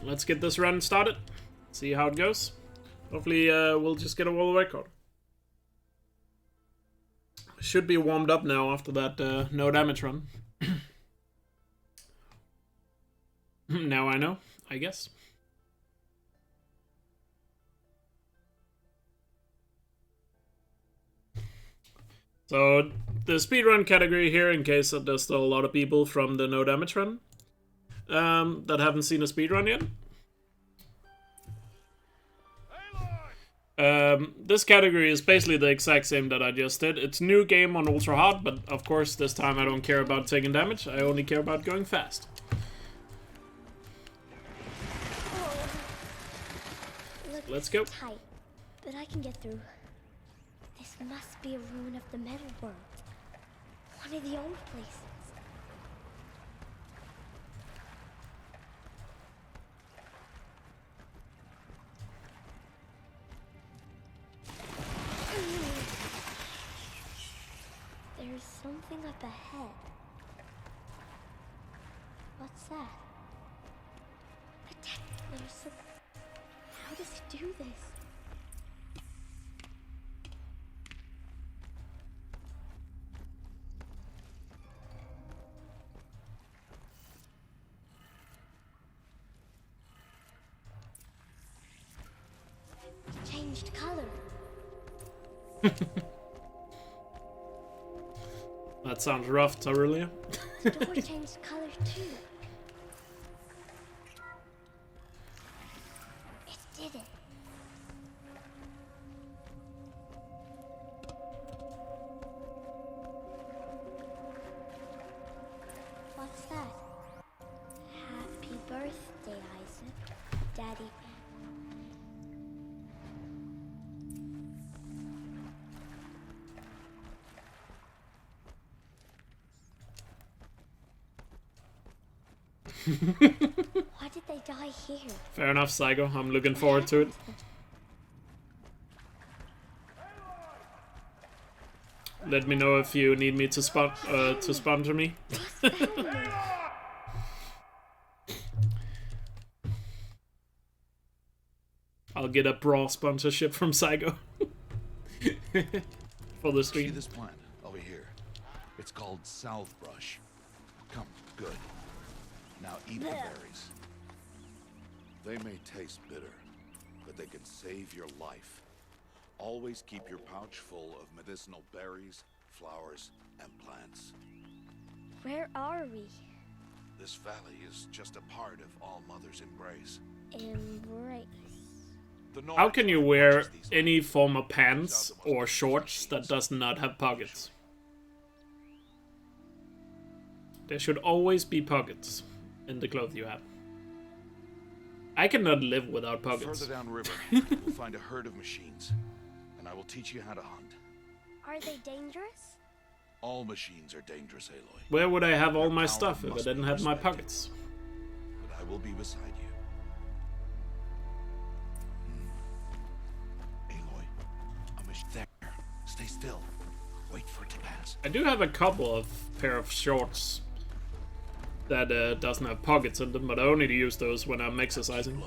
let's get this run started. See how it goes. Hopefully we'll just get a world record. Should be warmed up now after that no damage run. Now I know, I guess. So, the speedrun category here, in case that there's still a lot of people from the no damage run that haven't seen a speedrun yet. This category is basically the exact same that I just did. It's new game on ultra hard, but of course this time I don't care about taking damage. I only care about going fast. Let's go. Tight, but I can get through. This must be a ruin of the metal world. One of the old places. There's something up ahead. What's that? A there's some... How does it do this? It changed color. That sounds rough, Aurelia. The door changed color too. It did it. What's that? Happy birthday, Isaac. Daddy. Why did they die here? Fair enough, Psycho. I'm looking forward to it. Let me know if you need me to sponsor me. I'll get a bra sponsorship from Psycho for the stream. See this plant over here? It's called salvebrush. Come, good. Now eat the berries. They may taste bitter, but they can save your life. Always keep your pouch full of medicinal berries, flowers, and plants. Where are we? This valley is just a part of All Mother's embrace. Embrace. How can you wear any form of pants or shorts that does not have pockets? There should always be pockets in the clothes you have. I cannot live without pockets. Further downriver, we'll find a herd of machines, and I will teach you how to hunt. Are they dangerous? All machines are dangerous, Aloy. Where would I have all my stuff if I didn't have my pockets? But I will be beside you. Aloy, a machine there. Stay still. Wait for it to pass. I do have a couple of pair of shorts that doesn't have pockets in them, but I only use those when I'm exercising. Low,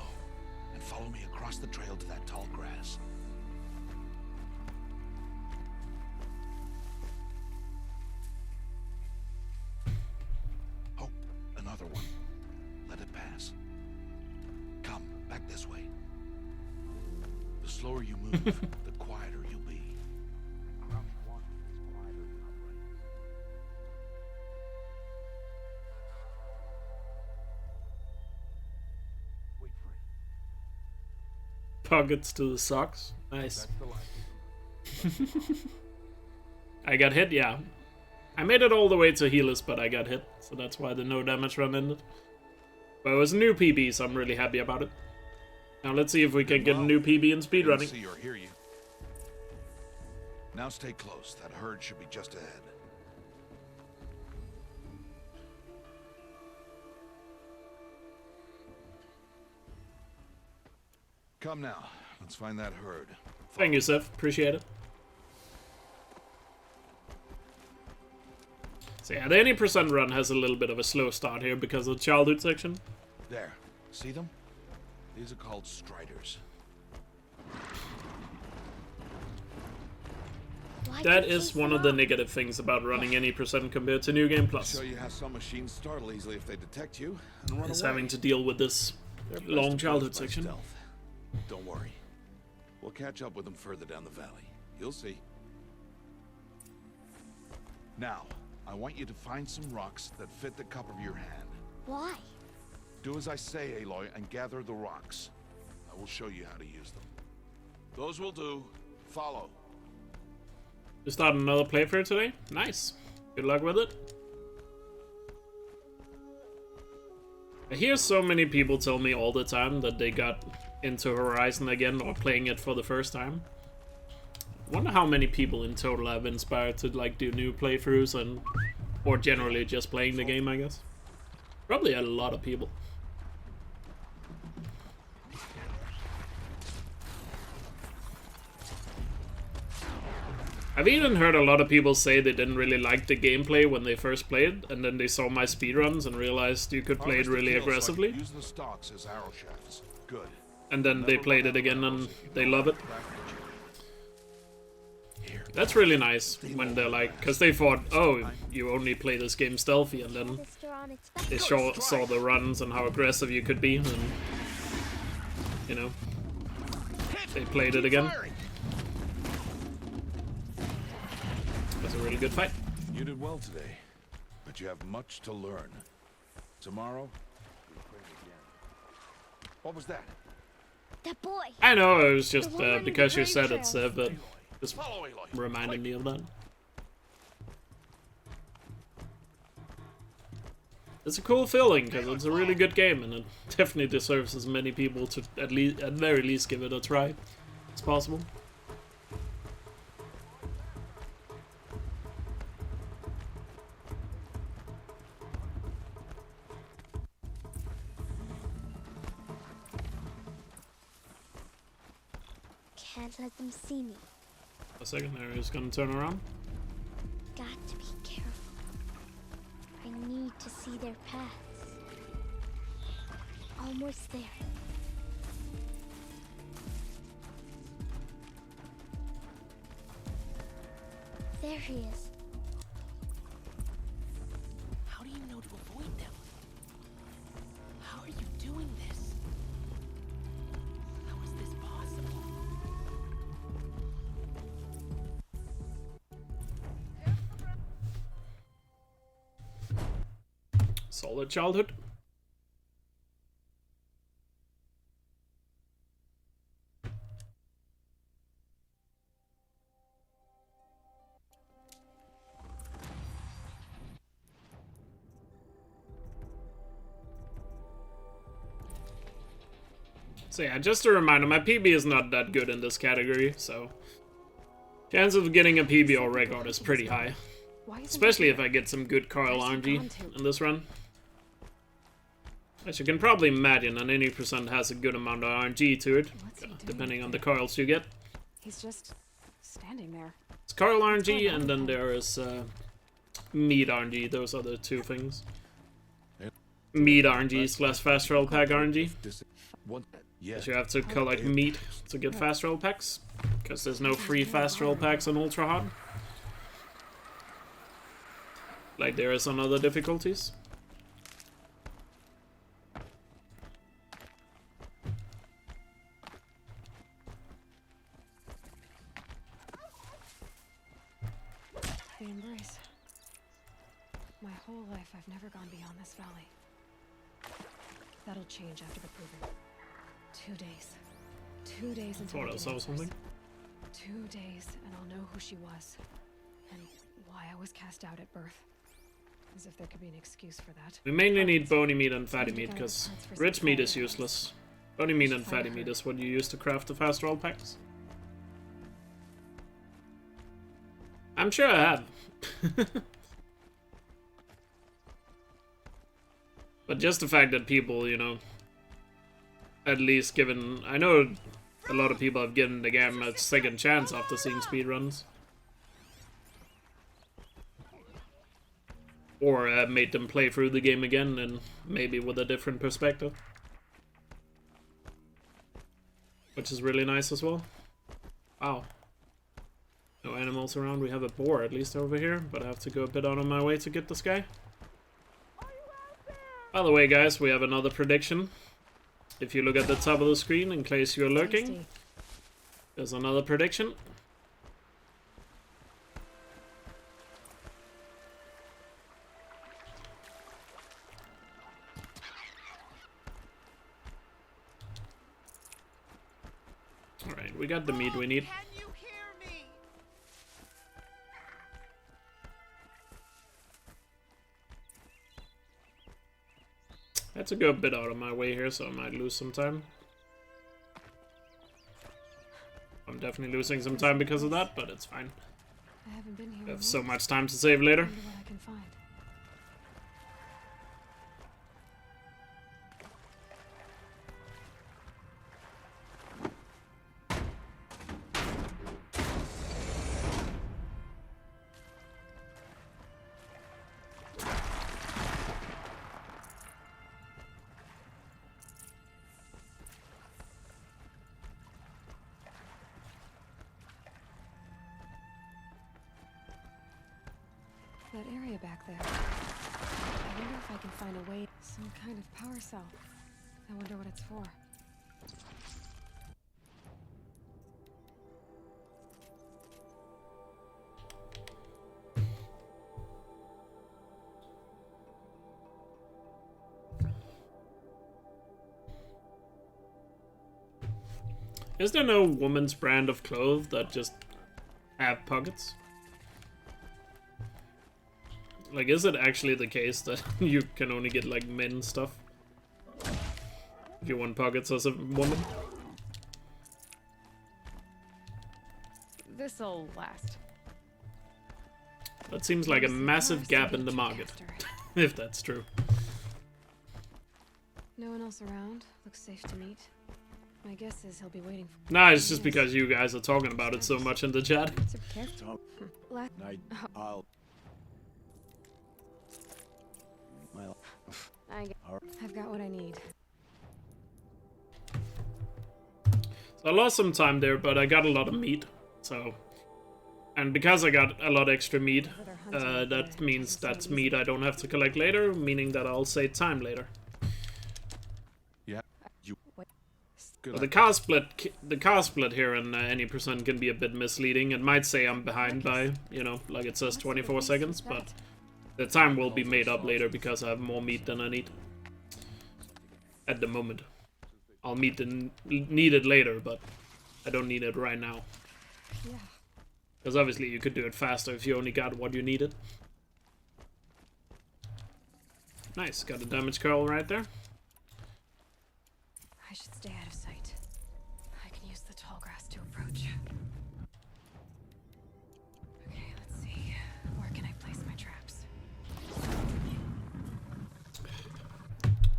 and follow me across the trail to that tall grass. Oh, another one. Let it pass. Come, back this way. The slower you move, the quieter you'll be. Crouch walk is quieter than upright. Wait for it. Pockets to the socks. Nice. I got hit, yeah. I made it all the way to healers, but I got hit, so that's why the no damage run ended. But it was a new PB, so I'm really happy about it. Now let's see if we can get a new PB in speedrunning. See or hear you. Now stay close. That herd should be just ahead. Come now. Let's find that herd. Thank you, Seth. Appreciate it. So yeah, the 80% run has a little bit of a slow start here because of the childhood section. There. See them? These are called Striders. Why That do you is chase one them of the off? negative things about running any percent compared to New Game Plus. Show you how some machines startle easily if they detect you and run Is away. having to deal with this They're best long approached childhood by section. stealth. Don't worry. We'll catch up with them further down the valley. You'll see. Now, I want you to find some rocks that fit the cup of your hand. Why? Do as I say, Aloy, and gather the rocks. I will show you how to use them. Those will do. Follow. You start another playthrough today? Nice. Good luck with it. I hear so many people tell me all the time that they got into Horizon again or playing it for the first time. Wonder how many people in total have inspired to like do new playthroughs and or generally just playing the game, I guess. Probably a lot of people. I've even heard a lot of people say they didn't really like the gameplay when they first played, and then they saw my speedruns and realized you could play it really aggressively. Use the stalks as arrow shafts. Good. And then they played it again and they love it. That's really nice when they're like, because they thought, oh, you only play this game stealthy, and then Sister on its back. they saw the runs and how aggressive you could be, and you know, they played it again. That's a really good fight. You did well today, but you have much to learn. Tomorrow, we'll play again. What was that? That boy. I know, it was just The one running because the you said brave it, trails. but just Follow Aloy. reminded me of that. It's a cool feeling because it's a really good game, and it definitely deserves as many people to at very least give it a try as possible. Can't let them see me. A second there is gonna turn around. Got to be careful. I need to see their paths. Almost there. There he is. How do you know to avoid them? How are you doing this? How is this possible? Solid childhood. So yeah, just a reminder, my PB is not that good in this category, so chance of getting a PB or record is pretty high. Especially if I get some good Carl RNG in this run. As you can probably imagine, an 80% has a good amount of RNG to it, depending on the Carls you get. He's just standing there. It's Carl RNG, and then there is Meat RNG, those are the two things. Meat RNG is less fast travel pack RNG. What? Yeah. So you have to collect meat to get fast travel packs, because there's no free fast travel packs on Ultra Hard. Like there is on other difficulties. The embrace. My whole life, I've never gone beyond this valley. That'll change after the proving. 2 days. 2 days until Thought I the saw Empress. something. 2 days, and I'll know who she was. And why I was cast out at birth. As if there could be an excuse for that. We mainly need bony meat and fatty meat, because rich meat is useless. Bony meat and fatty meat is what you use to craft the fast roll packs. I'm sure I have. But just the fact that people, you know, at least given... I know a lot of people have given the game a second chance after seeing speedruns. Or made them play through the game again, and maybe with a different perspective. which is really nice as well. Wow. No animals around. We have a boar at least over here, but I have to go a bit out of my way to get this guy. By the way, guys, we have another prediction. If you look at the top of the screen, in case you're lurking, there's another prediction. Alright, we got the meat we need. Can you hear me? I had to go a bit out of my way here, so I might lose some time. I'm definitely losing some time because of that, but it's fine. I haven't been here. We have so much time to save later. I wonder what I can find. That area back there. I wonder if I can find a way. Some kind of power cell. I wonder what it's for. Is there no woman's brand of clothes that just have pockets? Like, is it actually the case that you can only get, like, men's stuff? If you want pockets as a woman? This'll last. That seems like a massive gap in the market, if that's true. No one else around. Looks safe to meet. My guess is he'll be waiting for. Nah, it's just because you guys are talking about it so much in the chat. I'll... I've got what I need. So I lost some time there, but I got a lot of meat. So, and because I got a lot extra meat, that means that's meat I don't have to collect later, meaning that I'll save time later. Yeah, you... Good But the car split here in any percent can be a bit misleading. It might say I'm behind by, you know, like it says 24 seconds, but the time will be made up later because I have more meat than I need. At the moment. I'll need it later, but I don't need it right now. Yeah. Because obviously you could do it faster if you only got what you needed. Nice, got a damage curl right there. I should stay out of sight. I can use the tall grass to approach. Okay, let's see. Where can I place my traps?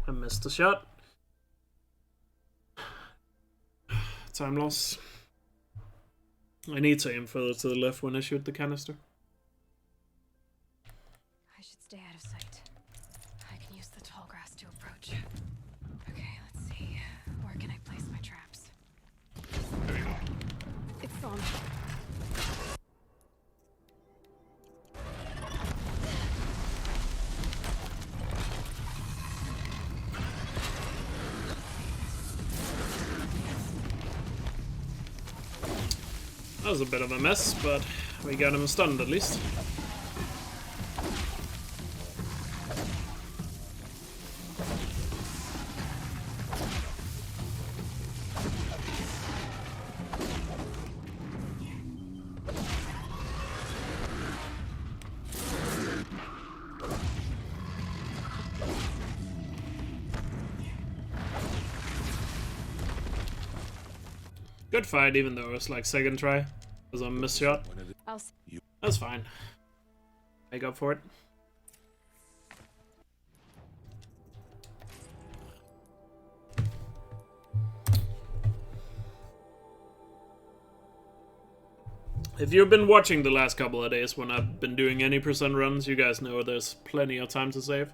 I missed the shot. Time loss. I need to aim further to the left when I shoot the canister. I should stay out of sight. I can use the tall grass to approach. Okay, let's see. Where can I place my traps? There we go. It's on. That was a bit of a mess, but we got him stunned at least. Good fight, even though it was like second try. It was a miss shot. That's fine. Make up for it. If you've been watching the last couple of days when I've been doing any percent runs, you guys know there's plenty of time to save.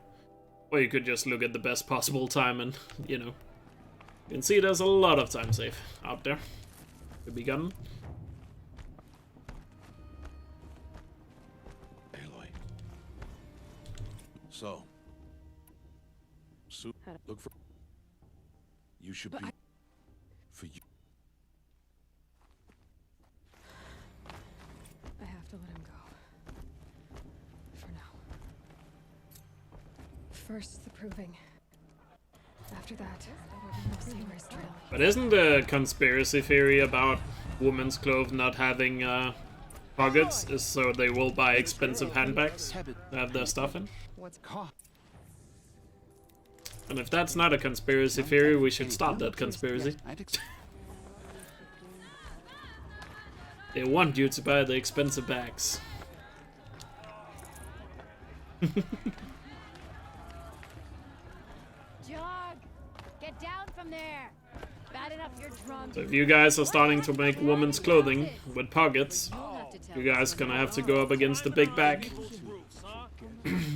Or you could just look at the best possible time and, you know, You can see there's a lot of time save out there to be gotten. Aloy. So, look for. You should be. For you. I have to let him go. For now. First, the proving. After that, we'll see where it's drill. But isn't the conspiracy theory about women's clothes not having pockets is so they will buy expensive handbags to have their stuff in? What's caught? And if that's not a conspiracy theory, we should stop that conspiracy. They want you to buy the expensive bags. Jog! Get down from there! Bad enough you're drunk. So if you guys are starting to make women's clothing with pockets, you guys are gonna have to go up against the big bag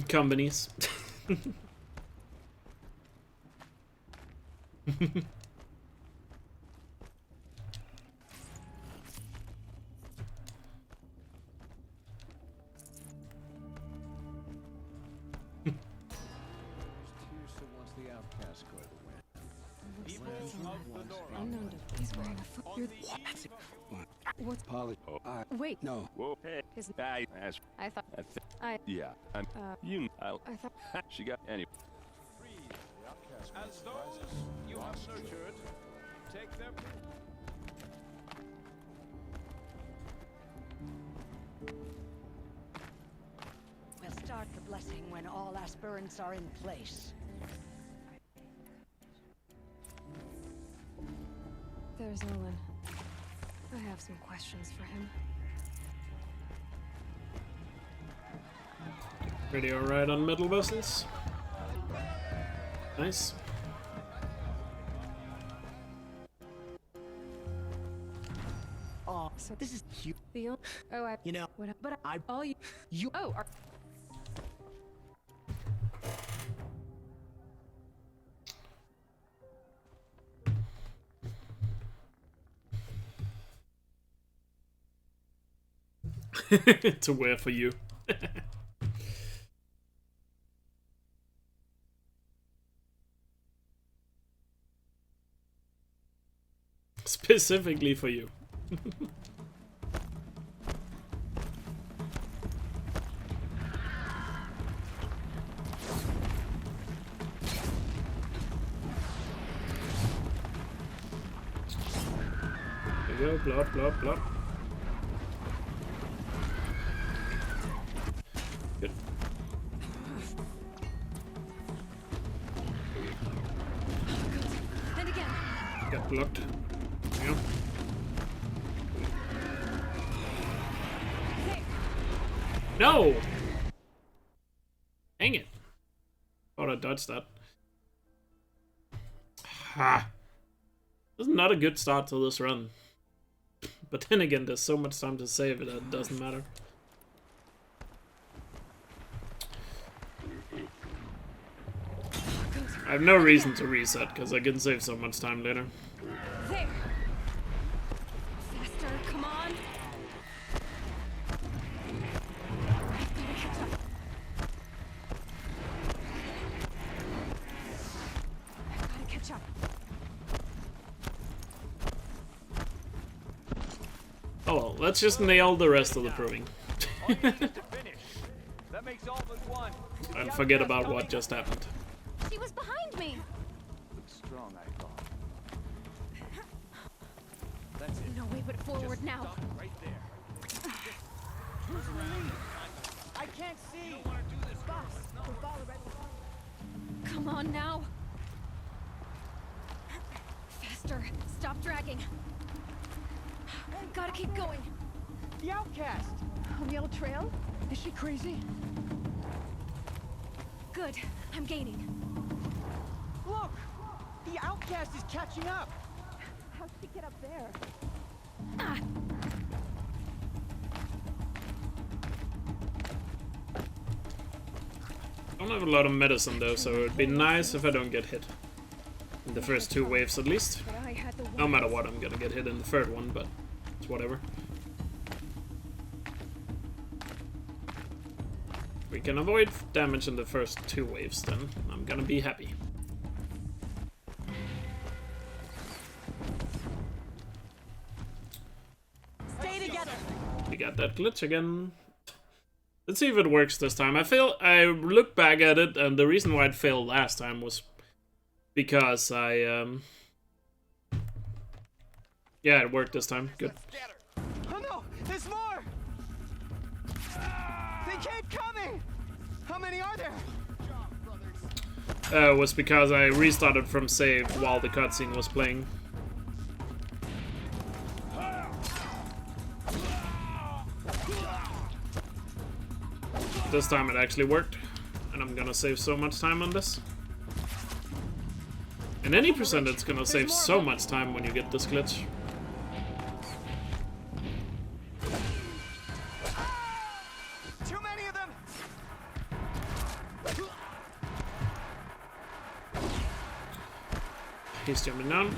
companies. Unknown to. He's wearing a foot. You're what's Polly. wait. No. Whoa, hey, His- I asked. I thought I Yeah, I'm. You. I thought She got any. As those you have nurtured, take them. We'll start the blessing when all aspirants are in place. there's Olin. I have some questions for him. Pretty alright on metal vessels. Nice. Oh, so this is cute. The oh, I You know, what? But I all you you oh are, To wear for you. Specifically for you. There you go, blood, blood, blood. Good. and again. Got blocked. There you go. No! Dang it. Thought I dodged that. Ha! This is not a good start to this run. But then again, there's so much time to save it that it doesn't matter. I have no reason to reset, because I can save so much time later. There. Faster, come on. Gotta catch up. Gotta catch up. Oh well, let's just nail the rest of the proving. All you need to finish. That makes all but one. And forget about what just happened. She was behind me. Looks strong, I thought. That's it. No way but forward now. Stop right there. Turn around. I can't see. You don't want to do this, boss. No. We'll follow right. Come on now. Faster. Stop dragging. Gotta keep going. the outcast on the old trail. Is she crazy? Good. I'm gaining. Look, the outcast is catching up. How'd she get up there? Ah. I don't have a lot of medicine though, so it'd be nice if I don't get hit. In the first 2 waves at least. But I had the No matter ones. what, I'm gonna get hit in the 3rd one, but it's whatever. We can avoid damage in the first 2 waves, then I'm gonna be happy. Stay together. We got that glitch again. Let's see if it works this time. I look back at it, and the reason why it failed last time was because yeah, it worked this time. Good. Oh no, there's more. They keep coming. How many are there? It was because I restarted from save while the cutscene was playing. This time it actually worked, and I'm gonna save so much time on this. And any percent it's gonna save so much time when you get this glitch. Too many of them. He's jumping down.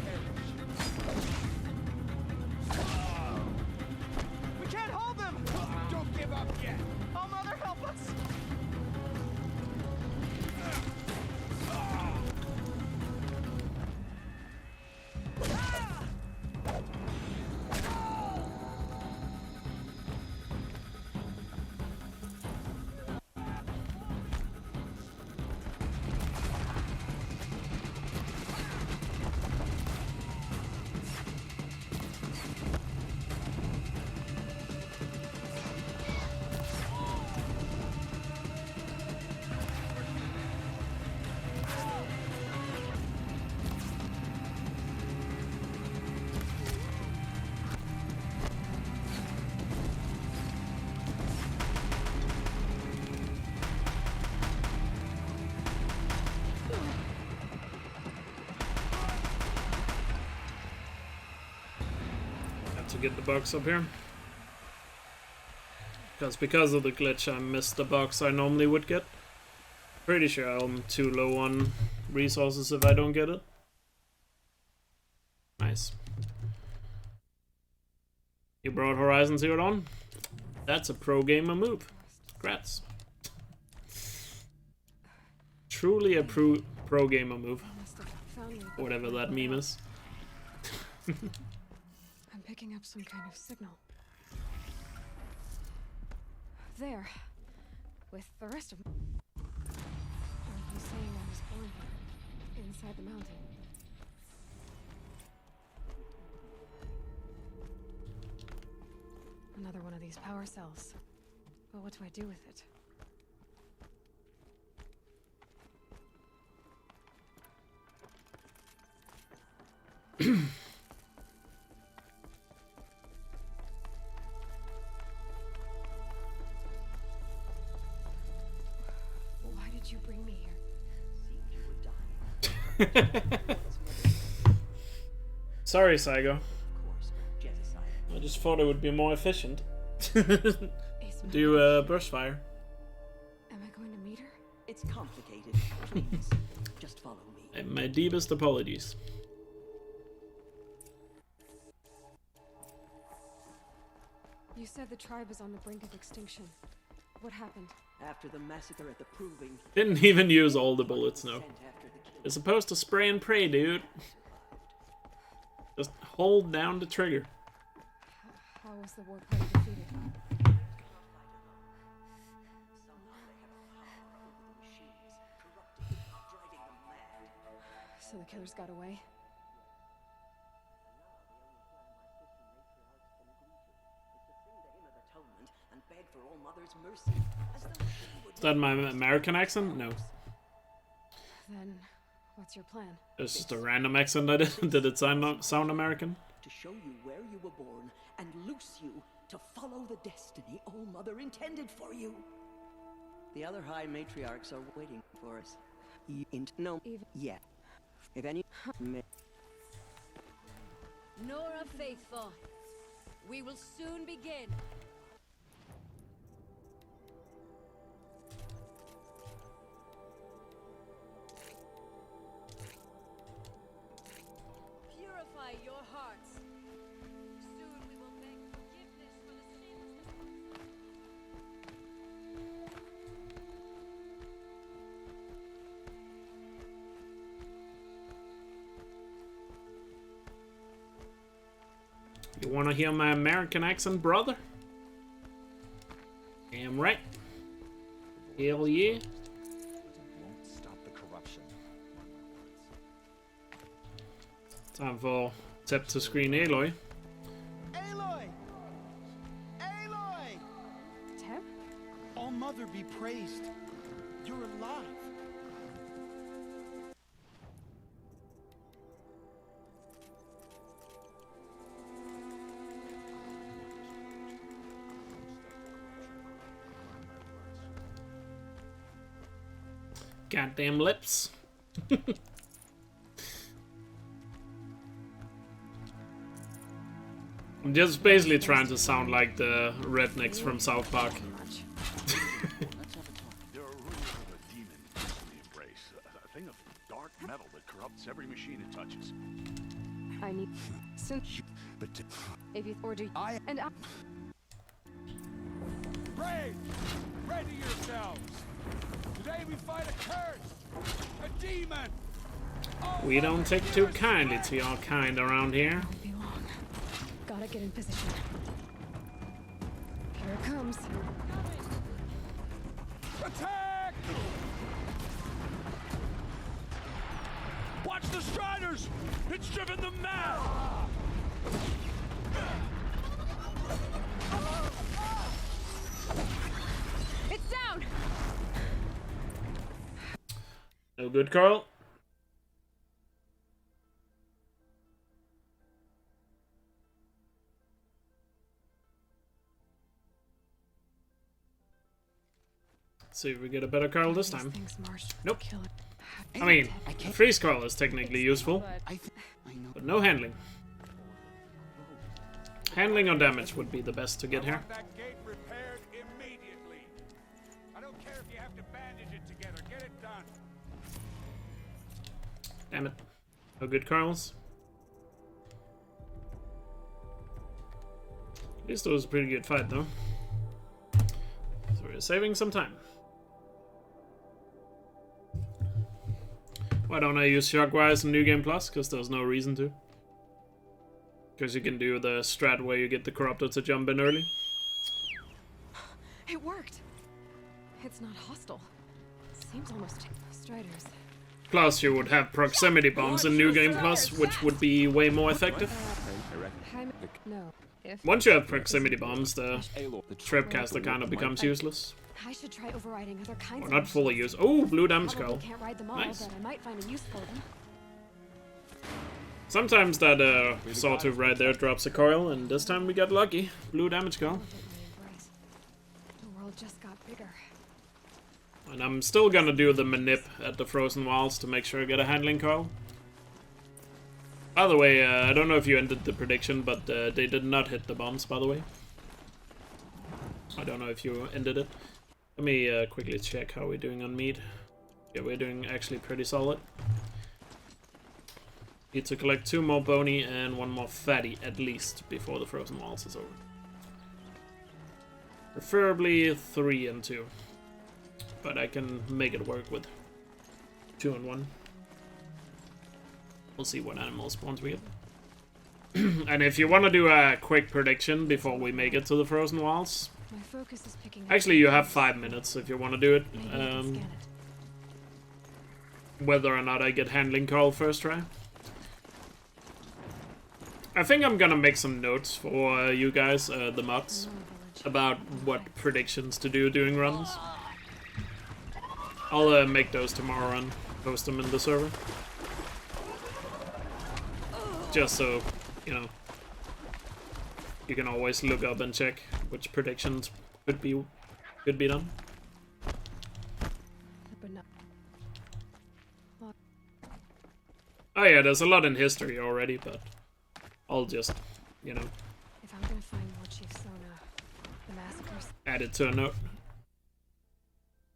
We can't hold them. Don't give up yet. Oh, Mother, help us. To get the box up here. Because of the glitch I missed the box I normally would get. Pretty sure I'm too low on resources if I don't get it. Nice. You brought Horizon Zero Dawn? That's a pro gamer move. Congrats. Truly a pro gamer move. Whatever that meme is. I'm picking up some kind of signal. There. With the rest of them. Are you saying I was born here? Inside the mountain? Another one of these power cells. But what do I do with it? Why did you bring me here? Sorry, Saigo. I just thought it would be more efficient. Do burst fire. Am I going to meet her? It's complicated. Please, just follow me. And my deepest apologies. You said the tribe is on the brink of extinction. What happened? After the massacre at the Proving, Didn't even use all the bullets, no. sent after the kill. You're supposed to spray and pray, dude. Just hold down the trigger. How was the war party defeated? So the killers got away? Is that my American accent? No. Then, what's your plan? It's just a random accent I did. Did it sound American? To show you where you were born and loose you to follow the destiny All Mother intended for you. The other High Matriarchs are waiting for us. No, yet. If any... Nora Faithful, we will soon begin. unify your hearts. Soon we will beg forgiveness for the sins. You wanna hear my American accent, brother? Damn right. Hell yeah. Won't stop the corruption. Time for tap to screen Aloy. Aloy! Aloy! Teb? All Mother be praised. You're alive. Goddamn lips. I'm just basically trying to sound like the rednecks from South Park. There are rumors of a demon we embrace. A thing of dark metal that corrupts every machine it touches. I need since But if you or do I and I Brave! Ready yourselves! Today we fight a curse! A demon! We don't take too kindly to your kind around here. won't be long. Gotta get in position. Here it comes. Attack! Watch the Striders! It's driven them mad! It's down! No good, Carl. See if we get a better Carl this time. Nope. I mean, a freeze Carl is technically useful, but no handling. Handling or damage would be the best to get here. That gate repaired immediately. I don't care if you have to bandage it together. Get it done. Damn it. No good Carls. At least it was a pretty good fight, though. So we're saving some time. Why don't I use Shockwise in New Game Plus? Because there's no reason to. Because you can do the strat where you get the Corruptor to jump in early. It worked. It's not hostile. Seems almost Striders. Plus, you would have proximity bombs in New Game Plus, which would be way more effective. No. If Once you have proximity bombs, the Tripcaster kind of becomes useless. I should try overriding other kinds Or of not fully use. Oh, blue damage Probably skull. can't ride them all, Nice. but I might find a use for them. Sometimes that Sawtooth right there drops a coil, and this time we got lucky. Blue damage skull. The world just got bigger. And I'm still gonna do the manip at the frozen walls to make sure I get a handling coil. By the way, I don't know if you ended the prediction, but they did not hit the bombs, by the way. I don't know if you ended it. Let me quickly check how we're doing on meat. Yeah, we're doing actually pretty solid. Need to collect 2 more bony and 1 more fatty, at least, before the frozen walls is over. Preferably 3 and 2. But I can make it work with 2 and 1. We'll see what animal spawns we get. And if you want to do a quick prediction before we make it to the frozen walls, My focus is picking actually you have 5 minutes if you want to do it. Whether or not I get handling call first try. I think I'm gonna make some notes for you guys, the mods, about what predictions to do during runs. I'll make those tomorrow and post them in the server. Just so, you know, you can always look up and check which predictions could be done. Oh yeah, there's a lot in history already, but I'll just, you know, If I'm gonna find more Chief Sona, the massacres. add it to a note.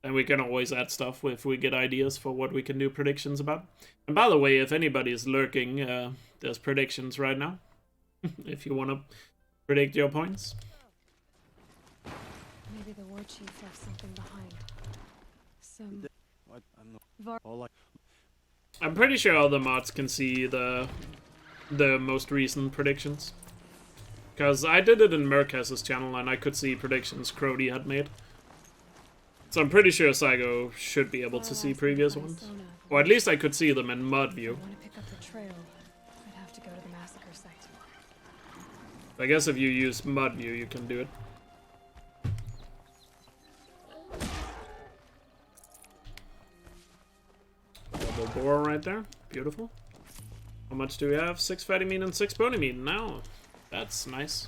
And we can always add stuff if we get ideas for what we can do predictions about. And by the way, if anybody is lurking, there's predictions right now. If you want to predict your points. Maybe the war chief left something behind. Some... What? I'm not... I'm pretty sure other mods can see the most recent predictions. Because I did it in Murkaz's channel and I could see predictions Crody had made. So I'm pretty sure Saigo should be able to see previous ones. Or at least I could see them in mod view. If I want to pick up the trail, I'd have to go to the massacre site. I guess if you use mod view, you can do it. Double boar right there. Beautiful. How much do we have? 6 fatty meat and 6 bony meat. Now, that's nice.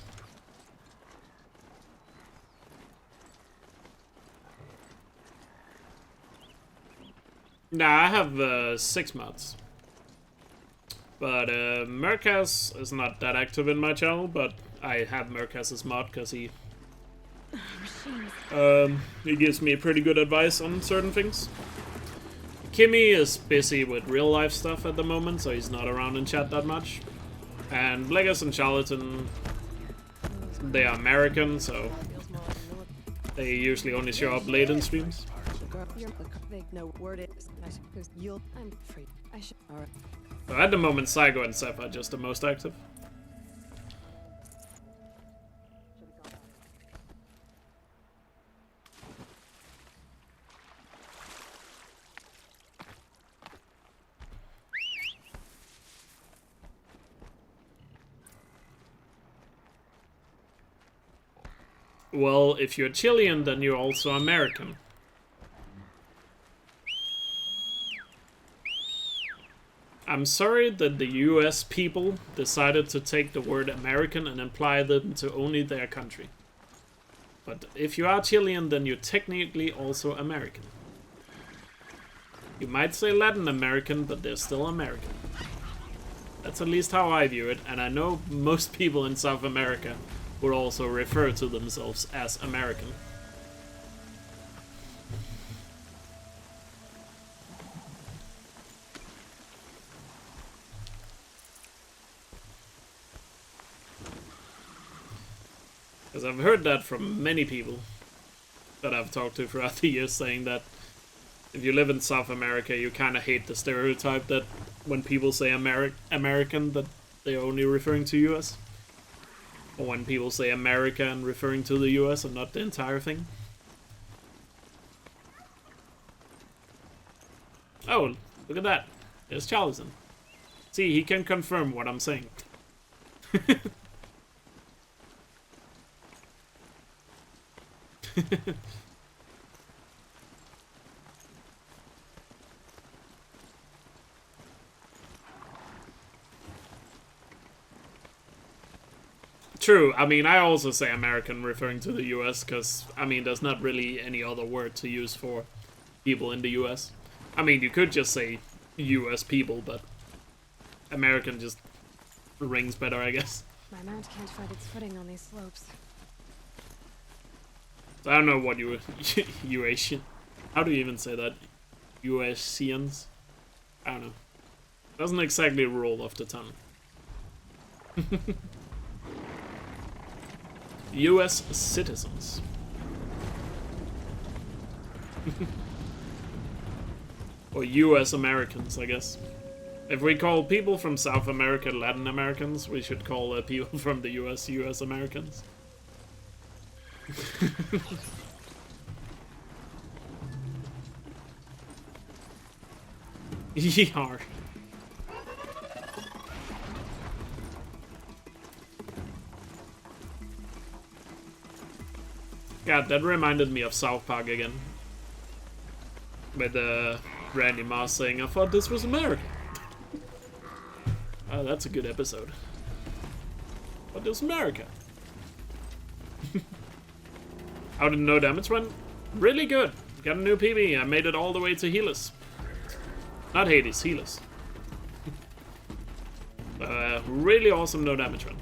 Nah, I have 6 mods. But Murkaz is not that active in my channel, but I have Murkaz's mod because he gives me pretty good advice on certain things. Kimmy is busy with real life stuff at the moment, so he's not around in chat that much. And Blegas and Charlatan, they are American, so they usually only show up late in streams. So at the moment, Saigo and Seth are just the most active. Well, if you're Chilean, then you're also American. I'm sorry that the US people decided to take the word American and apply them to only their country. But if you are Chilean, then you're technically also American. You might say Latin American, but they're still American. That's at least how I view it, and I know most people in South America would also refer to themselves as American. Because I've heard that from many people that I've talked to throughout the years, saying that if you live in South America, you kind of hate the stereotype that when people say American, that they're only referring to US. Or when people say America and referring to the US and not the entire thing. Oh, look at that. There's Charleston. See, he can confirm what I'm saying. True, I mean, I also say American referring to the US, because, I mean, there's not really any other word to use for people in the US. I mean, you could just say US people, but American just rings better, I guess. My mount can't find its footing on these slopes. So I don't know what UAsian. How do you even say that? UAsians? I don't know. Doesn't exactly roll off the tongue. US citizens. Or US Americans, I guess. If we call people from South America Latin Americans, we should call people from the US Americans. Yeehaw. God, that reminded me of South Park again. With Randy Moss saying, I thought this was America. Oh, that's a good episode. But this was America. How did no damage run? Really good. Got a new PB. I made it all the way to Helis. Not Hades, Helis. Really awesome no damage run.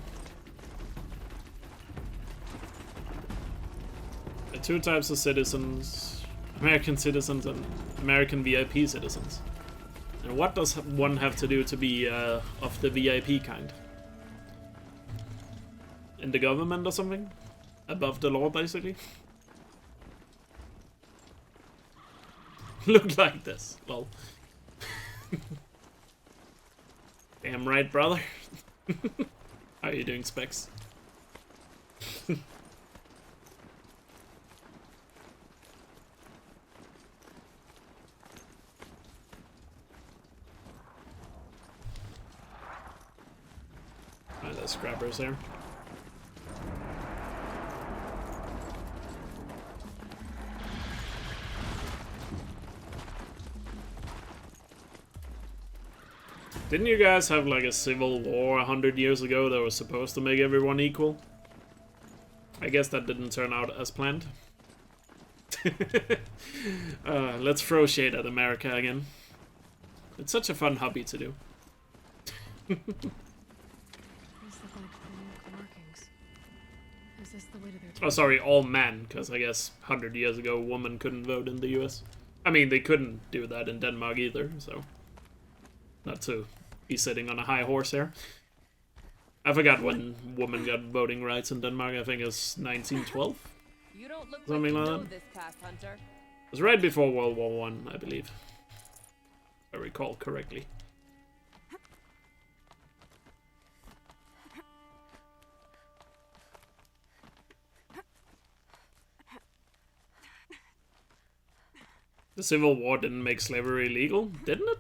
2 types of citizens. American citizens and American VIP citizens. And what does one have to do to be of the VIP kind? In the government or something? Above the law, basically? Look like this, lol. Damn right, brother. How are you doing, Specs? Alright, there's scrappers there. Didn't you guys have like a civil war 100 years ago that was supposed to make everyone equal? I guess that didn't turn out as planned. Let's throw shade at America again. It's such a fun hobby to do. These look like blue markings. Is this the way to their Oh, sorry, all men, because I guess 100 years ago, women couldn't vote in the US. I mean, they couldn't do that in Denmark either, so... Not to be sitting on a high horse here. I forgot when women got voting rights in Denmark. I think it's 1912? You don't look Something like you like know that. this path, Hunter. It was right before World War I believe. If I recall correctly. The Civil War didn't make slavery illegal, didn't it?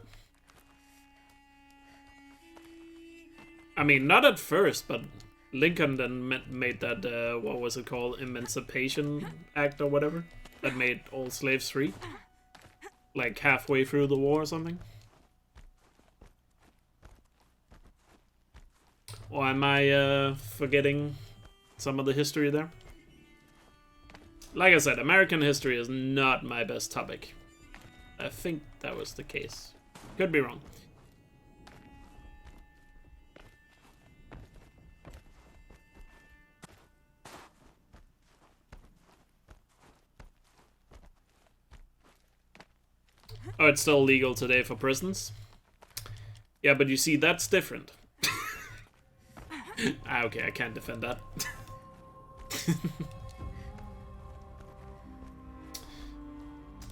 I mean, not at first, but Lincoln then made that, what was it called, Emancipation Act or whatever? That made all slaves free. Like halfway through the war or something. Or am I forgetting some of the history there? Like I said, American history is not my best topic. I think that was the case. Could be wrong. Oh, it's still legal today for prisons? Yeah, but you see, that's different. Okay, I can't defend that.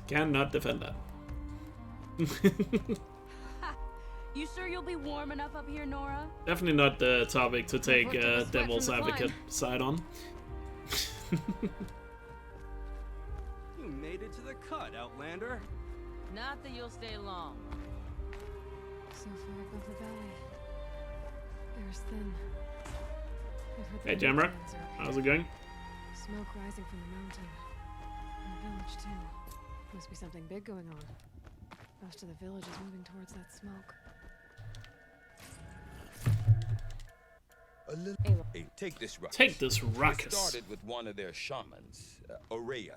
Cannot defend that. You sure you'll be warm enough up here, Nora? Definitely not the topic to take Report to the sweat devil's from the advocate side on. You made it to the cut, Outlander. Not that you'll stay long. So far above the valley. Air's thin. I've heard the Hey, Jamrock. wetlands are up How's here. it going? Smoke rising from the mountain. And the village too. Must be something big going on. Most of the village is moving towards that smoke. Hey, take this ruckus. Take this ruckus. It started with one of their shamans, Aurea,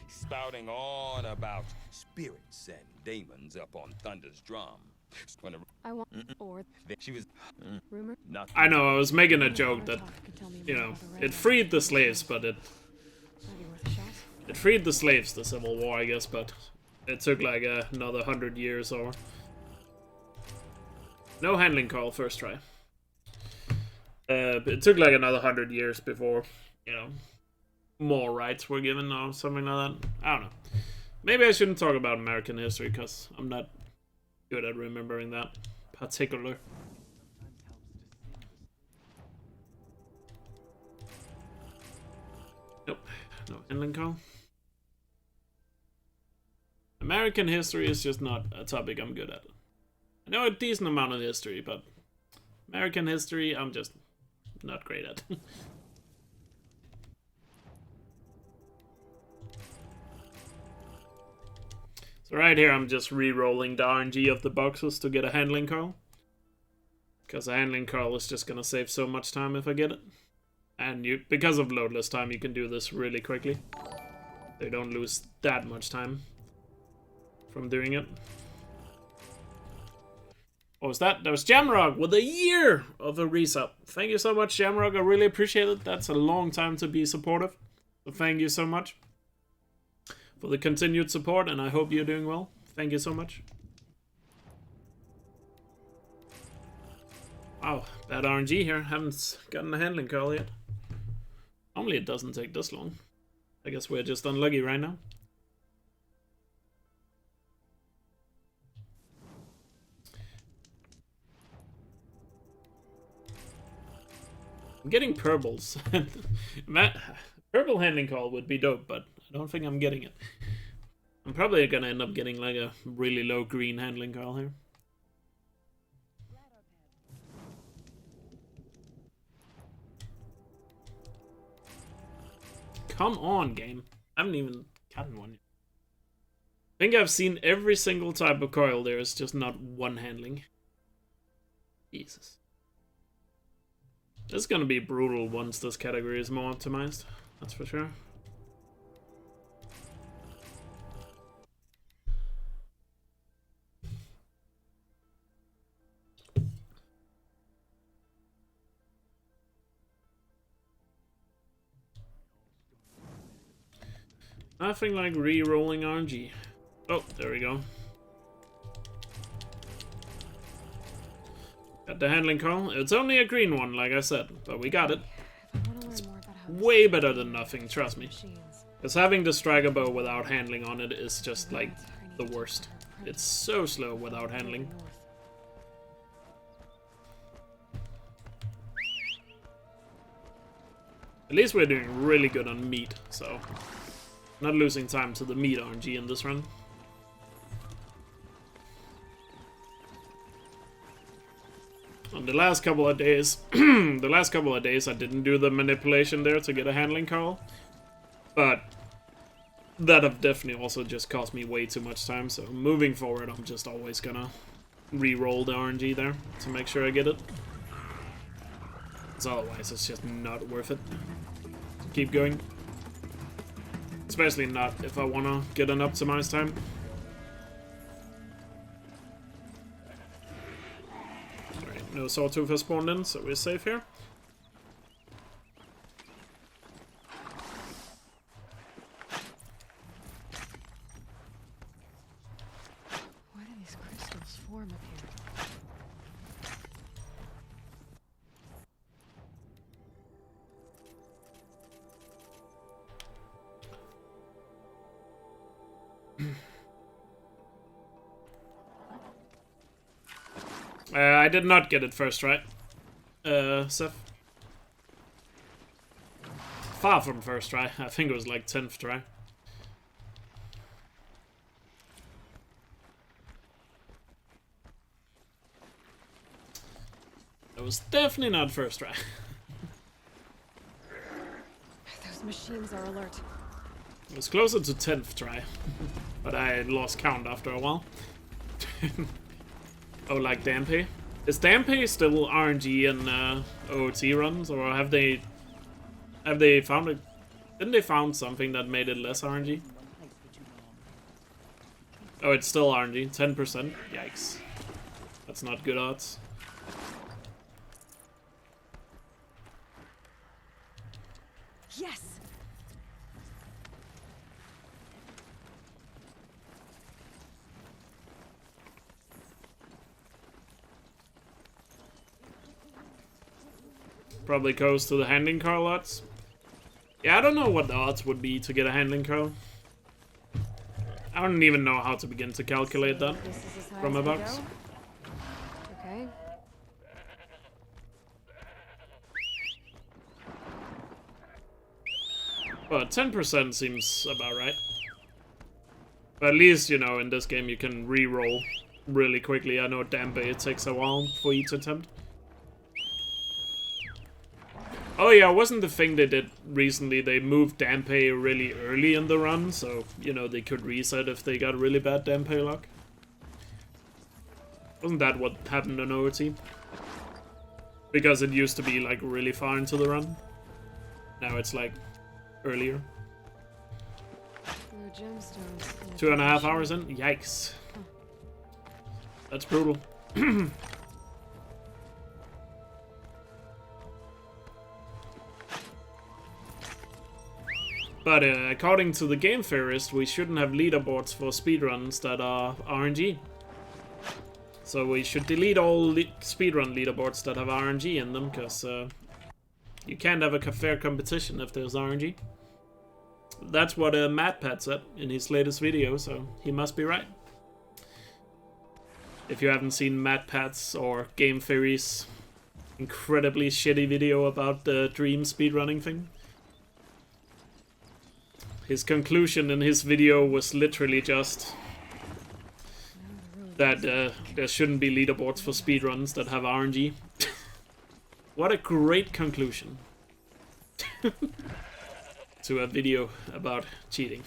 spouting on about spirits and demons up on Thunder's drum. When I want or she was rumor. nothing. I know, I was making a joke that, you know, it freed the slaves, but it freed the slaves, the Civil War, I guess, but it took like another 100 years or... No handling call, first try. It took like another 100 years before, you know, more rights were given or something like that. I don't know. Maybe I shouldn't talk about American history because I'm not good at remembering that particular. Nope, no handling call. American history is just not a topic I'm good at. I know a decent amount of history, but American history I'm just not great at. So right here I'm just re-rolling the RNG of the boxes to get a handling call. Because a handling call is just gonna save so much time if I get it. And you, because of loadless time, you can do this really quickly. So you don't lose that much time from doing it. What was that? That was Jamrock with a year of a resub. Thank you so much, Jamrock. I really appreciate it. That's a long time to be supportive. So thank you so much. for the continued support, and I hope you're doing well. Thank you so much. Wow, bad RNG here. Haven't gotten a handling curl yet. Normally it doesn't take this long. I guess we're just unlucky right now. I'm getting purples. Purple handling call would be dope, but I don't think I'm getting it. I'm probably gonna end up getting like a really low green handling call here. Come on, game. I haven't even gotten one yet. I think I've seen every single type of coil there is just not one handling. Jesus. This is gonna be brutal once this category is more optimized. That's for sure. Nothing like re-rolling RNG. Oh, there we go. Got the handling call. It's only a green one, like I said, but we got it. It's way better than nothing, trust me. Because having the striker bow without handling on it is just like the worst. It's so slow without handling. At least we're doing really good on meat, so not losing time to the meat RNG in this run. On the last couple of days, I didn't do the manipulation there to get a handling call, but that have definitely also just cost me way too much time. So moving forward, I'm just always gonna re-roll the RNG there to make sure I get it. Because otherwise, it's just not worth it to keep going. Especially not if I want to get an optimized time. Alright, no sawtooth has spawned in, so we're safe here. Why do these crystals form up here? I did not get it first try. Seth. Far from first try. I think it was like 10th try. It was definitely not first try. Those machines are alert. It was closer to 10th try. But I lost count after a while. Oh, like Dampé? Is Dampé still RNG in OOT runs, or have they found it? Didn't they found something that made it less RNG? Oh, it's still RNG, 10%. Yikes, that's not good odds. Yes. Probably goes to the handling curl odds. Yeah, I don't know what the odds would be to get a handling curl. I don't even know how to begin to calculate that from a box. Okay. But 10% seems about right. But at least, you know, in this game you can re-roll really quickly. I know Dampé, it takes a while for each attempt. Oh yeah, wasn't the thing they did recently, they moved Dampé really early in the run, so, you know, they could reset if they got really bad Dampé luck? Wasn't that what happened on OOT? Because it used to be, like, really far into the run. Now it's, like, earlier. 2.5 hours in? Yikes. That's brutal. But according to the game theorist, we shouldn't have leaderboards for speedruns that are RNG. So we should delete all speedrun leaderboards that have RNG in them, because you can't have a fair competition if there's RNG. That's what MadPat said in his latest video, so he must be right. If you haven't seen MadPat's or Game Theory's incredibly shitty video about the Dream speedrunning thing, his conclusion in his video was literally just that there shouldn't be leaderboards for speedruns that have RNG. What a great conclusion to a video about cheating.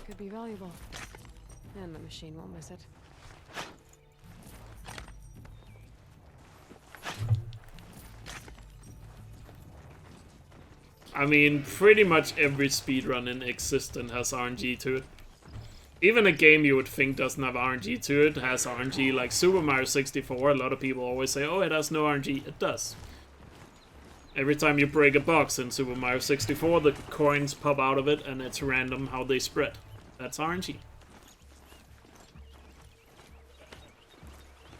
Could be valuable. And the machine won't miss it. I mean, pretty much every speedrun in existence has RNG to it. Even a game you would think doesn't have RNG to it has RNG, like Super Mario 64. A lot of people always say, oh, it has no RNG. It does. Every time you break a box in Super Mario 64, the coins pop out of it and it's random how they spread. That's RNG.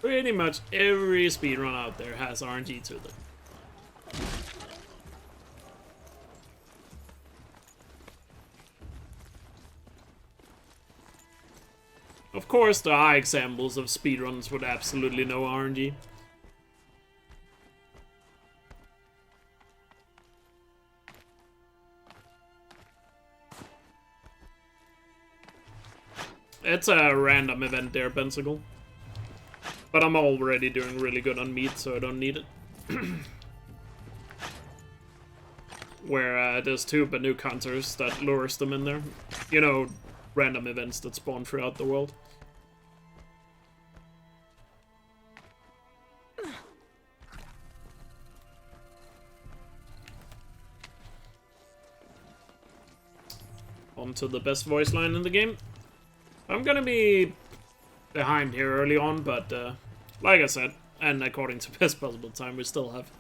Pretty much every speedrun out there has RNG to them. Of course, there are examples of speedruns with absolutely no RNG. It's a random event there, Bensicle. But I'm already doing really good on meat, so I don't need it. Where there's 2 Banuk hunters that lures them in there. You know, random events that spawn throughout the world. On to the best voice line in the game. I'm gonna be behind here early on, but like I said, and according to best possible time, we still have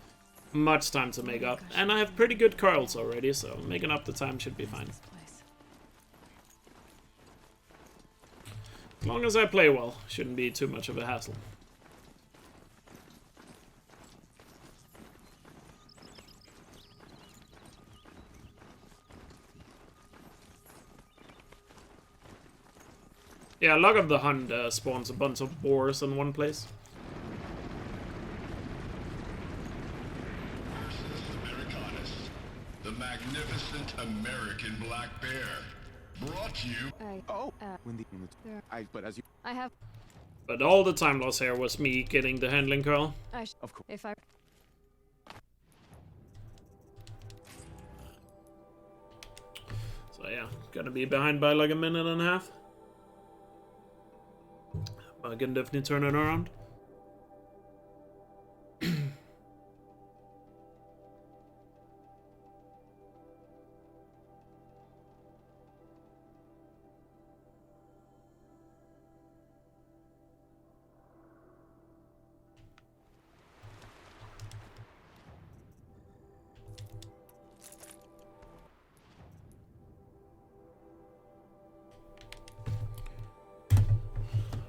much time to make up. And I have pretty good curls already, so making up the time should be fine. As long as I play well, shouldn't be too much of a hassle. Yeah, Log of the Hunt spawns a bunch of boars in one place. The magnificent American black bear. Brought to you. But as you. I have. But all the time loss here was me getting the handling curl. Of course. If I. So yeah, gonna be behind by like a minute and a half. I can definitely turn it around.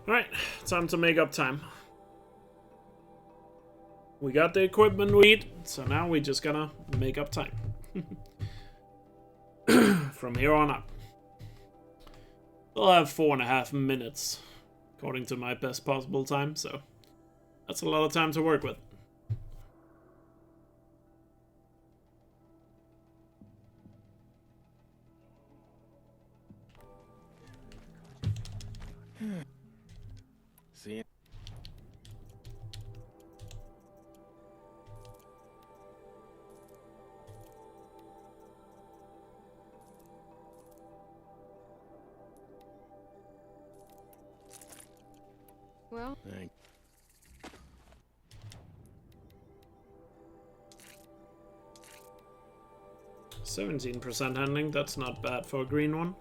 Alright, time to make up time. We got the equipment we need, so now we just gotta make up time. From here on up. We'll have 4.5 minutes, according to my best possible time, so that's a lot of time to work with. See? Well. Thanks. 17% handling, that's not bad for a green one.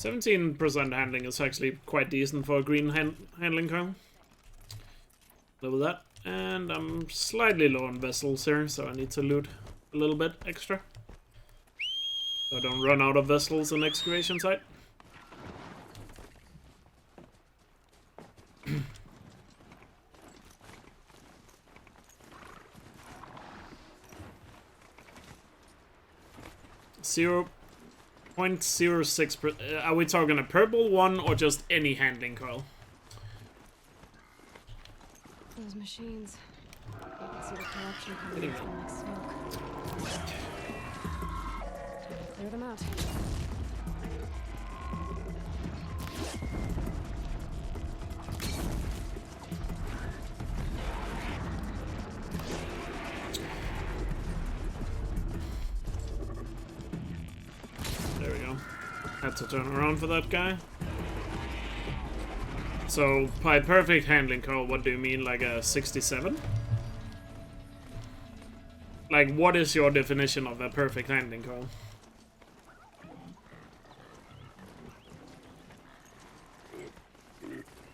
17% handling is actually quite decent for a green handling car. Level that. And I'm slightly low on vessels here, so I need to loot a little bit extra. So I don't run out of vessels in excavation site. Zero 0.06%. Are we talking a purple one or just any handling coil? Those machines. I can see the corruption coming from like smoke. Clear them out. There we go. Had to turn around for that guy. So, by perfect handling coil, what do you mean? Like a 67? Like, what is your definition of a perfect handling coil?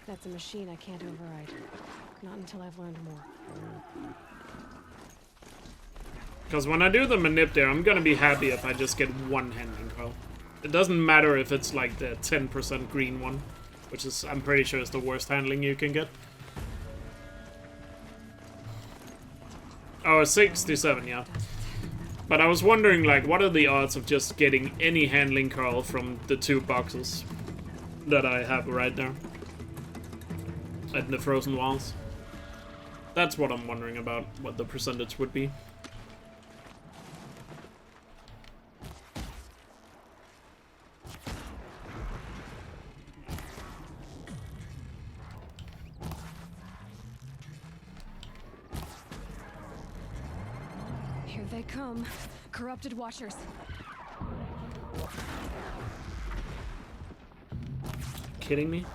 That's a machine I can't override. Not until I've learned more. Because when I do the manip there, I'm gonna be happy if I just get one handling coil. It doesn't matter if it's like the 10% green one, which is, I'm pretty sure, is the worst handling you can get. Oh, 67, yeah. But I was wondering, like, what are the odds of just getting any handling coil from the 2 boxes that I have right there at the frozen walls? That's what I'm wondering about, what the percentage would be. Here they come. Corrupted watchers. Kidding me?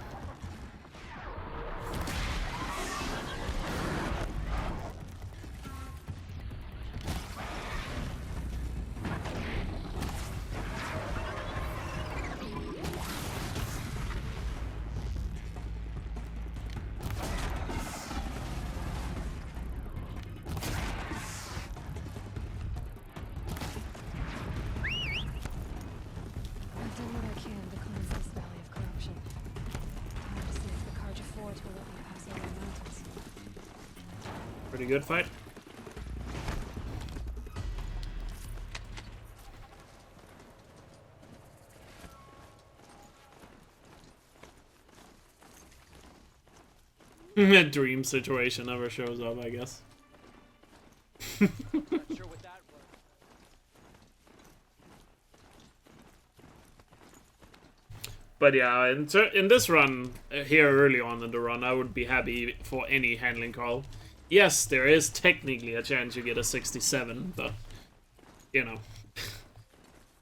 Pretty good fight. A dream situation never shows up, I guess. Not sure what that was. But yeah, in this run, here early on in the run, I would be happy for any handling call. Yes, there is technically a chance you get a 67, but, you know,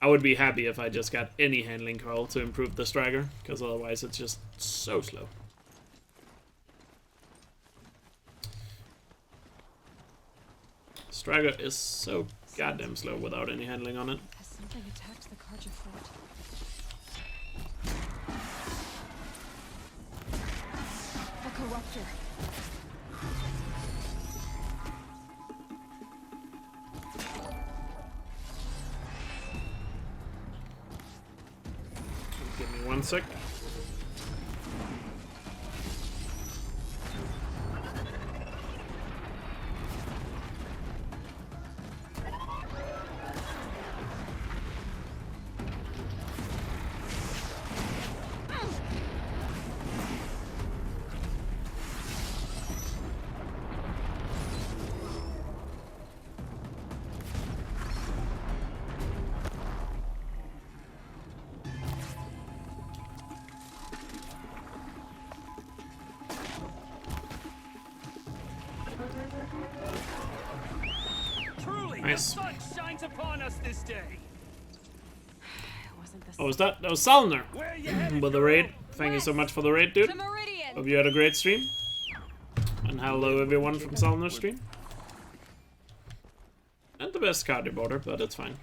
I would be happy if I just got any handling call to improve the Striker, because otherwise it's just so slow. Striker is so goddamn slow without any handling on it. Has something attacked the Karja fort? A corruptor. Give me 1 sec. Nice. The sun shines upon us this day. Oh, was that was Salner with the raid? Thank you so much for the raid, dude. Hope you had a great stream. And hello everyone from Salner's stream. Not the best card border, but it's fine.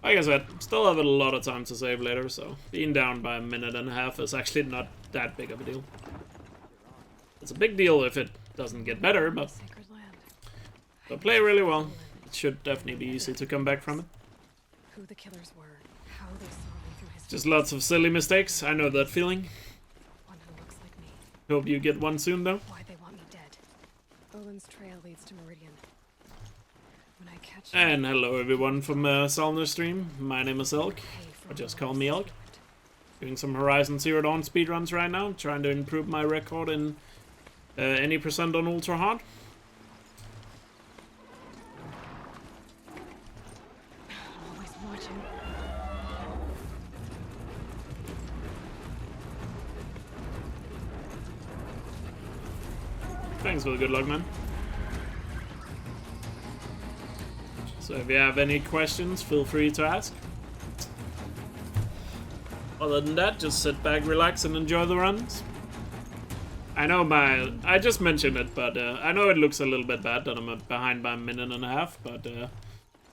Like I said, still have a lot of time to save later, so being down by a minute and a half is actually not that big of a deal. It's a big deal if it doesn't get better, but they'll play really well. It should definitely be easy to come back from it. Who the killers were, how they saw me through his Just lots of silly mistakes. I know that feeling. one who looks like me. Hope you get one soon, though. Why they want me dead. Olin's trail leads to Meridian. When I catch And hello everyone from Salner stream. My name is Elk, or just call me Elk. Doing some Horizon Zero Dawn speedruns right now, trying to improve my record in any percent on Ultra Hard. always watching. Thanks for the good luck, man. So if you have any questions, feel free to ask. Other than that, just sit back, relax, and enjoy the runs. I know I just mentioned it, but I know it looks a little bit bad that I'm behind by a minute and a half, but if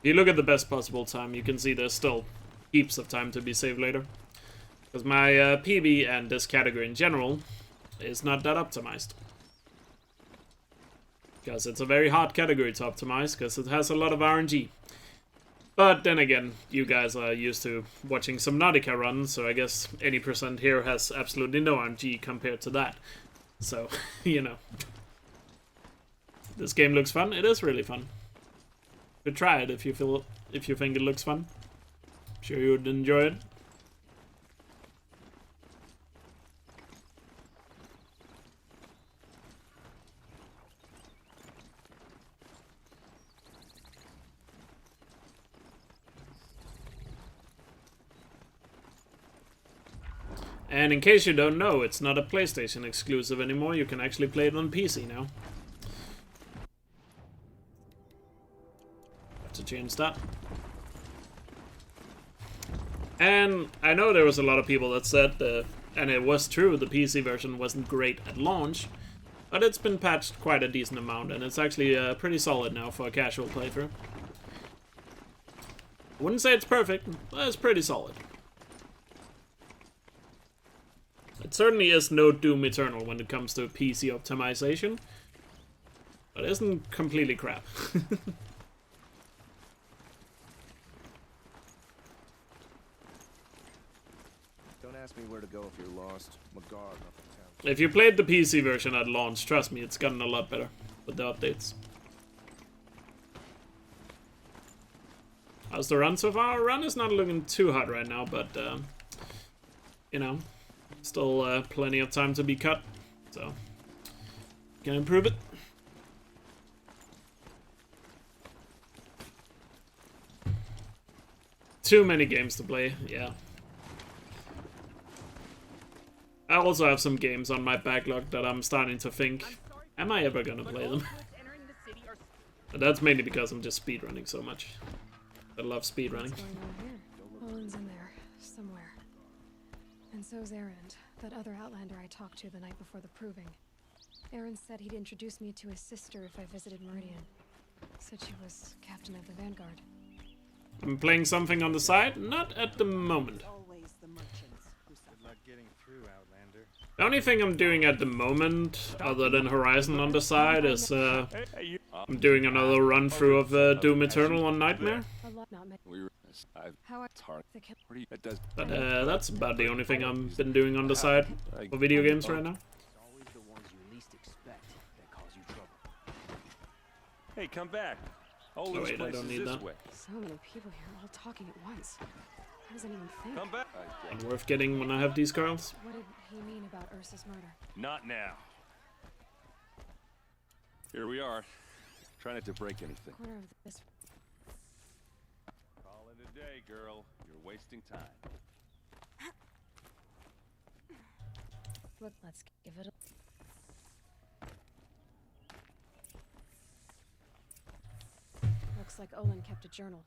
you look at the best possible time, you can see there's still heaps of time to be saved later. Because my PB and this category in general is not that optimized. Because it's a very hard category to optimize, because it has a lot of RNG. But then again, you guys are used to watching Subnautica runs, so I guess any percent here has absolutely no RNG compared to that. So, you know. This game looks fun. It is really fun. You should try it if you think it looks fun. I'm sure you would enjoy it. And in case you don't know, it's not a PlayStation exclusive anymore. You can actually play it on PC now. Have to change that. And I know there was a lot of people that said, and it was true, the PC version wasn't great at launch, but it's been patched quite a decent amount, and it's actually pretty solid now for a casual playthrough. I wouldn't say it's perfect, but it's pretty solid. It certainly is no Doom Eternal when it comes to PC optimization, but it isn't completely crap. Don't ask me where to go if you're lost. I'm a guard up in town. If you played the PC version at launch, trust me, it's gotten a lot better with the updates. How's the run so far? Run is not looking too hot right now, but, you know, still plenty of time to be cut, so can improve it. Too many games to play, yeah. I also have some games on my backlog that I'm starting to think, am I ever gonna play them? But that's mainly because I'm just speedrunning so much. I love speedrunning. What's going on here? Olin's in there, somewhere. And so's Erend, that other Outlander I talked to the night before the proving. Erend said he'd introduce me to his sister if I visited Meridian. Said she was captain of the Vanguard. I'm playing something on the side? Not at the moment. Good luck getting through, Outlander. The only thing I'm doing at the moment, other than Horizon on the side, is I'm doing another run through of Doom Eternal on Nightmare. But that's about the only thing I've been doing on the side for video games right now. Hey, come back. Oh wait, I don't need that. So many people here, all talking at once. How does anyone think? Come back. Not worth getting when I have these cards. What did he mean about Ursa's murder? Not now. Here we are. Try not to break anything. Corner of this. Call it a day, girl. You're wasting time. Look, let's give it a... Looks like Olin kept a journal.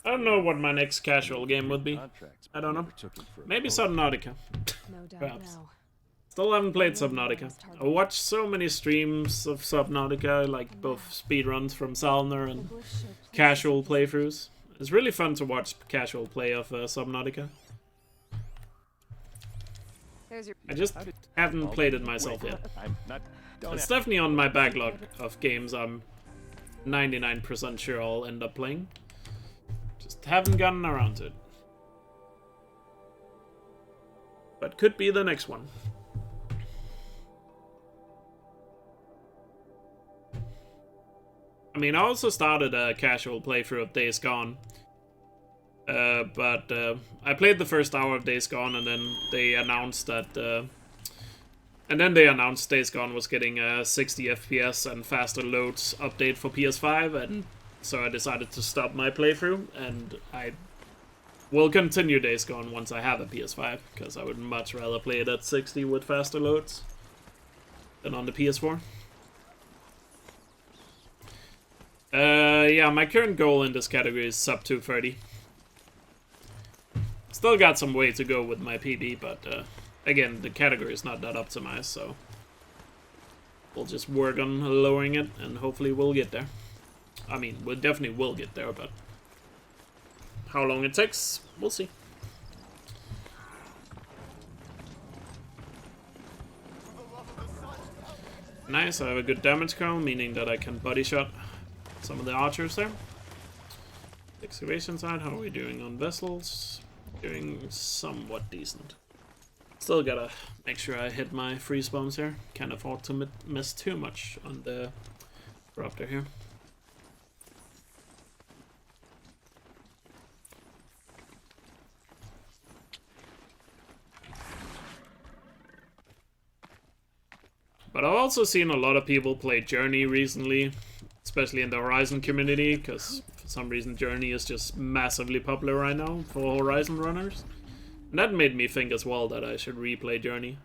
I don't know what my next casual game would be. I don't know. Maybe Subnautica. No doubt Perhaps. now. Still haven't played Subnautica. I watched so many streams of Subnautica, like both speedruns from Salner and casual playthroughs. It's really fun to watch casual play of Subnautica. I just haven't played it myself yet. It's definitely on my backlog of games I'm 99% sure I'll end up playing. Just haven't gotten around to it. But could be the next one. I mean, I also started a casual playthrough of Days Gone. But I played the first hour of Days Gone, and then they announced that... Days Gone was getting a 60 FPS and faster loads update for PS5, and so I decided to stop my playthrough, and I will continue Days Gone once I have a PS5, because I would much rather play it at 60 with faster loads than on the PS4. Yeah, my current goal in this category is sub 230. Still got some way to go with my PB, but again, the category is not that optimized, so we'll just work on lowering it, and hopefully we'll get there. I mean, we definitely will get there, but how long it takes, we'll see. Nice, I have a good damage count, meaning that I can body shot some of the archers there. Excavation side, how are we doing on vessels? Doing somewhat decent. Still gotta make sure I hit my free spawns here. Can't afford to miss too much on the Raptor here. But I've also seen a lot of people play Journey recently, especially in the Horizon community, because for some reason Journey is just massively popular right now for Horizon runners. And that made me think as well that I should replay Journey.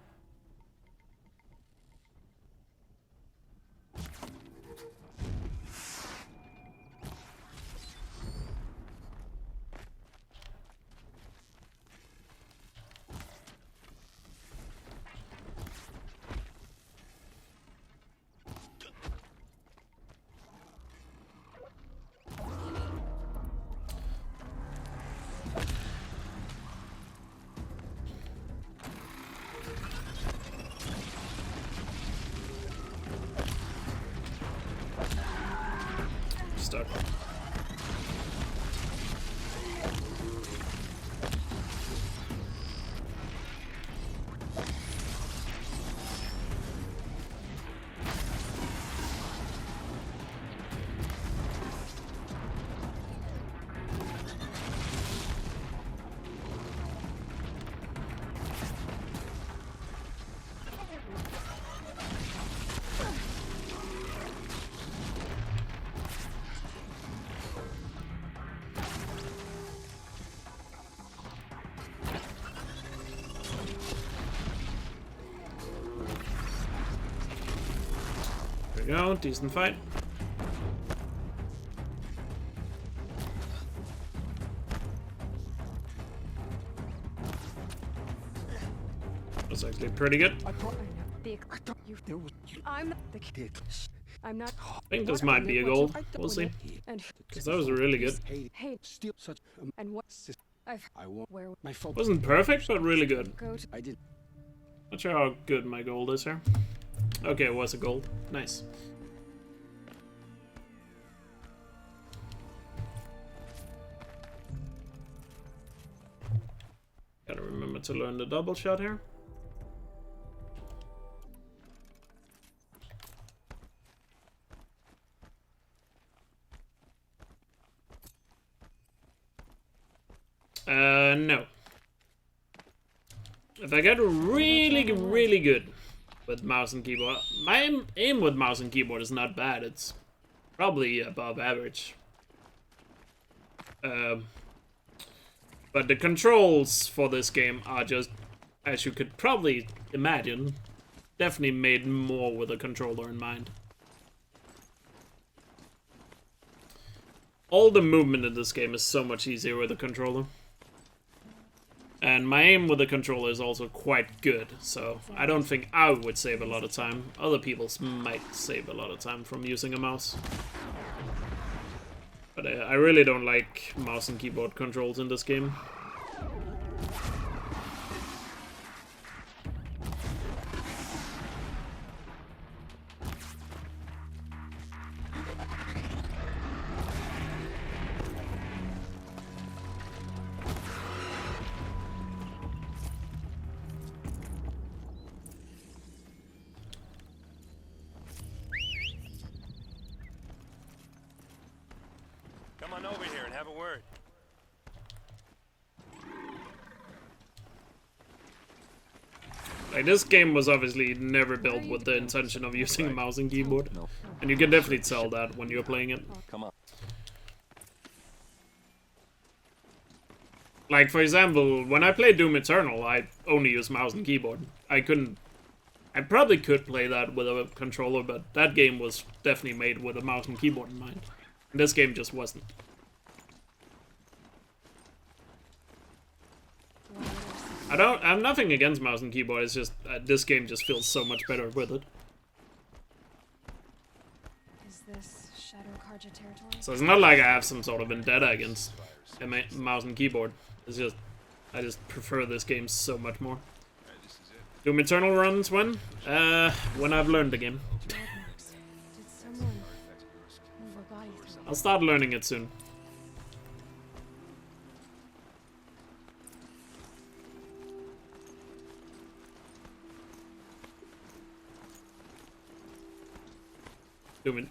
Stuck. There we go, decent fight. That's actually pretty good. I'm not. I think this might be a gold. We'll see. Because that was really good. And what? Wasn't perfect, but really good. I did. Not sure how good my gold is here. Okay, it was a gold. Nice. Gotta remember to learn the double shot here. No. If I get really, really good with mouse and keyboard, my aim with mouse and keyboard is not bad. It's probably above average. But the controls for this game are just, as you could probably imagine, definitely made more with a controller in mind. All the movement in this game is so much easier with a controller. And my aim with the controller is also quite good, so I don't think I would save a lot of time. Other people might save a lot of time from using a mouse. But I really don't like mouse and keyboard controls in this game. Come on over here and have a word. Like, this game was obviously never built with the intention of using a mouse and keyboard. And you can definitely tell that when you're playing it. Come on. Like, for example, when I played Doom Eternal, I only used mouse and keyboard. I probably could play that with a controller, but that game was definitely made with a mouse and keyboard in mind. And this game just wasn't. I have nothing against mouse and keyboard, it's just this game just feels so much better with it. Is this Shadow Karja territory? So it's not like I have some sort of vendetta against a mouse and keyboard. It's just, I just prefer this game so much more. Doom Eternal runs when? When I've learned the game. Did someone move a body through? I'll start learning it soon.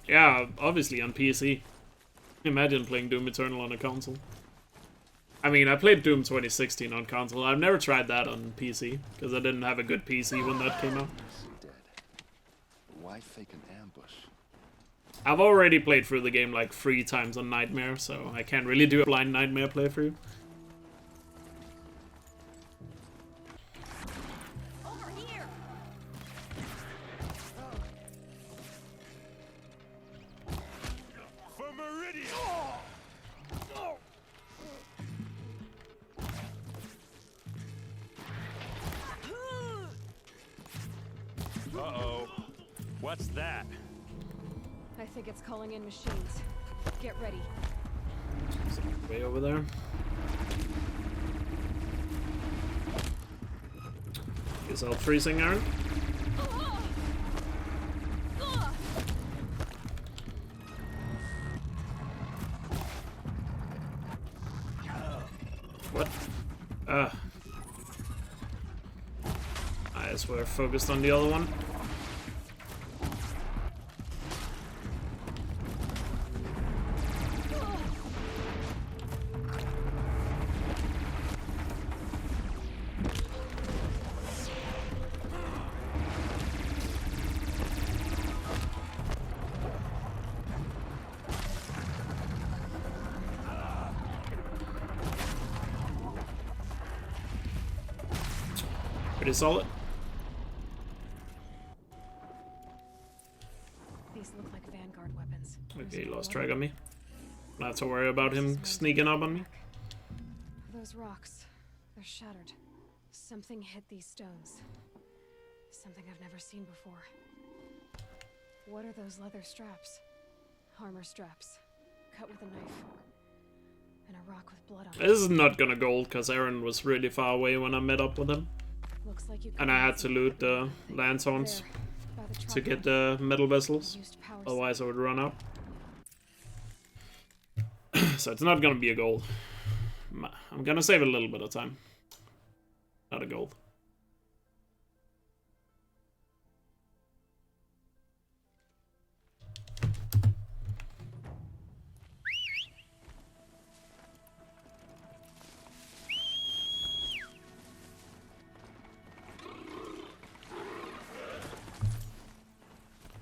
Yeah, obviously on PC. Imagine playing Doom Eternal on a console. I mean, I played Doom 2016 on console. I've never tried that on PC, because I didn't have a good PC when that came out. Why fake an ambush? I've already played through the game like 3 times on Nightmare, so I can't really do a blind Nightmare playthrough. Uh-oh. What's that? I think it's calling in machines. Get ready. Way over there. Is all freezing, Aaron? What? I guess we're focused on the other one. Pretty solid. These look like Vanguard weapons. Okay, he lost track of me. Not to worry about him sneaking up on me. Those rocks, they're shattered. Something hit these stones. Something I've never seen before. What are those leather straps? Armor straps, cut with a knife. And a rock with blood on it. This is not gonna gold, because Aaron was really far away when I met up with him. Looks like you And I had to loot the lanthorns to get the metal vessels, otherwise I would run out. So it's not gonna be a gold. I'm gonna save a little bit of time. Not a gold.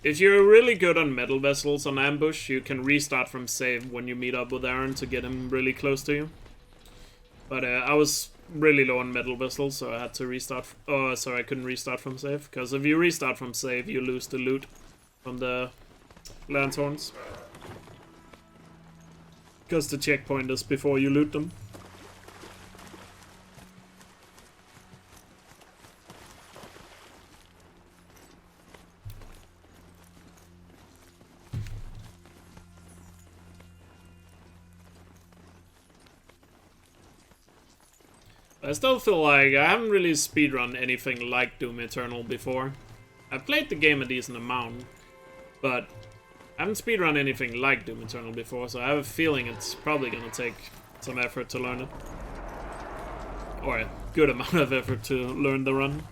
If you're really good on metal vessels on ambush, you can restart from save when you meet up with Aaron to get him really close to you. But I was really low on metal vessels, so I had to restart. So I couldn't restart from save. Because if you restart from save, you lose the loot from the lanthorns. Because the checkpoint is before you loot them. I still feel like I haven't really speedrun anything like Doom Eternal before. I've played the game a decent amount, but I haven't speedrun anything like Doom Eternal before, so I have a feeling it's probably gonna take some effort to learn it. Or a good amount of effort to learn the run.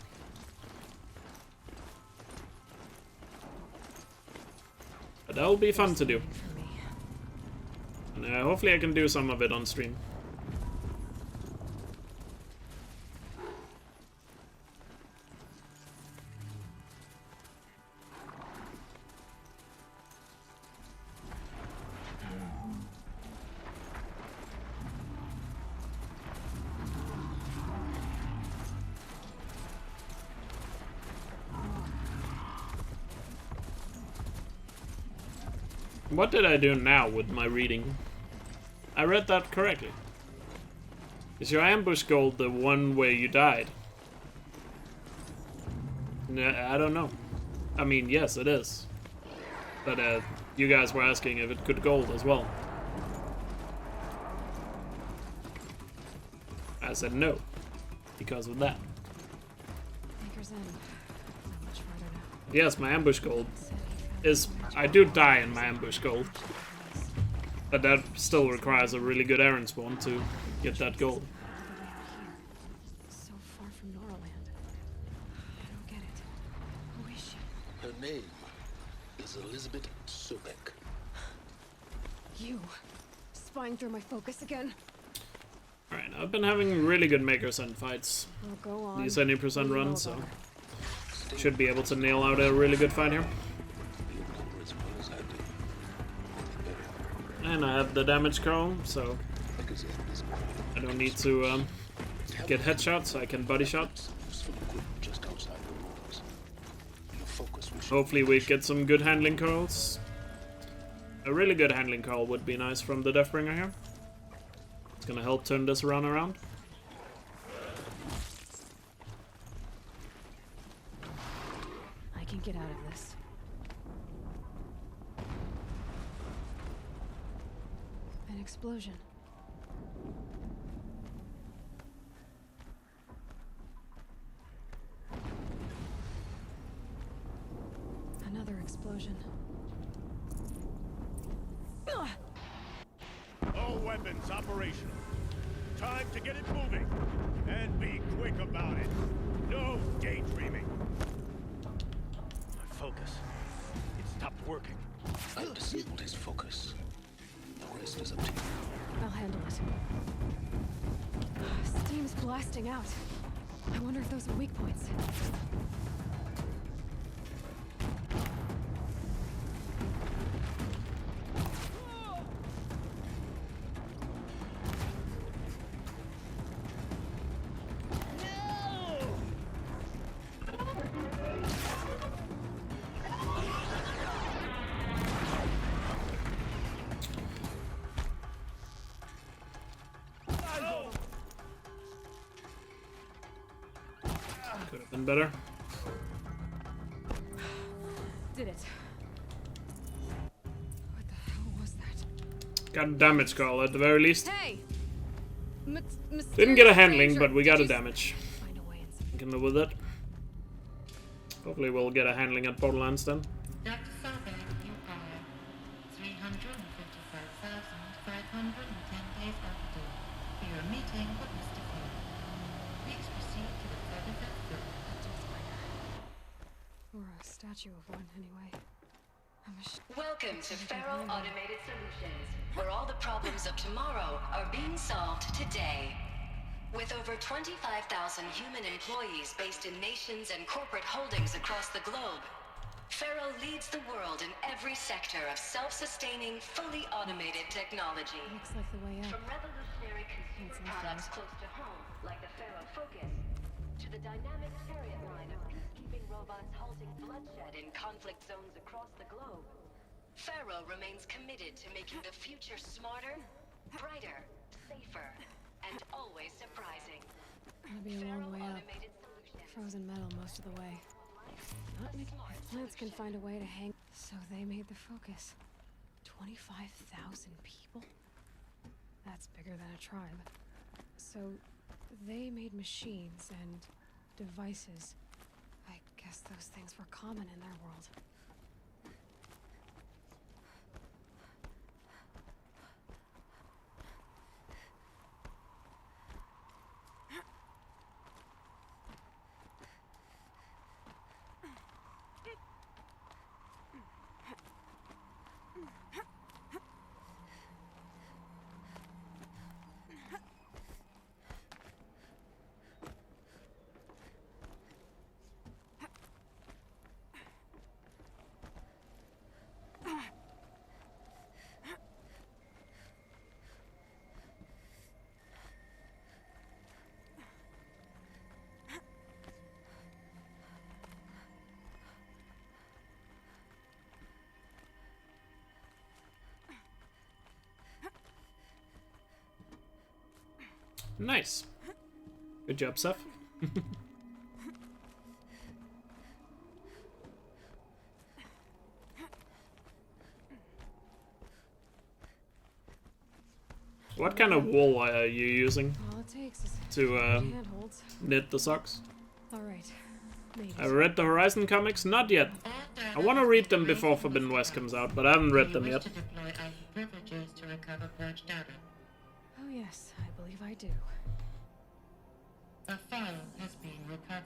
But that'll be fun to do. And hopefully I can do some of it on stream. What did I do now with my reading? I read that correctly. Is your ambush gold the one where you died? I don't know. I mean, yes, it is. But you guys were asking if it could gold as well. I said no, because of that. Yes, my ambush gold is... I do die in my ambush gold. But that still requires a really good errand spawn to get that gold. So far from Norland. I don't get it. Who is she? Her name is Elizabeth Sobek. You spying through my focus again? Alright, I've been having really good Makers and fights. Oh, go on. These 70% runs, so should be able to nail out a really good fight here. And I have the damage curl, so I don't need to get headshots, I can body shot. Hopefully we get some good handling curls. A really good handling curl would be nice from the Deathbringer here. It's gonna help turn this run around. I can get out of this. An explosion. Another explosion. All weapons operational. Time to get it moving. And be quick about it. No daydreaming. My focus. It stopped working. I've disabled his focus. The rest is up to you. I'll handle it. Steam's blasting out. I wonder if those are weak points. Could have been better. Did it. What the hell was that? Got a damage call at the very least. Hey! Didn't get a handling, but we got a damage. We can live with it. Hopefully we'll get a handling at Borderlands then. Dr. Sobek, you are 355,510 days overdue for your meeting with Mr. Ford. Please proceed to the 35th floor. Or a statue of one, anyway. Welcome to Feral Automated Solutions, where all the problems of tomorrow are being solved today. With over 25,000 human employees based in nations and corporate holdings across the globe, Feral leads the world in every sector of self-sustaining, fully automated technology. Looks like the way out. From revolutionary consumer products close to home, like the Feral Focus, to the dynamic chariot line of peacekeeping robots halting bloodshed in conflict zones across the globe, Feral remains committed to making the future smarter, brighter, safer, and always surprising. Gonna be a long way up. Frozen metal most of the way. Not many plants can find a way to hang. So they made the Focus. 25,000 people? That's bigger than a tribe. So They made machines and devices. I guess those things were common in their world. Nice. Good job, Seth. What kind of wool are you using All it takes is to handholds. knit the socks? All right. Made it. I read the Horizon comics? Not yet. I want to read them before Forbidden West comes out, but I haven't read them yet. Oh yes, I believe I do. A file has been recovered.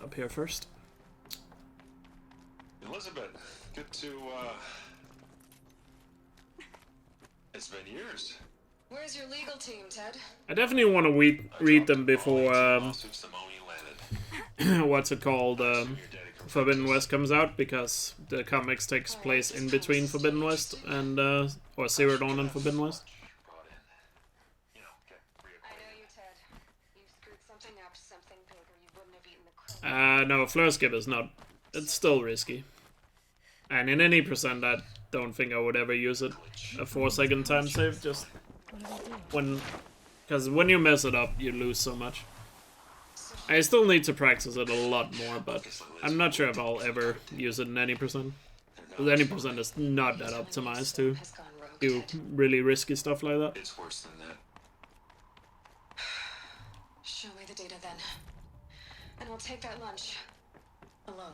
Up here first. Elizabeth, good to, It's been years. Where's your legal team, Ted? I definitely want to read them before, what's it called, Forbidden West comes out, because the comics takes place in between Forbidden West and, or Zero Dawn and Forbidden West. No, Fleur Skip is not. It's still risky. And in any percent, I don't think I would ever use it. A 4-second time save, just when. Because when you mess it up, you lose so much. I still need to practice it a lot more, but I'm not sure if I'll ever use it in any percent. Because any percent is not that optimized to do really risky stuff like that. It's worse than that. Show me the data then. And I'll take that lunch. Alone.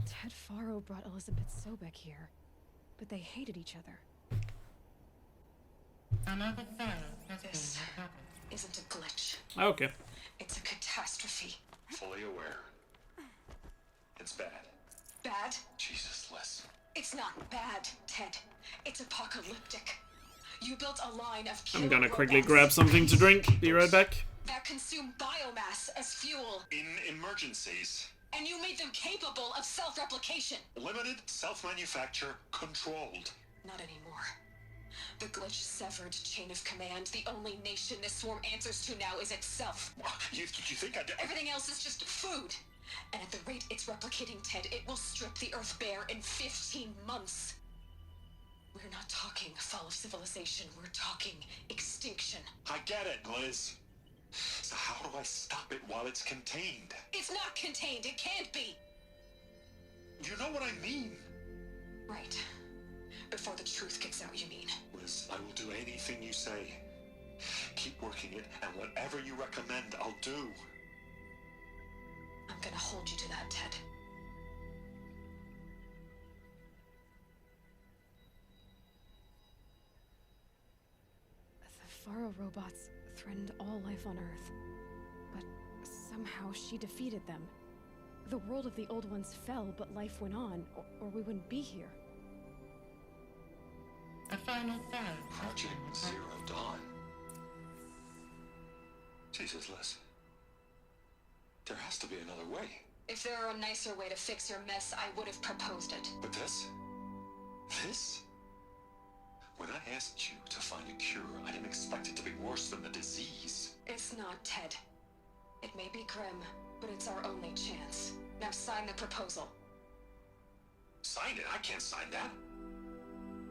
Ted Faro brought Elizabeth Sobek here, but they hated each other. Another file has This been recovered. isn't a glitch. Okay. It's a catastrophe. Fully aware. It's bad. Bad? Jesus, Liz. It's not bad, Ted. It's apocalyptic. You built a line of I'm killer gonna quickly robots grab something to drink. Be right back. that consume biomass as fuel. In emergencies. And you made them capable of self-replication. Limited, self-manufacture, controlled. Not anymore. The glitch severed chain of command. The only nation this swarm answers to now is itself. You think I'd... Everything else is just food. And at the rate it's replicating, Ted, it will strip the Earth bare in 15 months. We're not talking fall of civilization. We're talking extinction. I get it, Liz. So how do I stop it while it's contained? It's not contained. It can't be. You know what I mean? Right. Before the truth gets out, you mean? Liz, I will do anything you say. Keep working it, and whatever you recommend, I'll do. I'm gonna hold you to that, Ted. The Faro robots threatened all life on Earth, but somehow she defeated them. The world of the old ones fell, but life went on, or we wouldn't be here. A final file. Project Zero Dawn. Jesus, Liz. There has to be another way. If there were a nicer way to fix your mess, I would have proposed it. But this? This? When I asked you to find a cure, I didn't expect it to be worse than the disease. It's not, Ted. It may be grim, but it's our only chance. Now sign the proposal. Sign it? I can't sign that.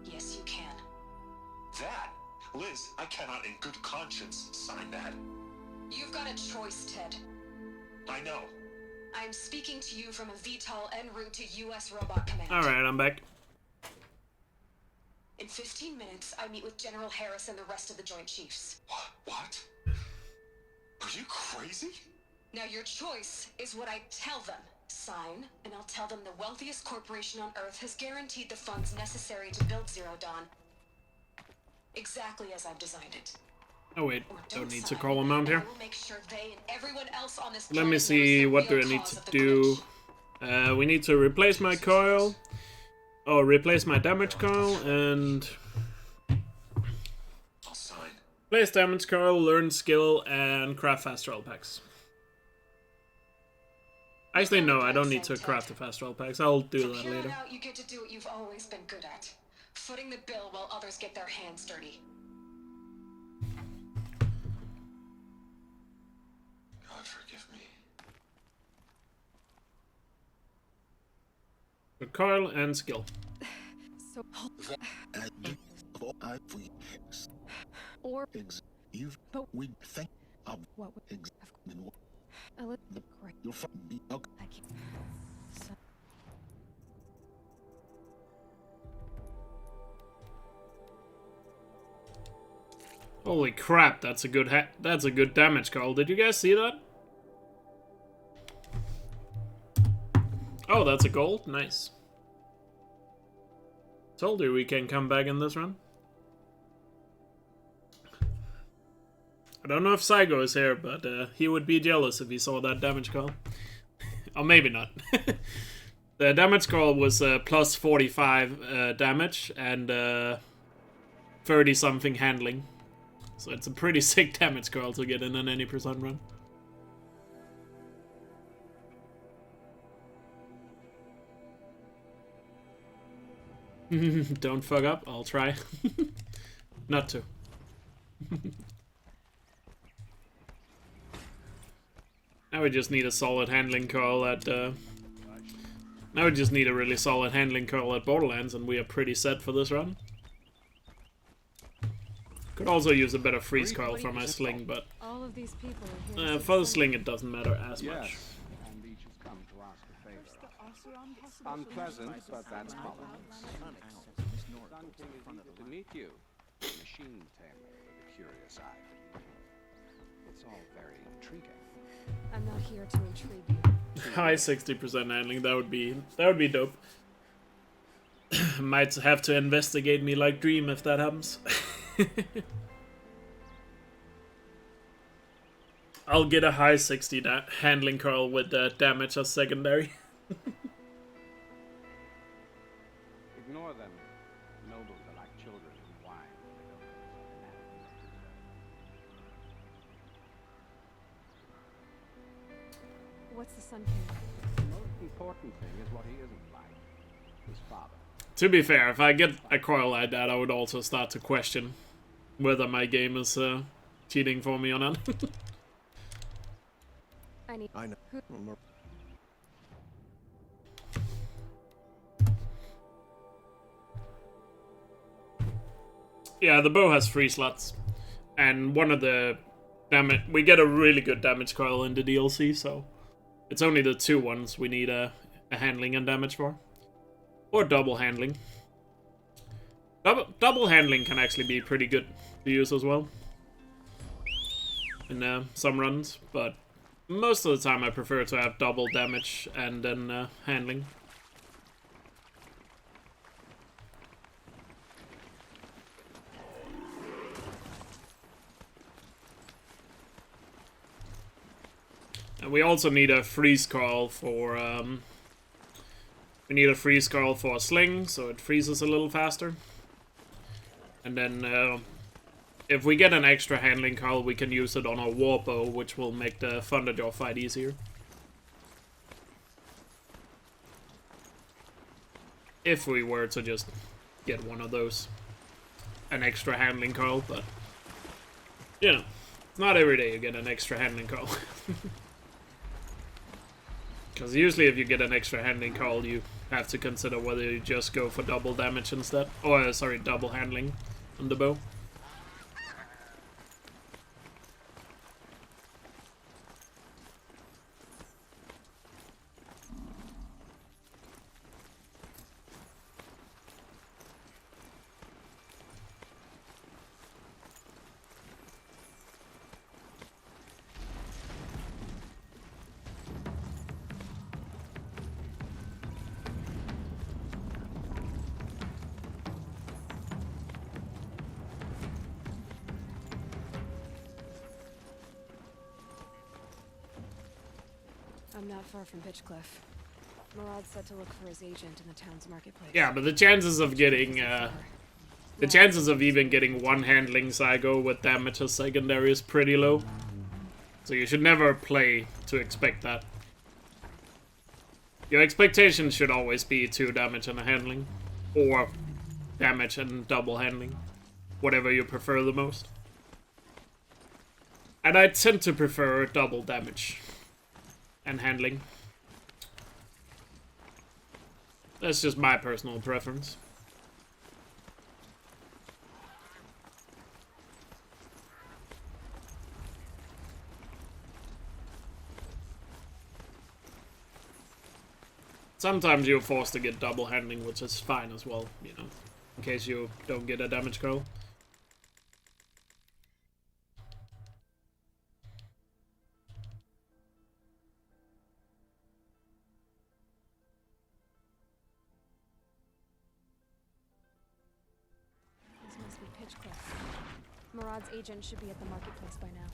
Yes, you can. That? Liz, I cannot in good conscience sign that. You've got a choice, Ted. I know. I am speaking to you from a VTOL en route to U.S. Robot Command. Alright, I'm back. In 15 minutes, I meet with General Harris and the rest of the Joint Chiefs. What? Are you crazy? Now your choice is what I tell them. Sign, and I'll tell them the wealthiest corporation on Earth has guaranteed the funds necessary to build Zero Dawn. Exactly as I've designed it. Oh wait, don't need to call him out here. I will make sure they and everyone else on this Let me planet see, knows what the do I real need cause to of the do? We need to replace my coil. Oh, replace my damage coil and... I'll sign. Place damage coil, learn skill, and craft fast travel packs. Actually, no, I don't need to craft the fast travel packs. I'll do that From here later. on out, you get to do what you've always been good at. Footing the bill while others get their hands dirty. God forgive me. So coil and skill. So Or but we think of what would I look great. you'll be okay. I can't. So Holy crap, that's a good damage call. Did you guys see that? Oh, that's a gold? Nice. Told you we can come back in this run. I don't know if Saigo is here, but he would be jealous if he saw that damage call. Or maybe not. The damage call was plus 45 damage and 30-something handling. So it's a pretty sick damage call to get in an any percent run. Don't fuck up, I'll try. Not to. Now we just need a solid handling call at now we just need a really solid handling call at Borderlands and we are pretty set for this run. Could also use a better freeze coil for my sling, but all of these people are here for the sling it doesn't matter as much. Yes, and each has come to ask a favor. Unpleasant, but that's politics. Sun King is eager to meet you, a machine tamer with a curious eye. It's all very intriguing. I'm not here to intrigue you. High 60% handling, that would be dope. Might have to investigate me like Dream if that happens. I'll get a high 60 handling curl with damage as secondary. Ignore them. Nobles are like children who whine. What's the Sun King? The most important thing is what he isn't like. His father. To be fair, if I get a coil like that, I would also start to question whether my game is cheating for me or not. I know. Yeah, the bow has 3 slots, and one of the damage we get a really good damage coil in the DLC, so it's only the 2 ones we need a handling and damage for, or double handling. Double handling can actually be pretty good to use as well in some runs, but most of the time I prefer to have double damage and then handling. And we also need a freeze call for we need a freeze call for a sling, so it freezes a little faster. And then if we get an extra handling call, we can use it on a warbow, which will make the Thunderjaw fight easier. If we were to just get one of those. An extra handling call, but you know, it's not every day you get an extra handling call. Because usually if you get an extra handling call, you have to consider whether you just go for double damage instead. Or, sorry, double handling on the bow. not far from Pitchcliff. Murad said to look for his agent in the town's marketplace. Yeah, but the chances of getting, the chances of even getting one handling psycho with damage as secondary is pretty low. So you should never play to expect that. Your expectation should always be 2 damage and a handling. Or damage and double handling. Whatever you prefer the most. And I tend to prefer double damage and handling. That's just my personal preference. Sometimes you're forced to get double handling, which is fine as well, you know, in case you don't get a damage curl. This must be Pitchcliff. Murad's agent should be at the marketplace by now.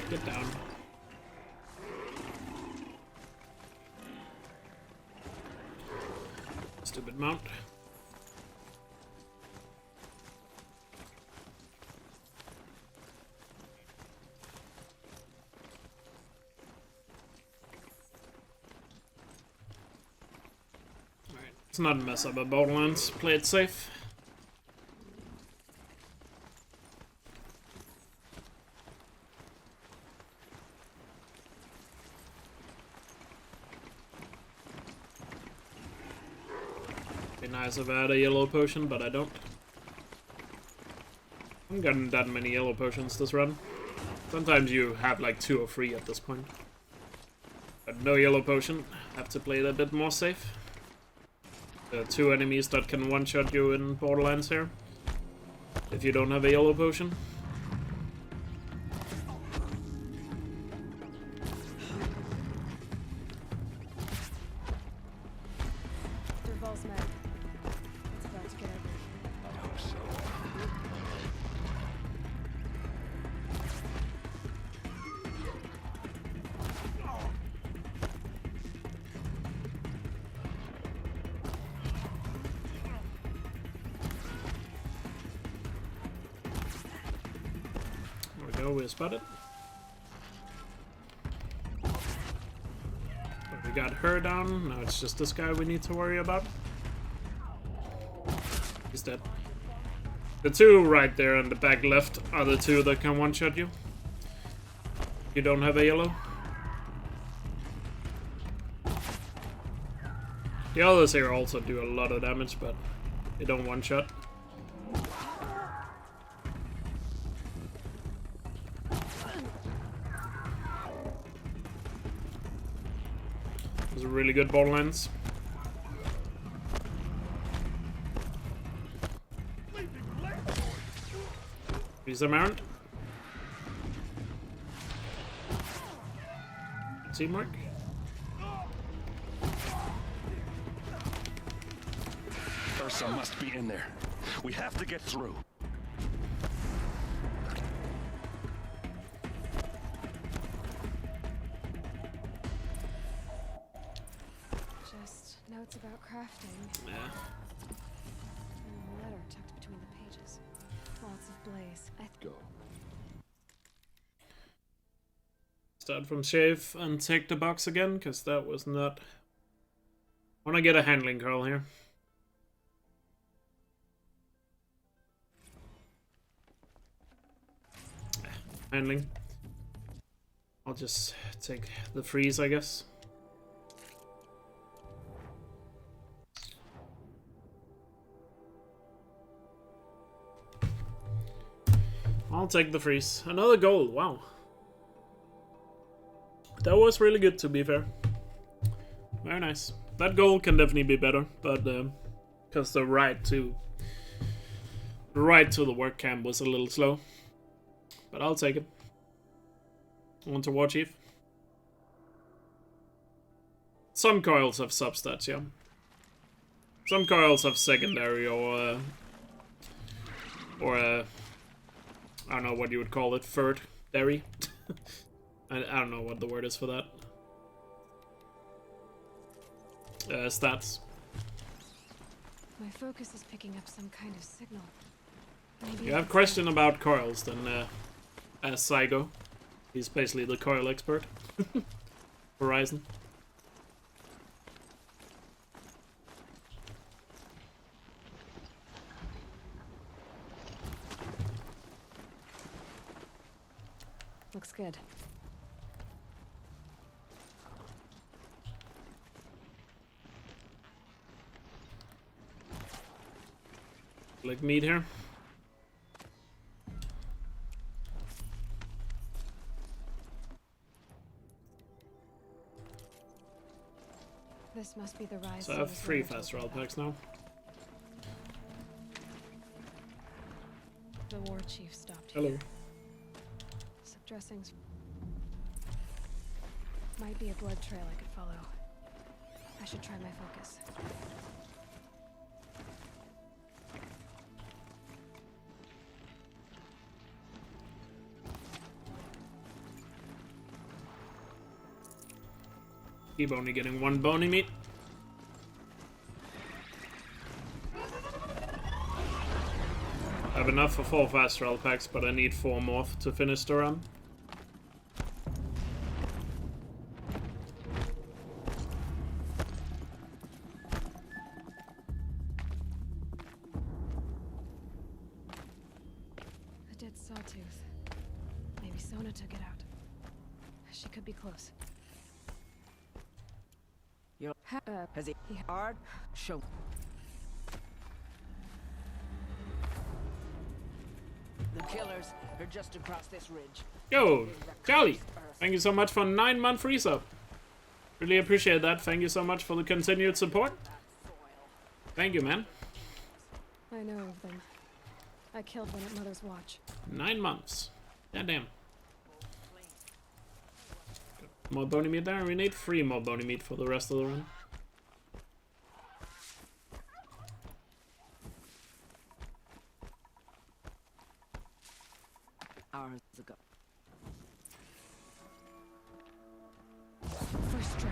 Get down. Stupid mount. Alright, let's not mess up our Borderlands. Play it safe. Nice if I had a yellow potion, but I don't. I haven't gotten that many yellow potions this run. Sometimes you have like 2 or 3 at this point. But no yellow potion. Have to play it a bit more safe. There are 2 enemies that can one-shot you in Borderlands here. If you don't have a yellow potion. Durval's med. It's about to get over. I hope so. There we go, we spotted. We got her down. Now it's just this guy we need to worry about. He's dead. The 2 right there in the back left are the 2 that can one-shot you. You don't have a yellow. The others here also do a lot of damage, but they don't one-shot. It was a really good Borderlands. Visa mount. Teamwork. Ursa must be in there. We have to get through. Just notes about crafting. Yeah. And a letter tucked between the pages. Lots of blaze. Go. Start from shave and take the box again, because that was not... I want to get a handling curl here. Handling. I'll just take the freeze, I guess. I'll take the freeze. Another goal, wow. That was really good, to be fair. Very nice. That goal can definitely be better, but because the ride to the work camp was a little slow. But I'll take it. Want to war chief? Some coils have substats, yeah. Some coils have secondary or I don't know what you would call it, third dairy. I don't know what the word is for that. Stats. My focus is picking up some kind of signal. Maybe You have question about coils, then ask Saigo. He's basically the coil expert. Horizon. Looks good. Like meat here. This must be the rise. So I have 3 fast travel packs now. The war chief stopped. Hello. Dressings might be a blood trail I could follow. I should try my focus. Keep only getting 1 bony meat. I have enough for 4 fast travel packs, but I need 4 more to finish the run. A dead sawtooth. Maybe Sona took it out. She could be close. You're has he hard? Show. The killers are just across this ridge. Yo, Charlie, thank you so much for 9-month resub. Really appreciate that. Thank you so much for the continued support. Thank you, man. I know of them. I killed one at Mother's Watch. 9 months. Damn. More bony meat there. We need 3 more bony meat for the rest of the run. Hours ago. First strike.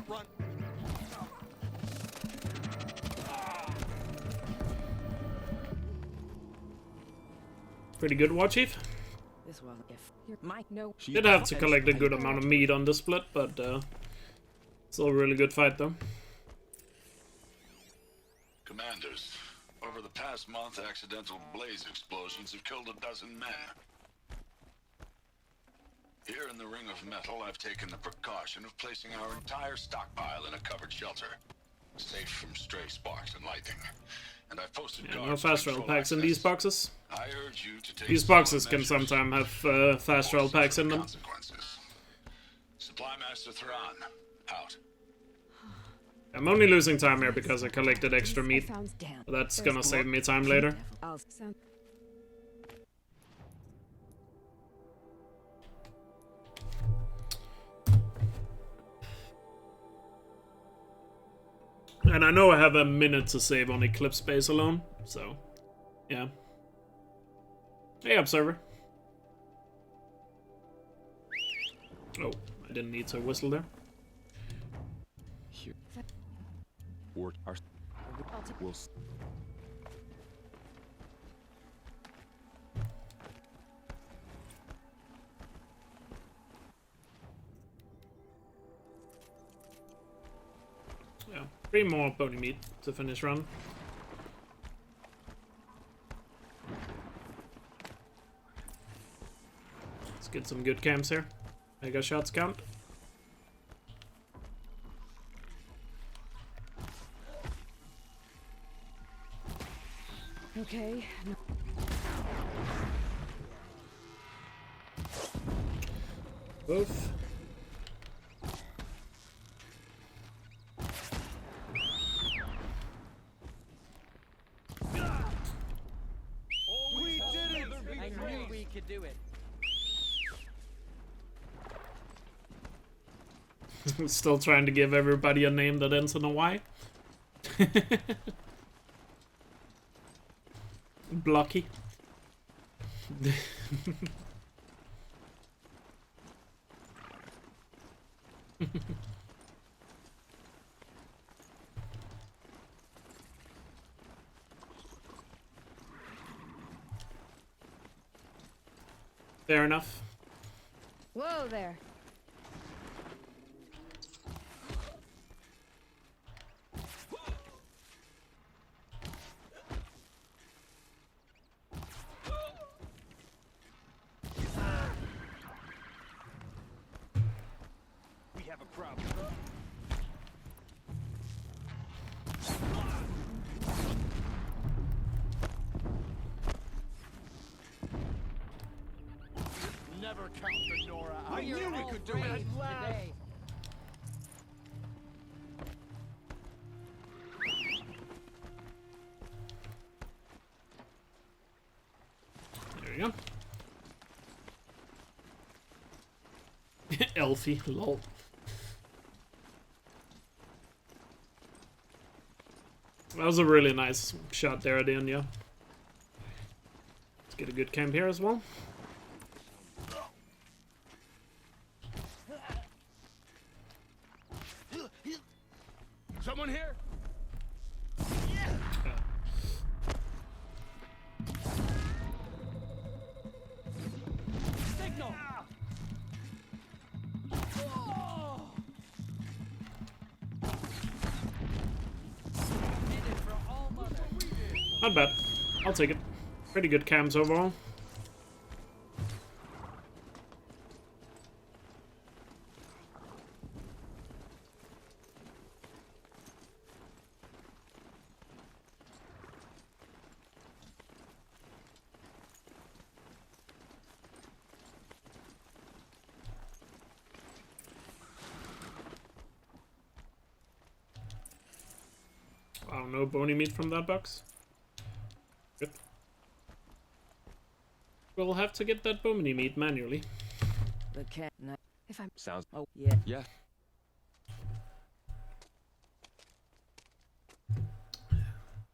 Run. Pretty good, War Chief. This was if my no. Did have to collect a good amount of meat on the split, but still a really good fight though. Commanders, over the past month, accidental blaze explosions have killed a dozen men. Here in the Ring of Metal, I've taken the precaution of placing our entire stockpile in a covered shelter, safe from stray sparks and lightning. And I've posted no fast travel packs in these boxes. I urge you to take these boxes can sometimes have fast travel packs in them. Supply Master Thran, out. I'm only losing time here because I collected extra meat. That's gonna save me time later. And I know I have a minute to save on Eclipse space alone, so yeah. Hey, Observer. Oh, I didn't need to whistle there. Or our will. Yeah, 3 more bony meat to finish run. Let's get some good camps here. Mega shots count. Okay. No. Oof. We did it! I knew we could do it. Still trying to give everybody a name that ends in a Y. Blocky. Fair enough. Whoa there. We have a problem. Never count the Nora out. I knew we could do it. Today. There we go. Elfie, lol. That was a really nice shot there at the end, yeah. Let's get a good camp here as well. Someone here? Signal! Not bad. I'll take it. Pretty good cams overall. Wow, no bony meat from that box. Good. We'll have to get that bony meat manually. The cat. If I'm. Sounds. Oh yeah. Yeah.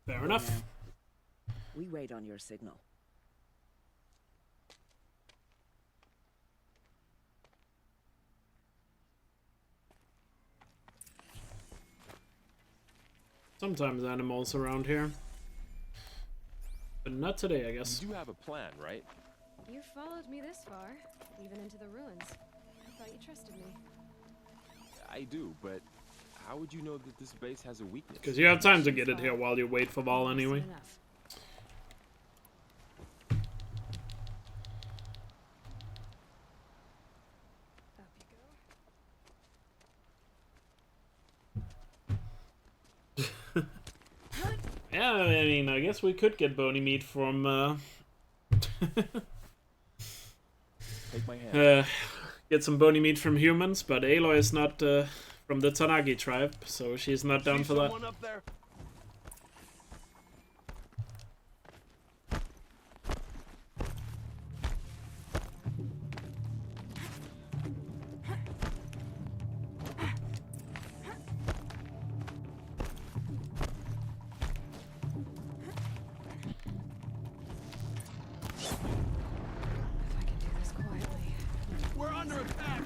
Fair enough. We wait on your signal. Sometimes animals around here. But not today, I guess. You do have a plan, right? You followed me this far, even into the ruins. I thought you trusted me. I do, but how would you know that this base has a weakness? Because you have time to get it here while you wait for Val anyway. Yeah, I mean, I guess we could get bony meat from, Take my hand. get some bony meat from humans, but Aloy is not, from the Tanagi tribe, so she's not down for that. Up there? We're under attack.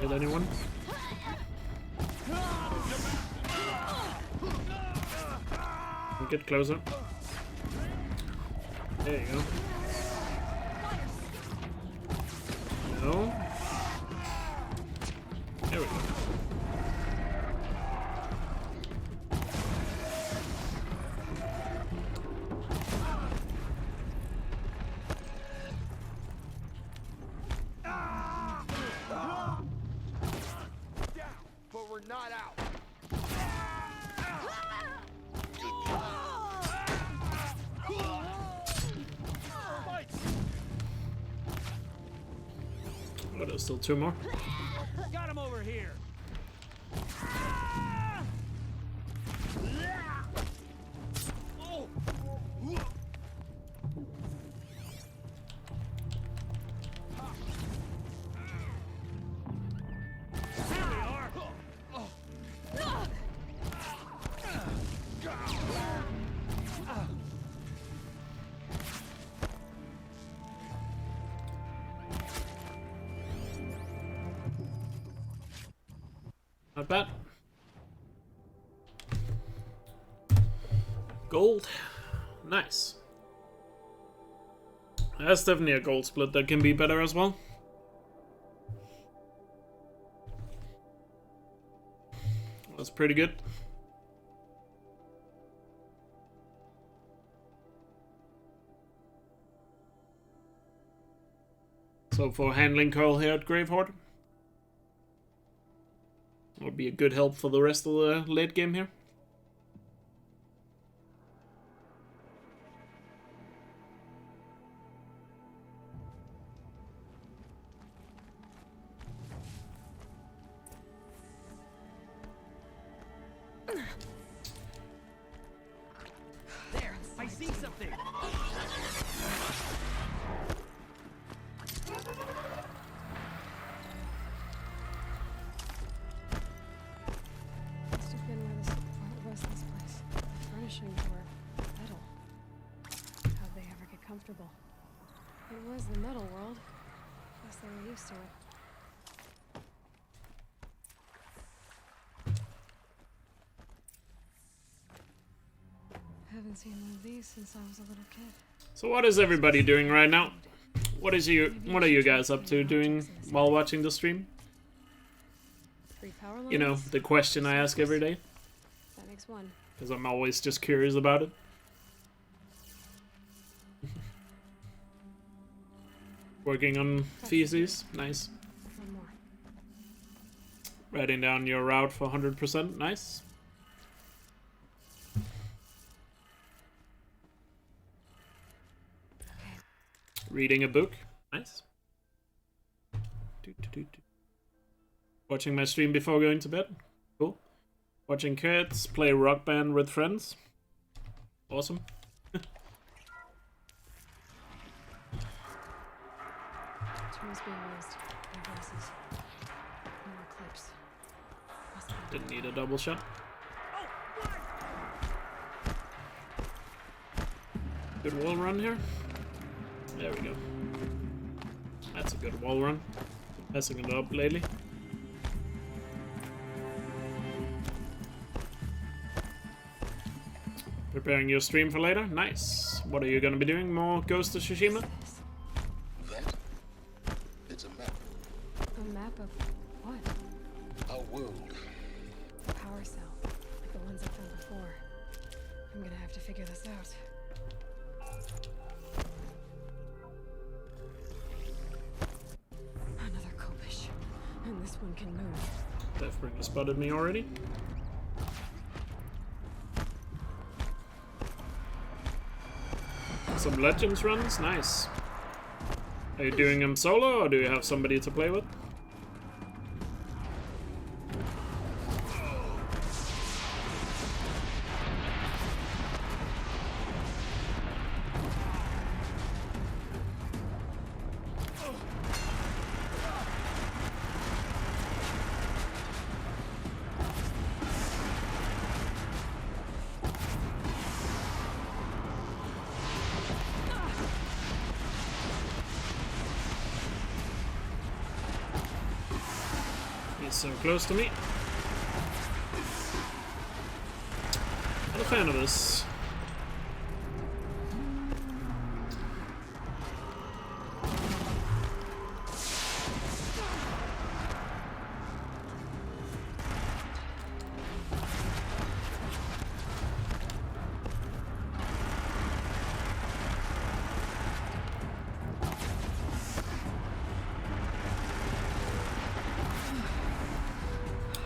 Hit anyone? Get closer. There you go. No. There we go. But we're not out. Oh, there's still 2 more. Got him over here. Not bad. Gold. Nice. That's definitely a gold split that can be better as well. That's pretty good. So for handling Carl here at Gravehoard, would be a good help for the rest of the late game here. There, I see something. Must have been where what was this place? The furnishings were metal. How'd they ever get comfortable? It was the metal world. Guess they were used to it. Haven't seen one of these since I was a little kid. So what is everybody doing right now? What are you guys up to doing while watching the stream? You know, the question I ask every day. That makes 1. Because I'm always just curious about it. Working on feces, nice. 1 more. Writing down your route for 100%, nice. Reading a book, nice. Watching my stream before going to bed, cool. Watching kids play Rock Band with friends, awesome. Tools being used. No glasses. No more clips. Didn't need a double shot. Good wall run here. There we go. That's a good wall run. Messing it up lately. Preparing your stream for later? Nice. What are you gonna be doing? More Ghost of Tsushima? That? It's a map. A map of what? Our world. A power cell, like the ones I've done before. I'm gonna have to figure this out. Another Kopish. And this one can move. Deathbringer spotted me already. Some Legends runs, nice. Are you doing them solo or do you have somebody to play with? So close to me. Not a fan of this.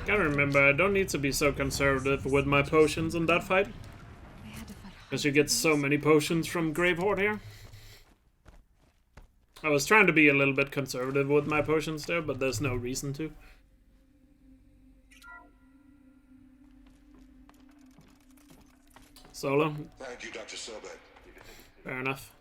Gotta remember, I don't need to be so conservative with my potions in that fight. Because you get so many potions from Gravehorde here. I was trying to be a little bit conservative with my potions there, but there's no reason to. Solo? Thank you, Dr. Sobek. Fair enough.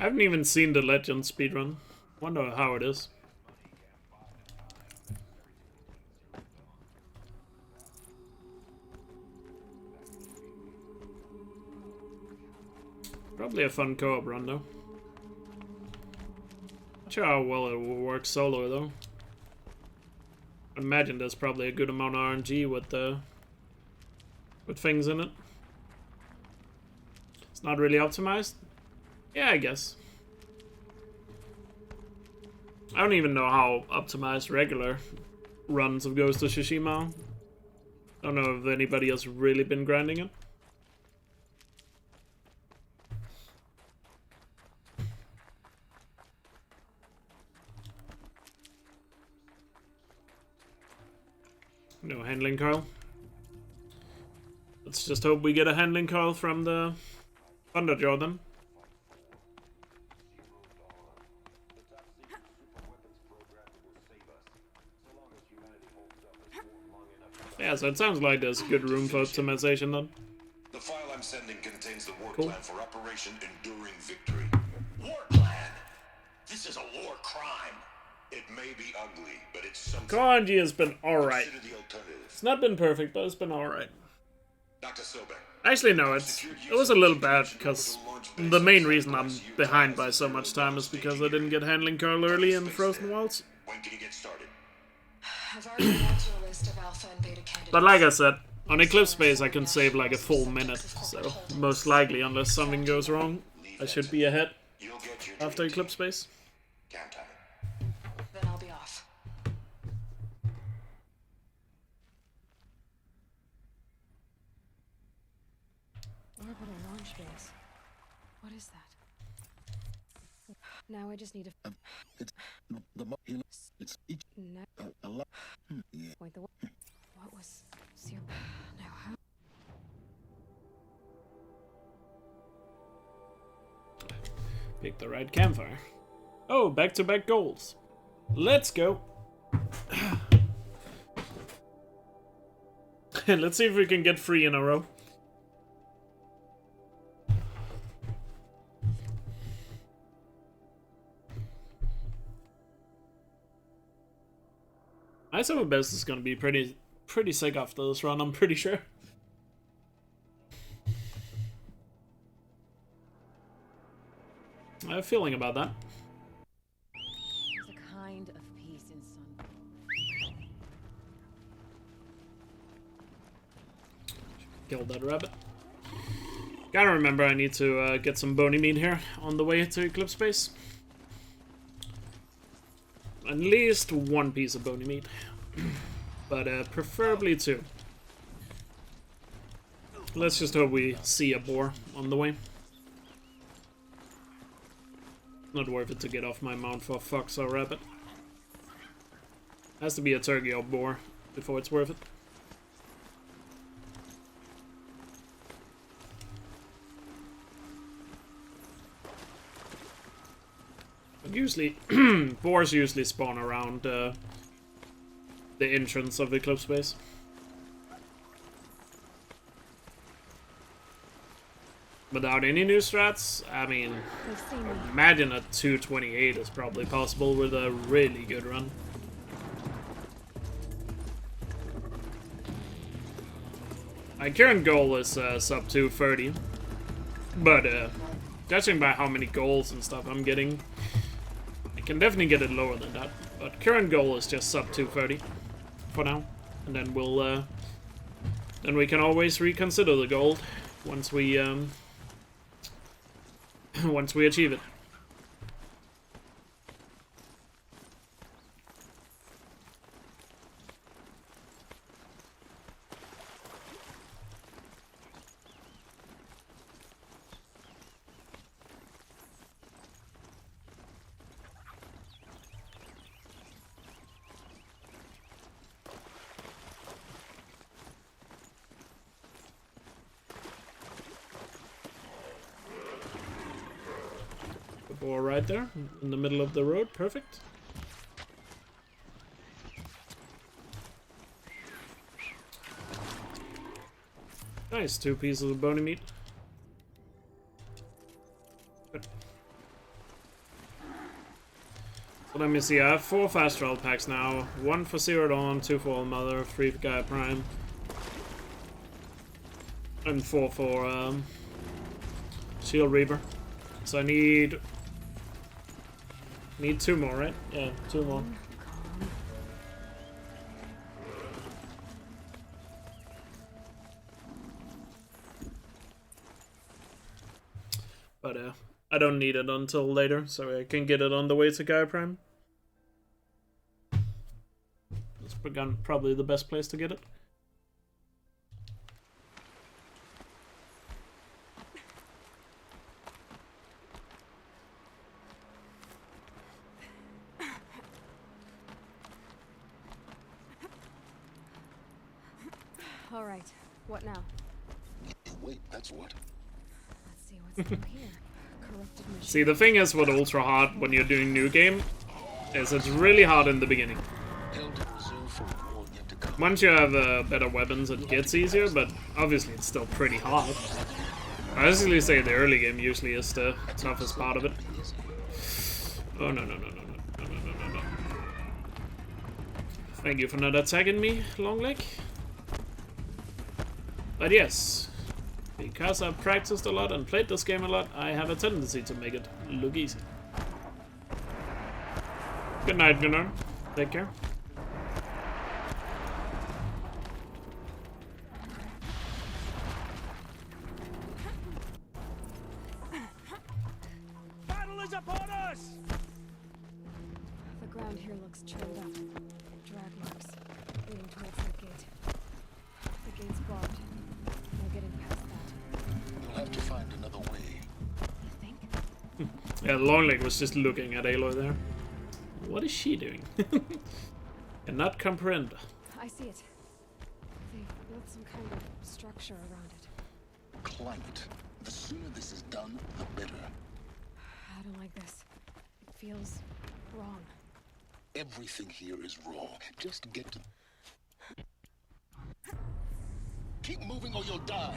I haven't even seen the Legend speedrun. Wonder how it is. Probably a fun co-op run though. Not sure how well it will work solo though. I imagine there's probably a good amount of RNG with things in it. It's not really optimized. Yeah, I guess. I don't even know how optimized regular runs of Ghost of Tsushima. I don't know if anybody has really been grinding it. No handling coil. Let's just hope we get a handling coil from the Thunderjaw then. Yeah, so it sounds like there's good room for optimization then. The file I'm sending contains the war Cool. plan for Operation Enduring Victory. War plan? This is a war crime. It may be ugly, but it's something. Kanji has been alright. Consider the alternative. It's not been perfect, but it's been alright. Dr. Sobek. Actually, no, it was a little bad, because the main reason I'm behind by so much time is because I didn't get handling coil early in Frozen Wilds. When can you get started? I've already added to a list of alpha and beta candidates. But like I said, on Eclipse Space I can save like a full minute, so most likely, unless something goes wrong, I should be ahead after Eclipse Space. Then I'll be off. Orbital launch base. What is that? Now I just need to. It's each a lot. Point the way. What was zero? Now how? Pick the right campfire. Oh, back-to-back goals. Let's go. Let's see if we can get 3 in a row. My summer best is gonna be pretty sick after this run, I'm pretty sure. I have a feeling about that. There's a kind of peace in sun. Kill that rabbit. Gotta remember I need to get some bony meat here on the way to Eclipse Space. At least 1 piece of bony meat. But preferably 2. Let's just hope we see a boar on the way. Not worth it to get off my mount for a fox or rabbit. Has to be a turkey or boar before it's worth it. But usually, boars usually spawn around the entrance of Eclipse Space. without any new strats, I mean, imagine a 228 is probably possible with a really good run. My current goal is sub 230, but judging by how many goals and stuff I'm getting, I can definitely get it lower than that. But current goal is just sub 230 for now, and then we'll then we can always reconsider the goal once we once we achieve it. Or right there, in the middle of the road, perfect. Nice, 2 pieces of bony meat. Good. So let me see, I have 4 fast travel packs now. 1 for Zero Dawn, 2 for All Mother, 3 for Gaia Prime. And 4 for Shield Reaper. So I need 2 more, right? Yeah, 2 more. But I don't need it until later, so I can get it on the way to Gaia Prime. It's probably the best place to get it. All right, what now? Wait, that's what? Let's see what's through here. Corrupted machine. See, the thing is with ultra hard when you're doing new game is it's really hard in the beginning. Once you have better weapons, it gets easier, but obviously it's still pretty hard. I usually say the early game usually is the toughest part of it. Oh no no no no no no no no no. Thank you for not attacking me, long leg. But yes, because I've practiced a lot and played this game a lot, I have a tendency to make it look easy. Good night, Gunnar. Take care. Battle is upon us! The ground here looks churned up. Drag marks leading towards that gate. The gate's blocked. No getting past that. You'll have to find another way. You think? Yeah, Longleg was just looking at Aloy there. What is she doing? Cannot comprehend. I see it. They built some kind of structure around it. Climb it. The sooner this is done, the better. I don't like this. It feels wrong. Everything here is wrong. Just get to... Keep moving or you'll die.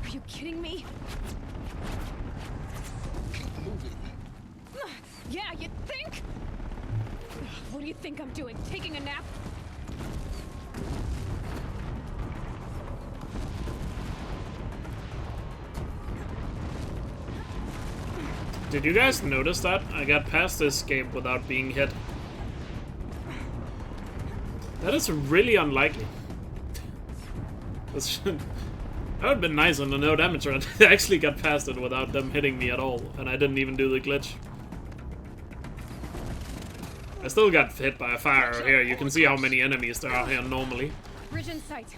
Are you kidding me? Keep moving. Yeah, you think? What do you think I'm doing? Taking a nap? Did you guys notice that? I got past this game without being hit. That is really unlikely. That would have been nice on the no damage run. I actually got past it without them hitting me at all, and I didn't even do the glitch. I still got hit by a fire here. You can see how many enemies there are here normally. Bridge in sight.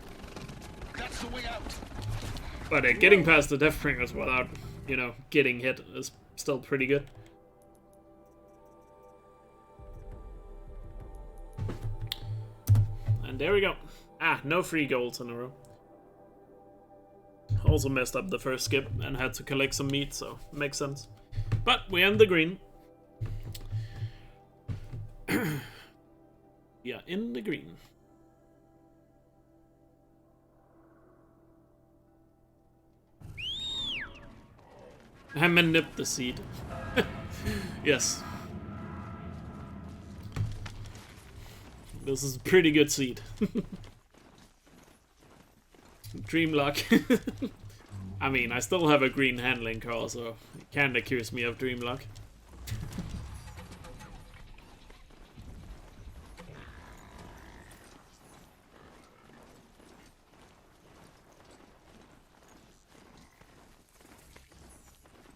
That's the way out. But getting past the Deathbringers without, you know, getting hit is still pretty good. And there we go. Ah, no free golds in a row. Also messed up the first skip and had to collect some meat, so makes sense. But we end the green. Yeah, in the green. I'm a nip the seed. Yes. This is a pretty good seed. Dream luck. I mean, I still have a green handling call, so you can't accuse me of dream luck.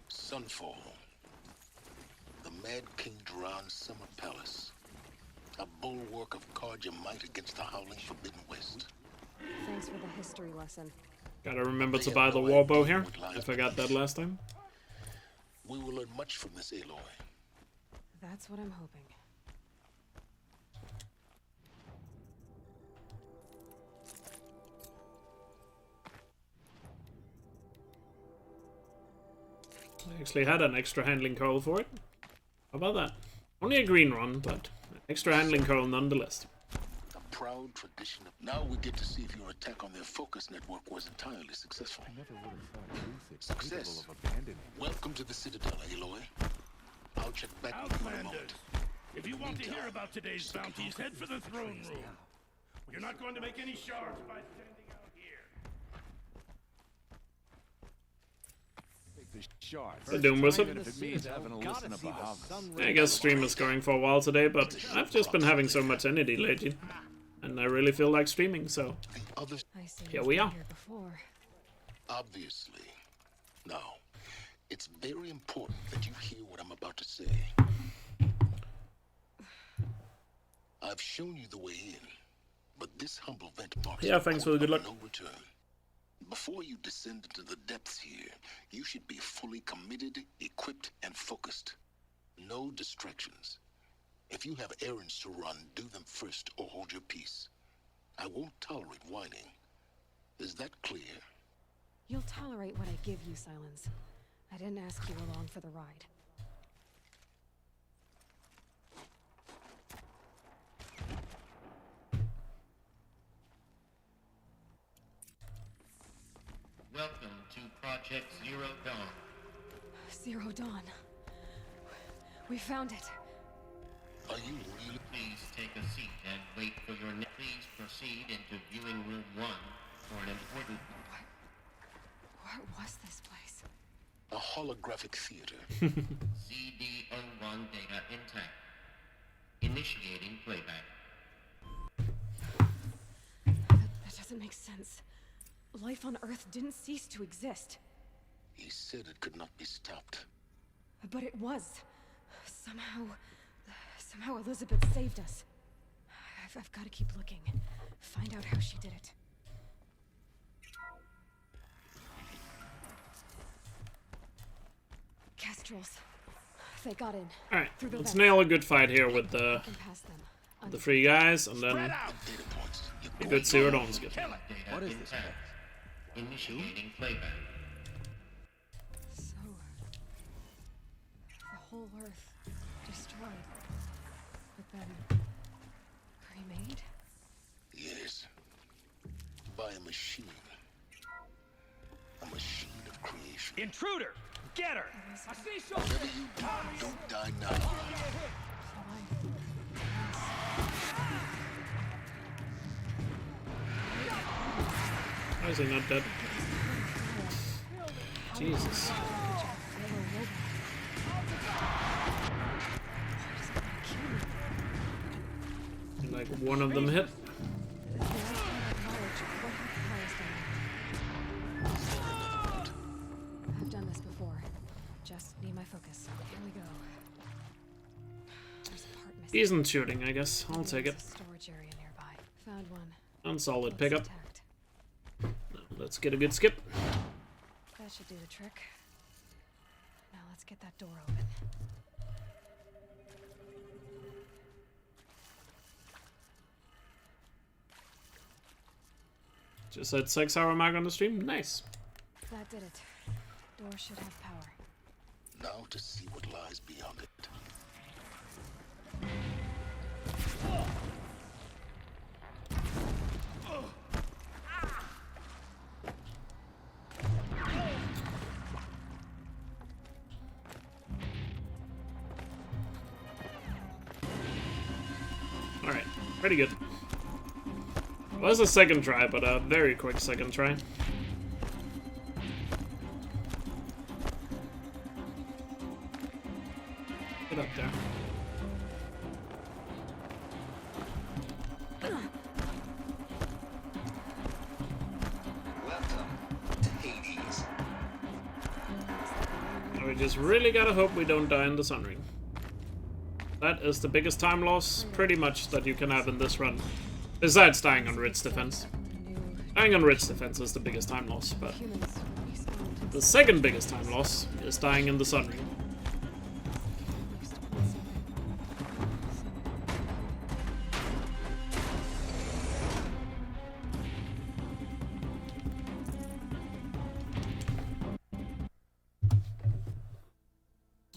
Sunfall. The Mad King Duran's summer palace. A bulwark of Carja might against the howling Forbidden West. Thanks for the history lesson. Gotta remember to buy the warbow here. I forgot that last time. We will learn much from this, Aloy. That's what I'm hoping. I actually had an extra handling coil for it. How about that? Only a green one, but extra handling coil nonetheless. A proud tradition of... Now we get to see if your attack on their focus network was entirely successful. I never would have thought Ruth Success. capable of abandoning. Welcome to the Citadel, Aloy. I'll check back with you in a moment. If you want to hear about today's bounties, head for the throne room. You're not going to make any shards by standing out here. The Doom Wizard. I guess stream is going for a while today, but I've just been having so much energy lately. And I really feel like streaming, so here we are. Obviously. Now, it's very important that you hear what I'm about to say. I've shown you the way in, but this humble vent marks thanks for the good luck. no return. Before you descend into the depths here, you should be fully committed, equipped, and focused. No distractions. If you have errands to run, do them first or hold your peace. I won't tolerate whining. Is that clear? You'll tolerate what I give you, Silence. I didn't ask you along for the ride. Welcome to Project Zero Dawn. Zero Dawn. We found it. Are you really? Please take a seat and wait for your Please proceed into viewing room 1 for an important... What was this place? A holographic theater. CD01 data intact. Initiating playback. That doesn't make sense. Life on Earth didn't cease to exist. He said it could not be stopped. But it was. Somehow Elizabeth saved us. I've got to keep looking. Find out how she did it. Kestrels. They got in. Alright, let's nail a good fight here with the three guys, and then a good Zero Dawn's good. What is this? Initiating playback. So, the whole Earth destroyed, but then remade? Yes. By a machine. A machine of creation. Intruder! Get her! I see so. Whatever you do, don't die now. Why is he not dead? Jesus. And like one of them hit. I've done this before. Just need my focus. Here we go. There's a part missing. Decent shooting, I guess. I'll take it. Storage area nearby. Found one. Unsolid pickup. Let's get a good skip. That should do the trick. Now let's get that door open. Just said 6-hour mark on the stream. Nice. That did it. Door should have power. Now to see what lies beyond it. Pretty good. It was a second try, but a very quick second try. Get up there. We just really gotta hope we don't die in the Sun Ring. That is the biggest time loss, pretty much, that you can have in this run. Besides dying on Ridge Defense. Dying on Ridge Defense is the biggest time loss, but the second biggest time loss is dying in the Sun Ring.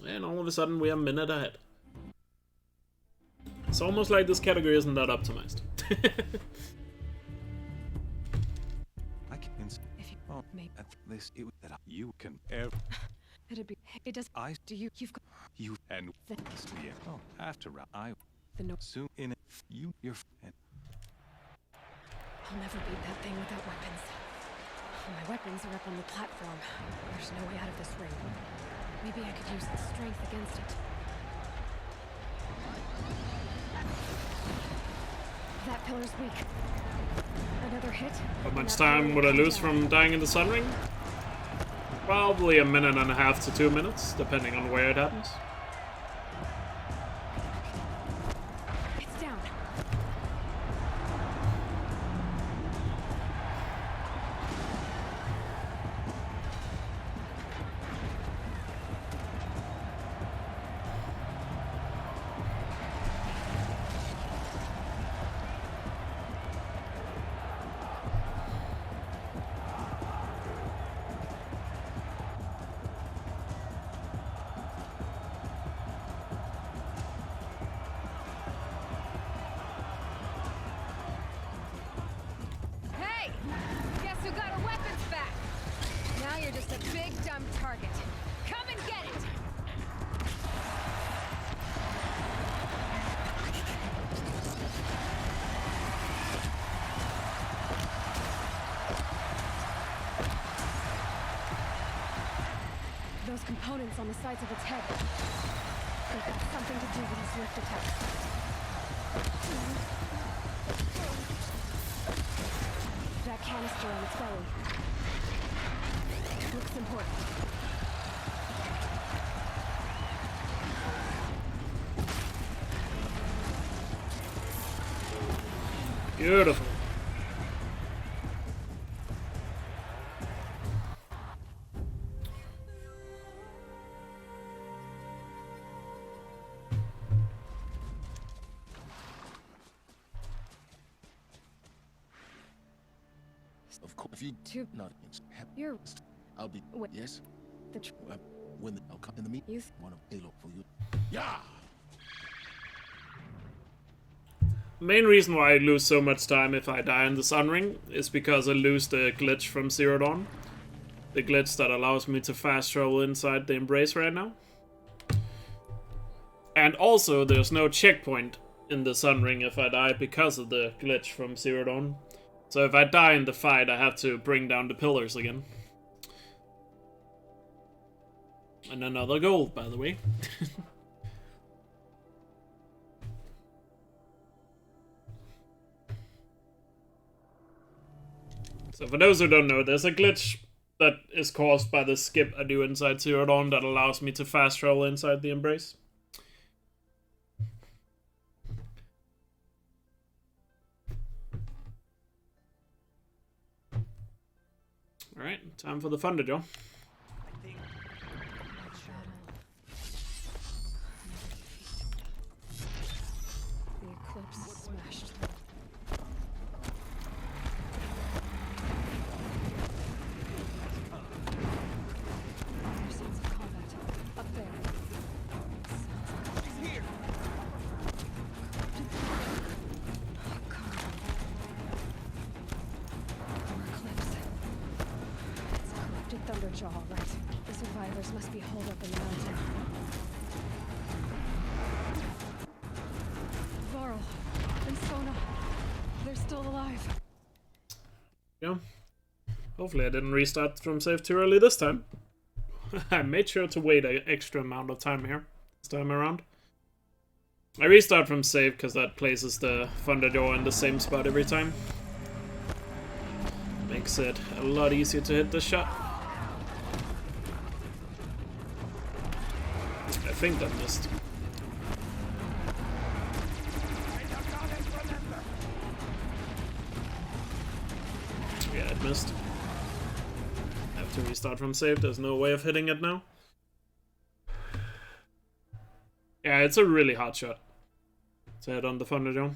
And all of a sudden we are a minute ahead. It's almost like this category isn't that optimized. I can if you make at this that you can ever. It'd be. It does. I do you. You've got you and the. Oh, after I. The no. Soon in you your and. I'll never beat that thing without weapons. My weapons are up on the platform. There's no way out of this ring. Maybe I could use strength against it. That pillar's weak. Another hit. How much time would I lose from dying in the Sun Ring? Probably a minute and a half to 2 minutes, depending on where it happens. It's down. Those components on the sides of its head. They've got something to do with his lift attacks. That canister on its belly. Looks important. Beautiful. Of course, if you Two. not You're. I'll be. Wait. Yes. The. When I'll come in the meet. Youth. One of Halo for you. Yeah. Main reason why I lose so much time if I die in the Sun Ring is because I lose the glitch from Zero Dawn. The glitch that allows me to fast travel inside the Embrace right now. And also, there's no checkpoint in the Sun Ring if I die because of the glitch from Zero Dawn. So if I die in the fight, I have to bring down the pillars again. And another gold, by the way. So for those who don't know, there's a glitch that is caused by the skip I do inside Zero Dawn that allows me to fast travel inside the Embrace. Alright, time for the Thunder Jaw. The eclipse smashed. There's sounds of combat up there. He's here. Oh God. Eclipse. It's a corrupted Thunderjaw, all right. The survivors must be holed up in the mountain. Varl and Sona. Yeah. Hopefully I didn't restart from save too early this time. I made sure to wait an extra amount of time here this time around. I restart from save because that places the thunder door in the same spot every time. Makes it a lot easier to hit the shot. I think that missed. Yeah, it missed. I have to restart from save, there's no way of hitting it now. Yeah, it's a really hot shot to hit on the Thunderdome.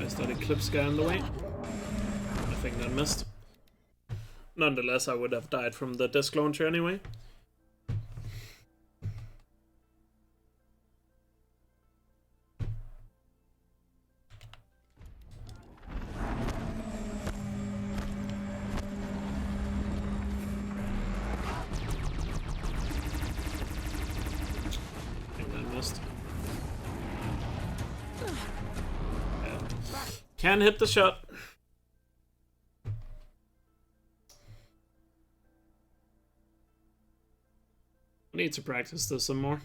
Is that Eclipse guy in the way? I think that missed. Nonetheless, I would have died from the disc launcher anyway. Can hit the shot. Need to practice this some more.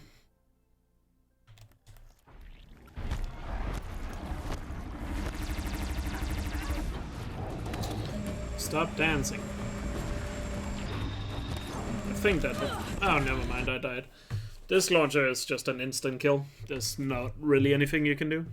Stop dancing. I think that... Oh, never mind, I died. This launcher is just an instant kill. There's not really anything you can do.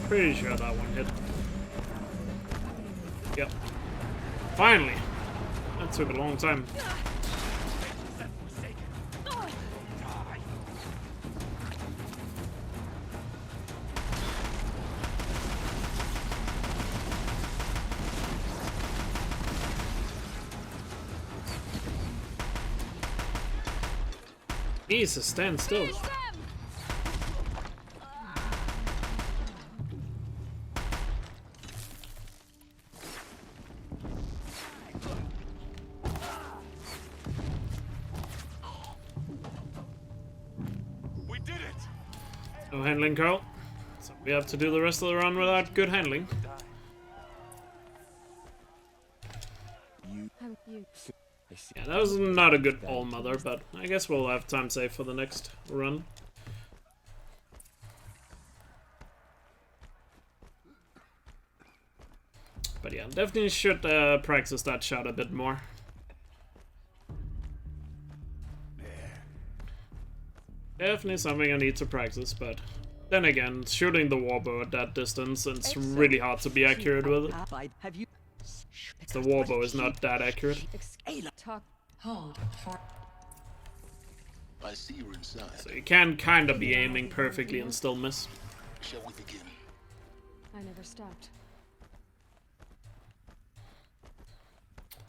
Pretty sure that one hit. Yep. Finally! That took a long time. Jesus, stand still. No handling, Carl. So we have to do the rest of the run without good handling. Yeah, that was not a good all-mother, but I guess we'll have time save for the next run. But yeah, definitely should practice that shot a bit more. Definitely something I need to practice, but then again, shooting the warbow at that distance, it's really hard to be accurate with it. The warbow is not that accurate. Hold for. I see you're inside. So you can kind of be aiming perfectly and still miss. Shall we begin? I never stopped.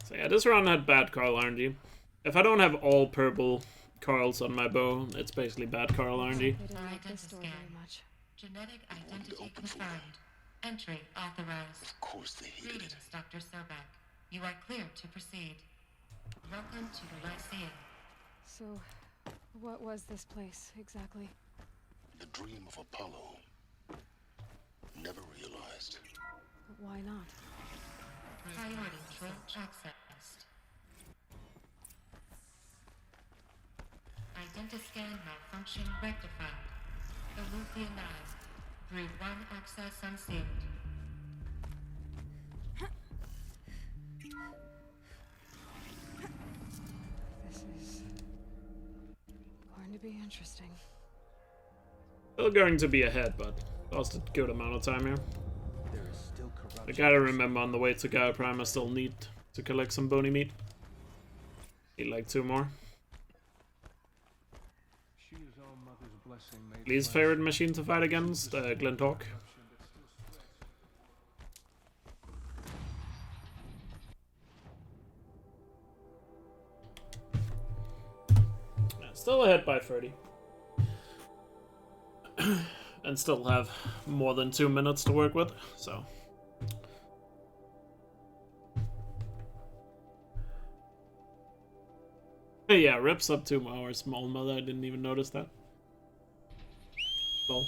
So yeah, this run had bad Carl RNG. If I don't have all purple Carls on my bow, it's basically bad Carl RNG. Genetic identity confirmed. Entry authorized. Of course they hated Greetings, it. Dr. Sobek. You are cleared to proceed. Welcome to the Lyceum. So, what was this place exactly? The dream of Apollo. Never realized. But why not? Priority control accessed. Identiscan malfunction rectified. Eluthionized. Breed 1 access unsealed. This is going to be interesting. Still going to be ahead, but lost a good amount of time here. I gotta remember on the way to Gaia Prime I still need to collect some bony meat. Need like 2 more. Lee's favorite machine to fight against, Glentalk. Still ahead by 30. and still have more than 2 minutes to work with, so. Hey, yeah, rips up 2 hours, small mother, I didn't even notice that. Lol.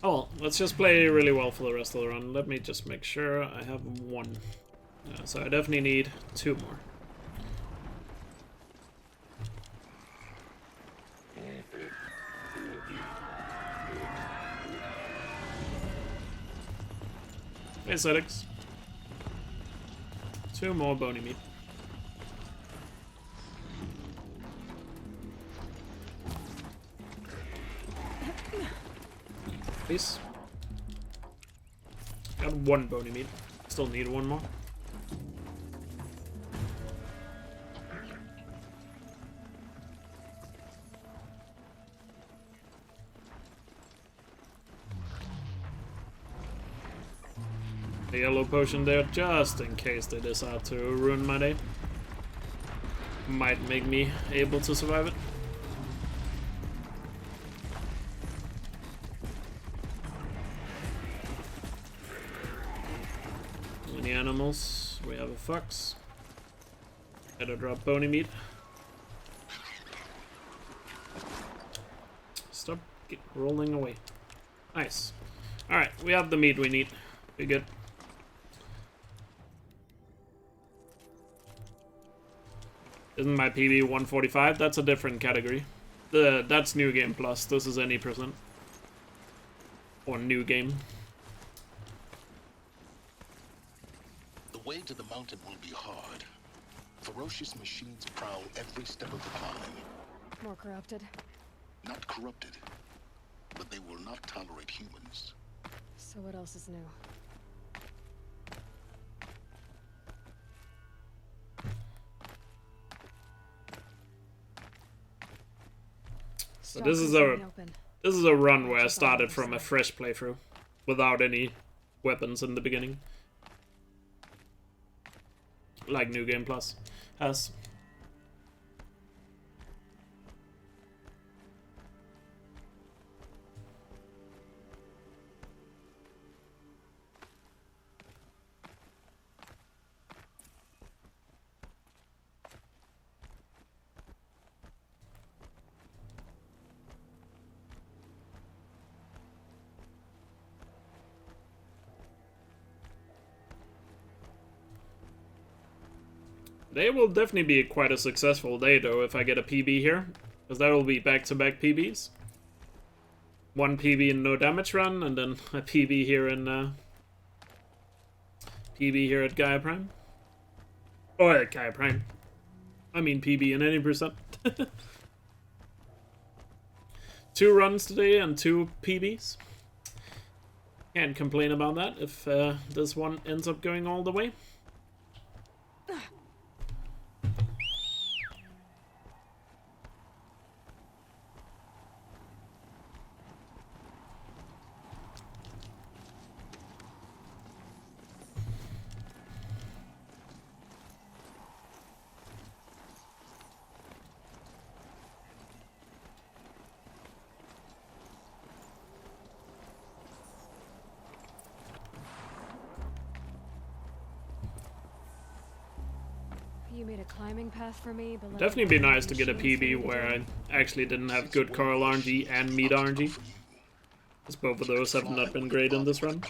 Oh well, let's just play really well for the rest of the run. Let me just make sure I have 1. So I definitely need 2 more. Aesthetics. 2 more bony meat. Please. Got 1 bony meat. Still need 1 more. A yellow potion there just in case they decide to ruin my day. Might make me able to survive it. Many animals. We have a fox. Gotta drop bony meat. Stop rolling away. Nice. Alright, we have the meat we need. We good. Isn't my PB 145? That's a different category. That's New Game Plus. This is any %. Or New Game. The way to the mountain will be hard. Ferocious machines prowl every step of the climb. More corrupted. Not corrupted, but they will not tolerate humans. So what else is new? So this is a run where I started from a fresh playthrough without any weapons in the beginning. Like New Game Plus has. They will definitely be quite a successful day, though, if I get a PB here. Because that will be back-to-back PBs. 1 PB in no damage run, and then a PB here in... PB here at Gaia Prime. Oh, at Gaia Prime. I mean PB in any %. 2 runs today and 2 PBs. Can't complain about that if this one ends up going all the way. You made a climbing path for me, but definitely be nice to get a PB where I actually didn't have good Coral RNG and Meat RNG. Because both of those have not been great in this run.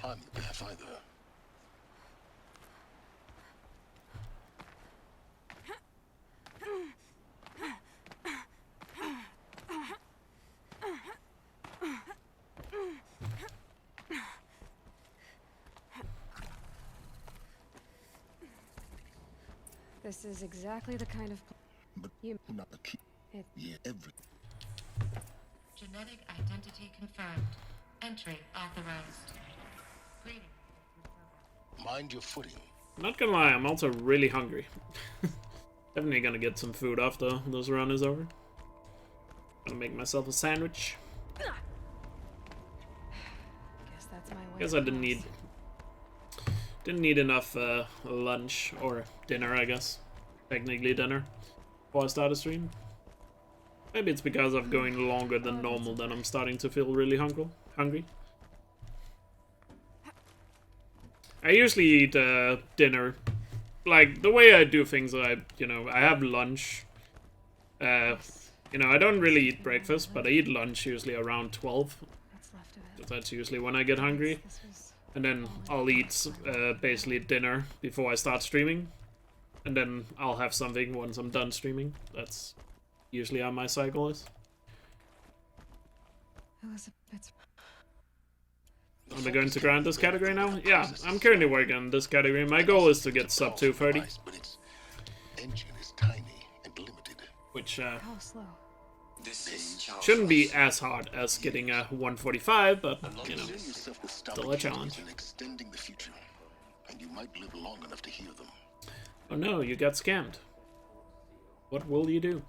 This is exactly the kind of... But not a key. Yeah, every... Genetic identity confirmed. Entry authorized. Greetings. Mind your footing. Not gonna lie, I'm also really hungry. Definitely gonna get some food after this run is over. Gonna make myself a sandwich. Guess that's my way. Guess I didn't need Didn't need enough lunch or dinner, I guess. Technically dinner before I start a stream. Maybe it's because I'm going longer than normal that I'm starting to feel really hungry. I usually eat dinner. Like, the way I do things, I have lunch. I don't really eat breakfast, but I eat lunch usually around 12. That's usually when I get hungry. And then I'll eat basically dinner before I start streaming. And then I'll have something once I'm done streaming. That's usually how my cycle is. Am I going to grind this category now? Yeah, I'm currently working on this category. My goal is to get sub 230. Which shouldn't be as hard as getting a 145, but still a challenge. Oh no, you got scammed. What will you do?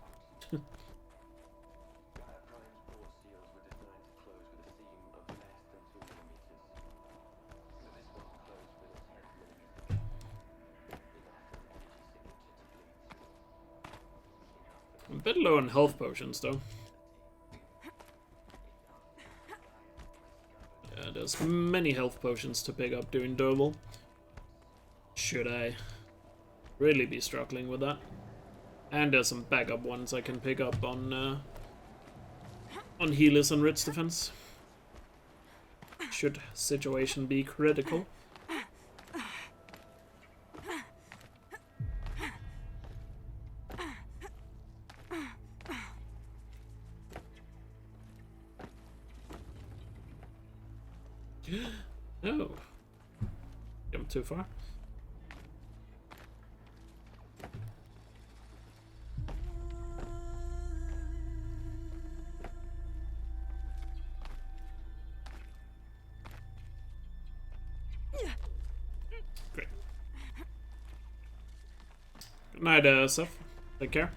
I'm a bit low on health potions, though. Yeah, there's many health potions to pick up doing Doble. Should I really be struggling with that? And there's some backup ones I can pick up on healers and Ritz defense. Should situation be critical. Oh. Jumped too far. Great. Good night, Seth. Take care.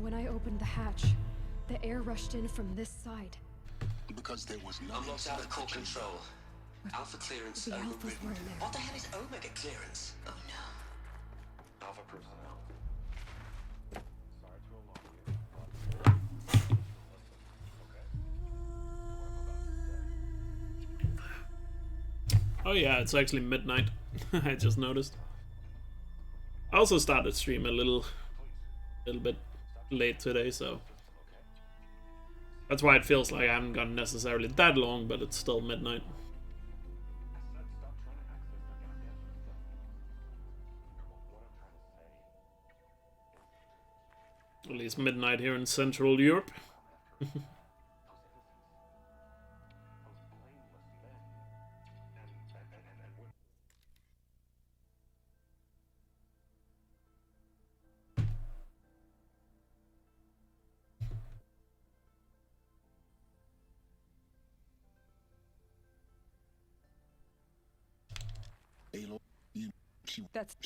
When I opened the hatch, the air rushed in from this side. Because there was I'm locked out of core control. Alpha clearance The Alphas overridden. were in there. What the hell is Omega clearance? Oh no. Alpha personnel. Oh yeah, it's actually midnight. I just noticed. I also started stream a little bit late today, so that's why it feels like I haven't gone necessarily that long, but it's still midnight. At least midnight here in Central Europe. That's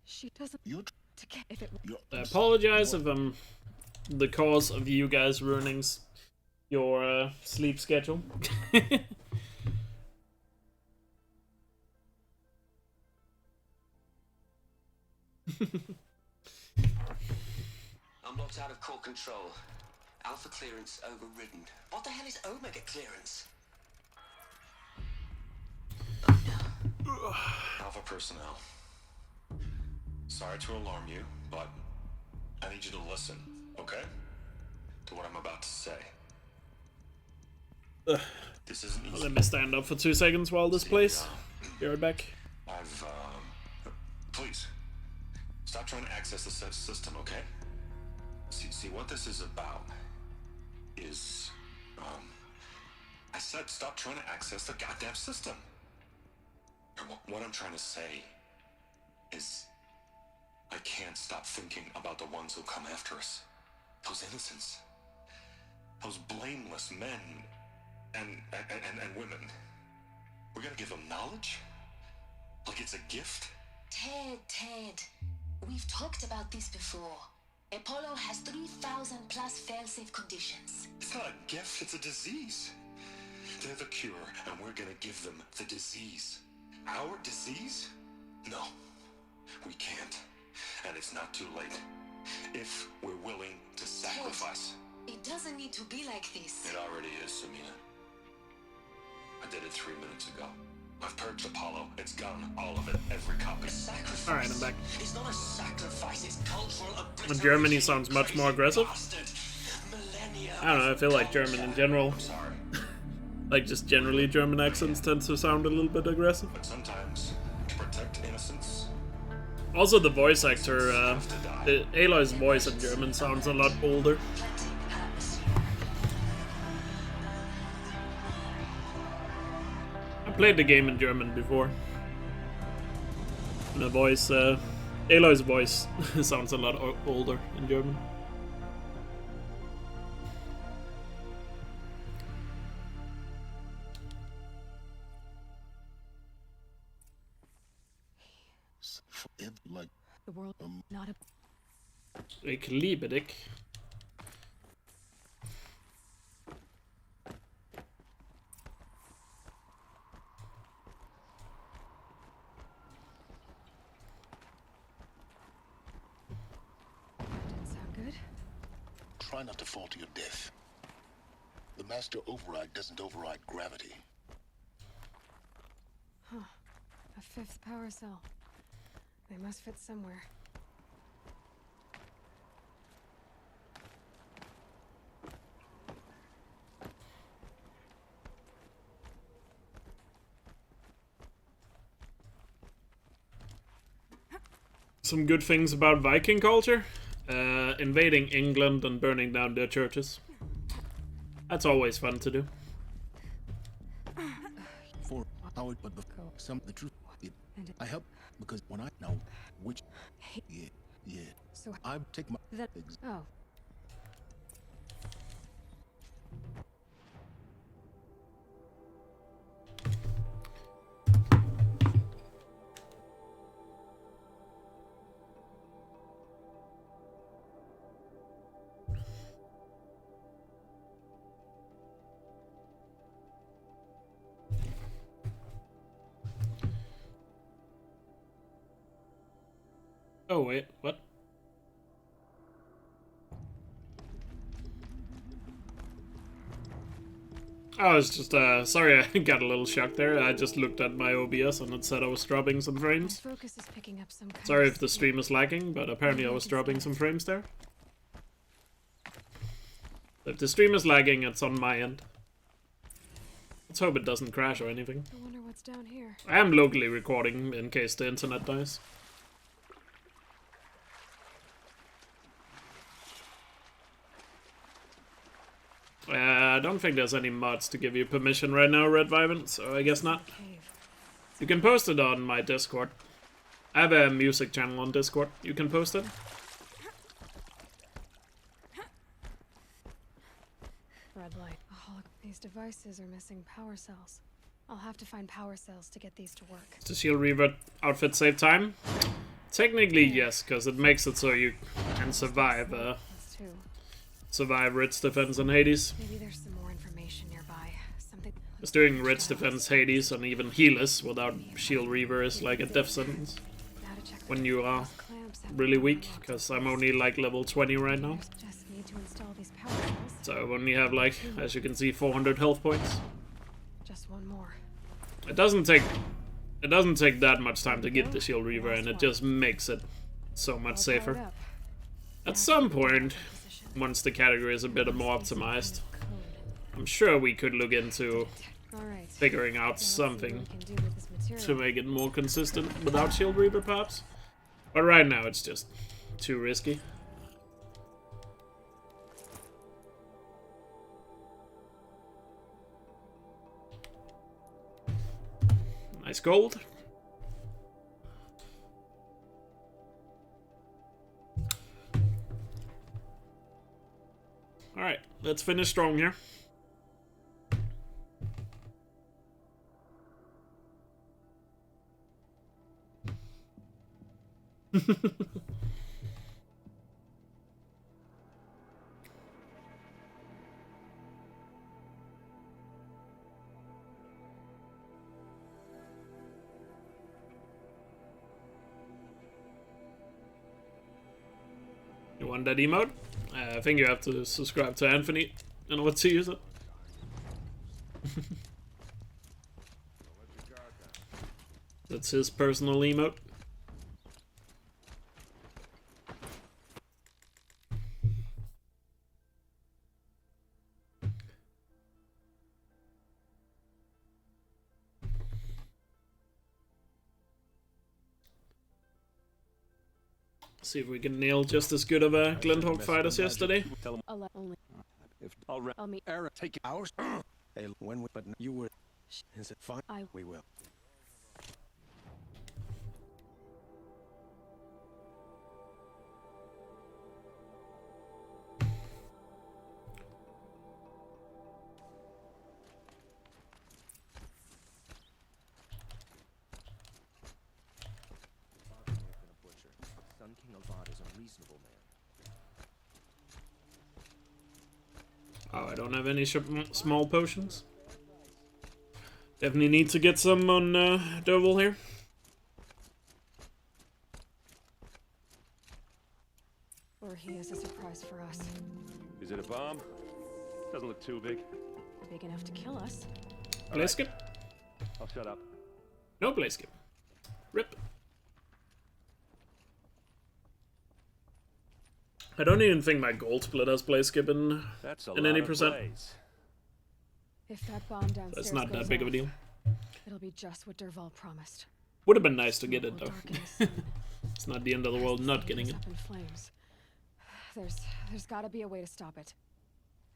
she doesn't. If it. I apologize if I'm the cause of you guys ruining your sleep schedule. I'm locked out of core control. Alpha clearance overridden. What the hell is Omega clearance? Alpha personnel. Sorry to alarm you, but I need you to listen, okay? To what I'm about to say. This isn't easy. Let me stand up for 2 seconds while this plays. Be right back. Please, stop trying to access the system, okay? See what this is about is, I said stop trying to access the goddamn system. What I'm trying to say is I can't stop thinking about the ones who come after us. Those innocents. Those blameless men and women. We're gonna give them knowledge? Like it's a gift? Ted. We've talked about this before. Apollo has 3,000 plus fail-safe conditions. It's not a gift, it's a disease. They're the cure, and we're gonna give them the disease. Our disease? No, we can't. And it's not too late. If we're willing to sacrifice. It doesn't need to be like this. It already is, Samina. I did it 3 minutes ago. I've purged Apollo. It's gone. All of it. Every copy. Sacrifice. Alright, I'm back. It's not a sacrifice, it's cultural obliteration. And Germany sounds much more aggressive. I don't know, I feel like German in general. Like, just generally German accents tend to sound a little bit aggressive. But sometimes, to protect innocence... Also, the voice actor, Aloy's voice in German sounds a lot older. I played the game in German before. And the voice, Aloy's voice sounds a lot older in German. Like the world, not a. Ik liebe dich. Didn't sound good. Try not to fall to your death. The master override doesn't override gravity. Huh. A fifth power cell. They must fit somewhere. Some good things about Viking culture. Invading England and burning down their churches. That's always fun to do. For Howard, but some the truth. I help because when I know which, yeah. So I take my. Oh. Oh wait, what? I was just, sorry I got a little shocked there. I just looked at my OBS and it said I was dropping some frames. Focus is picking up some kind Sorry of if the stream is lagging, but apparently I was dropping some frames there. If the stream is lagging, it's on my end. Let's hope it doesn't crash or anything. I wonder what's down here. I am locally recording in case the internet dies. I don't think there's any mods to give you permission right now, Red Vivant, so I guess not. You can post it on my Discord. I have a music channel on Discord. You can post it. Red light. These devices are missing power cells. I'll have to find power cells to get these to work. Does the Shield Reaver outfit save time? Technically, yes, because it makes it so you can survive. Survive Ridge Defense and Hades. Maybe there's some more information nearby. Something. Just doing Ridge Defense, Hades, and even Healers without Shield Reaver is like a death sentence. When you are really weak, because I'm only like level 20 right now. Just need to install these power cells. So I only have like, as you can see, 400 health points. Just one more. It doesn't take that much time to get the Shield Reaver, and it just makes it so much safer. At some point, once the category is a bit more optimized, I'm sure we could look into figuring out something to make it more consistent without Shield Reaver, perhaps. But right now, it's just too risky. Nice gold. Alright, let's finish strong here. You want that emote? I think you have to subscribe to Anthony in order to use it. That's his personal emote. See if we can nail just as good of a Glinthawk fight as yesterday. I'll meet Aaron. Take ours. Hey, when we, but you would. Is it fine? We will. Sun King Avad is a reasonable man. Oh, I don't have any small potions. Definitely need to get some on Doval here. Or he is a surprise for us. Is it a bomb? Doesn't look too big. Big enough to kill us. Blaze skip? I'll shut up. No blaze skip. Rip. I don't even think my gold split has blaze skip in any percent. If that bomb downstairs So it's not that big of a deal. It'll be just what Dervahl promised. Would have been nice to get it though. It's not the end of the world not getting it. Up in flames. There's got to be a way to stop it.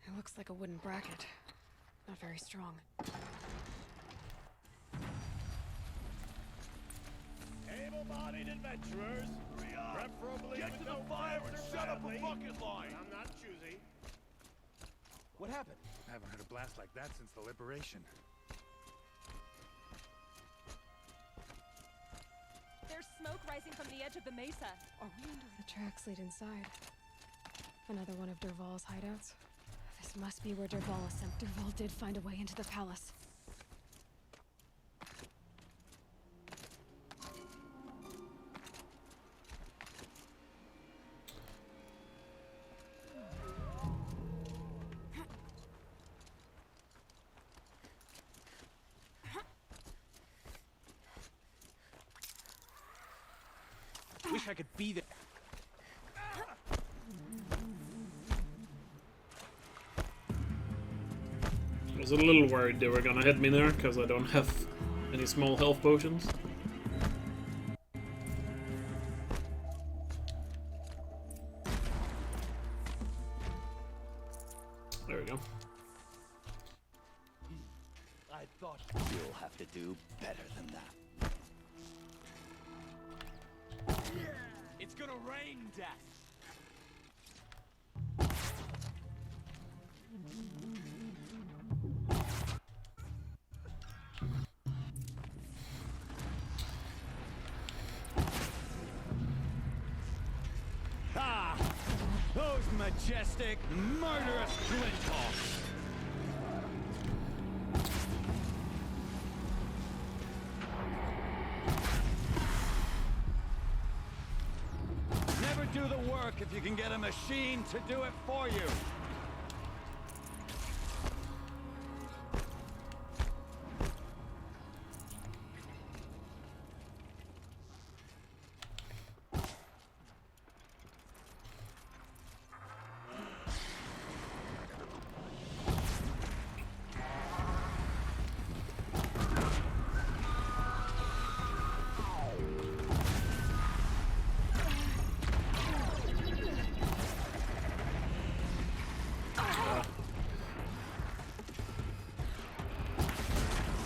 It looks like a wooden bracket. Not very strong. Able-bodied adventurers, preferably get to the fire and shut up a fucking line. I'm not choosy. What happened? I haven't heard a blast like that since the liberation. There's smoke rising from the edge of the mesa. Are we under the tracks lead inside? Another one of Dervahl's hideouts? This must be where Dervahl assembled. Dervahl did find a way into the palace. Wish I could be there. I was a little worried they were gonna hit me there, because I don't have any small health potions. There we go. I thought you'll have to do better than that. it's gonna rain death. Ah! Those majestic, murderous Glinthawks! Never do the work if you can get a machine to do it for you.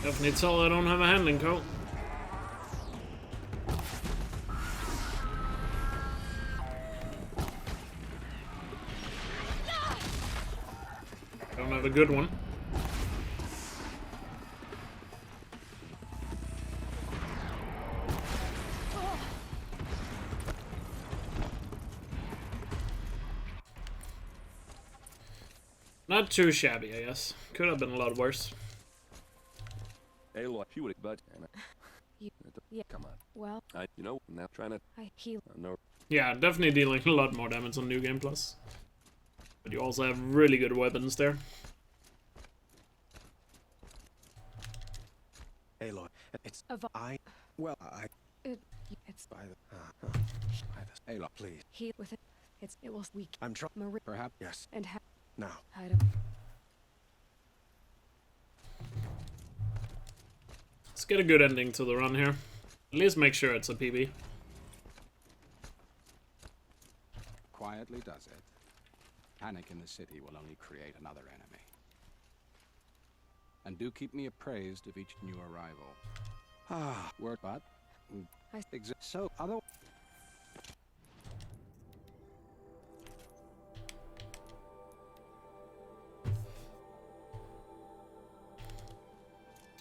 Definitely tell I don't have a handling coat. Don't have a good one. Not too shabby, I guess. Could have been a lot worse. Aloy, if you would, but Yeah. come on. Well, you know, I'm now trying to. I heal. No. Yeah, definitely dealing a lot more damage on New Game Plus. But you also have really good weapons there. Aloy, it's It's by the Aloy, please. heal with it. It will weak. I'm trying. Marie Perhaps yes. and Now. hide up. Let's get a good ending to the run here. At least make sure it's a PB. Quietly does it. Panic in the city will only create another enemy. And do keep me appraised of each new arrival. Word, but so other.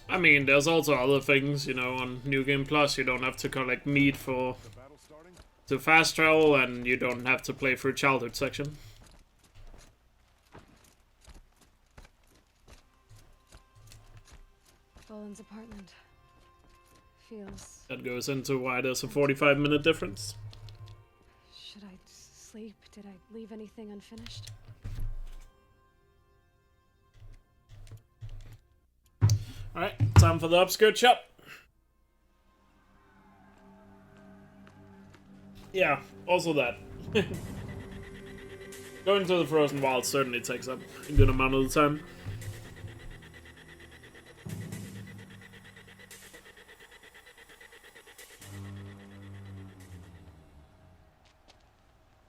I mean, there's also other things, you know, on New Game Plus. You don't have to collect meat to fast travel, and you don't have to play through childhood section. Boland's apartment feels. That goes into why there's a 45-minute difference. Should I sleep? Did I leave anything unfinished? Alright, time for the upskirt shop. Yeah, also that. Going to the Frozen Wilds certainly takes up a good amount of the time.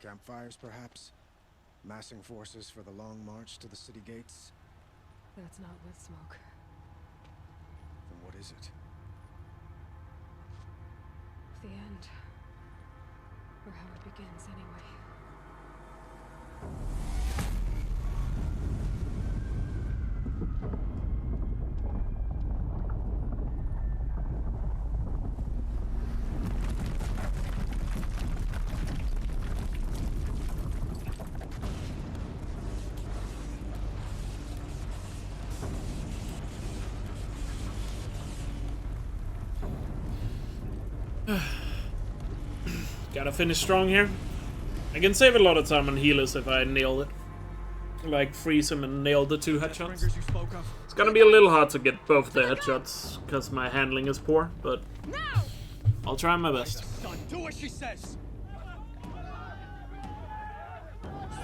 Campfires, perhaps? Massing forces for the long march to the city gates? That's not with smoke. Then what is it? The end. Or how it begins, anyway. Gotta finish strong here. I can save a lot of time on healers if I nail it. Like, freeze him and nail the 2 headshots. It's gonna be a little hard to get both the headshots, because my handling is poor, but I'll try my best. Son, do what she says!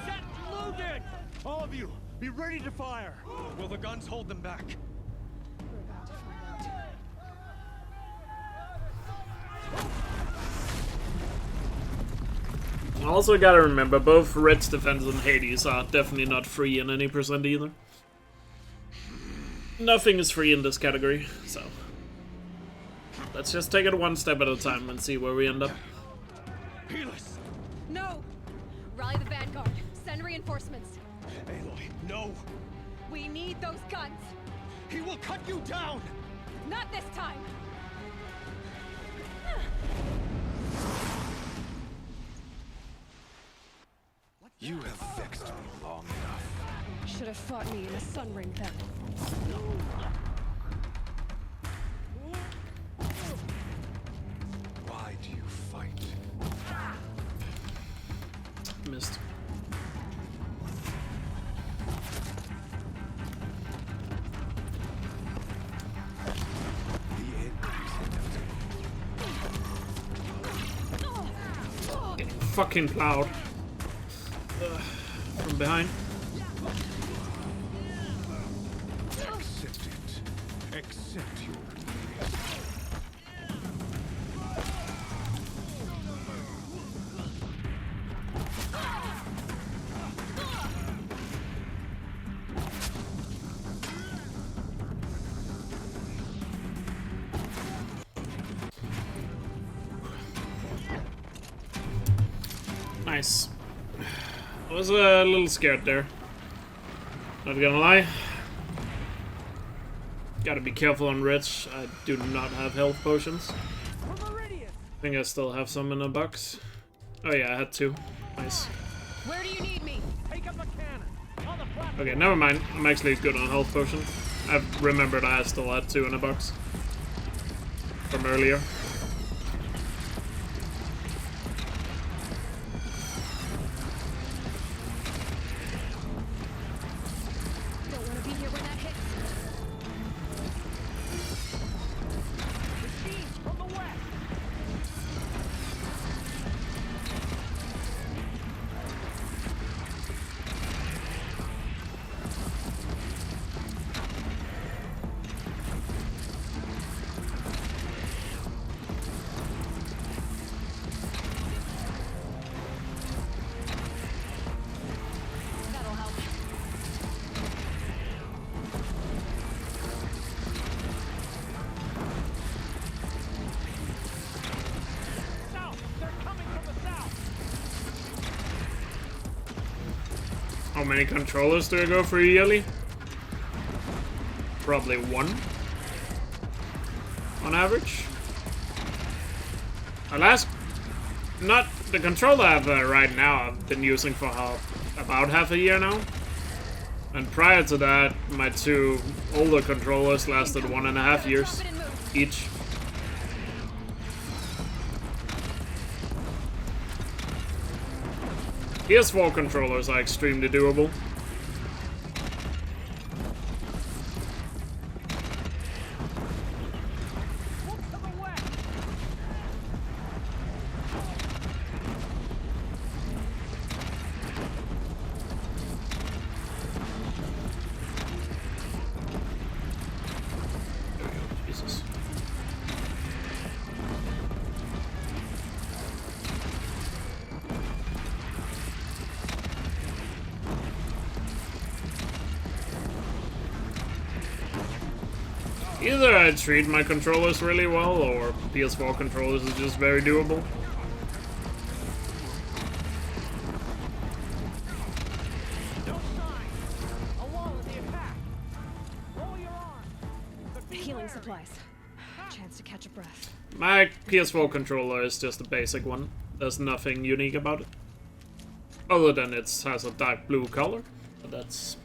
Set loaded! All of you, be ready to fire! Will the guns hold them back? We're about to find out. Also gotta remember, both Red's defense and Hades are definitely not free in any percent either. Nothing is free in this category, so let's just take it one step at a time and see where we end up. No! Rally the vanguard. Send reinforcements. Aloy, no! We need those guns. He will cut you down! Not this time! You have vexed me long enough. Should have fought me in a sun ring then. Why do you fight? Missed. Getting fucking plowed. From behind. Accept it. Accept your Nice. I was a little scared there. Not gonna lie. Gotta be careful on Rich. I do not have health potions. I think I still have some in a box. Oh yeah, I had 2. Nice. Where do you need me? Take up the cannon! On the Okay, never mind. I'm actually good on health potion. I've remembered I still had 2 in a box from earlier. Don't want to be here when that hits. From the west. That'll help. South! They're coming from the south! How many controllers do I go for yearly? Probably 1 on average. Not the controller I have right now. I've been using for about half a year now, and prior to that, my 2 older controllers lasted 1.5 years each. PS4 controllers are extremely doable. Jesus. Either I treat my controllers really well, or PS4 controllers is just very doable. Healing supplies. Chance to catch a breath. My PS4 controller is just a basic one. There's nothing unique about it. Other than it has a dark blue color. But that's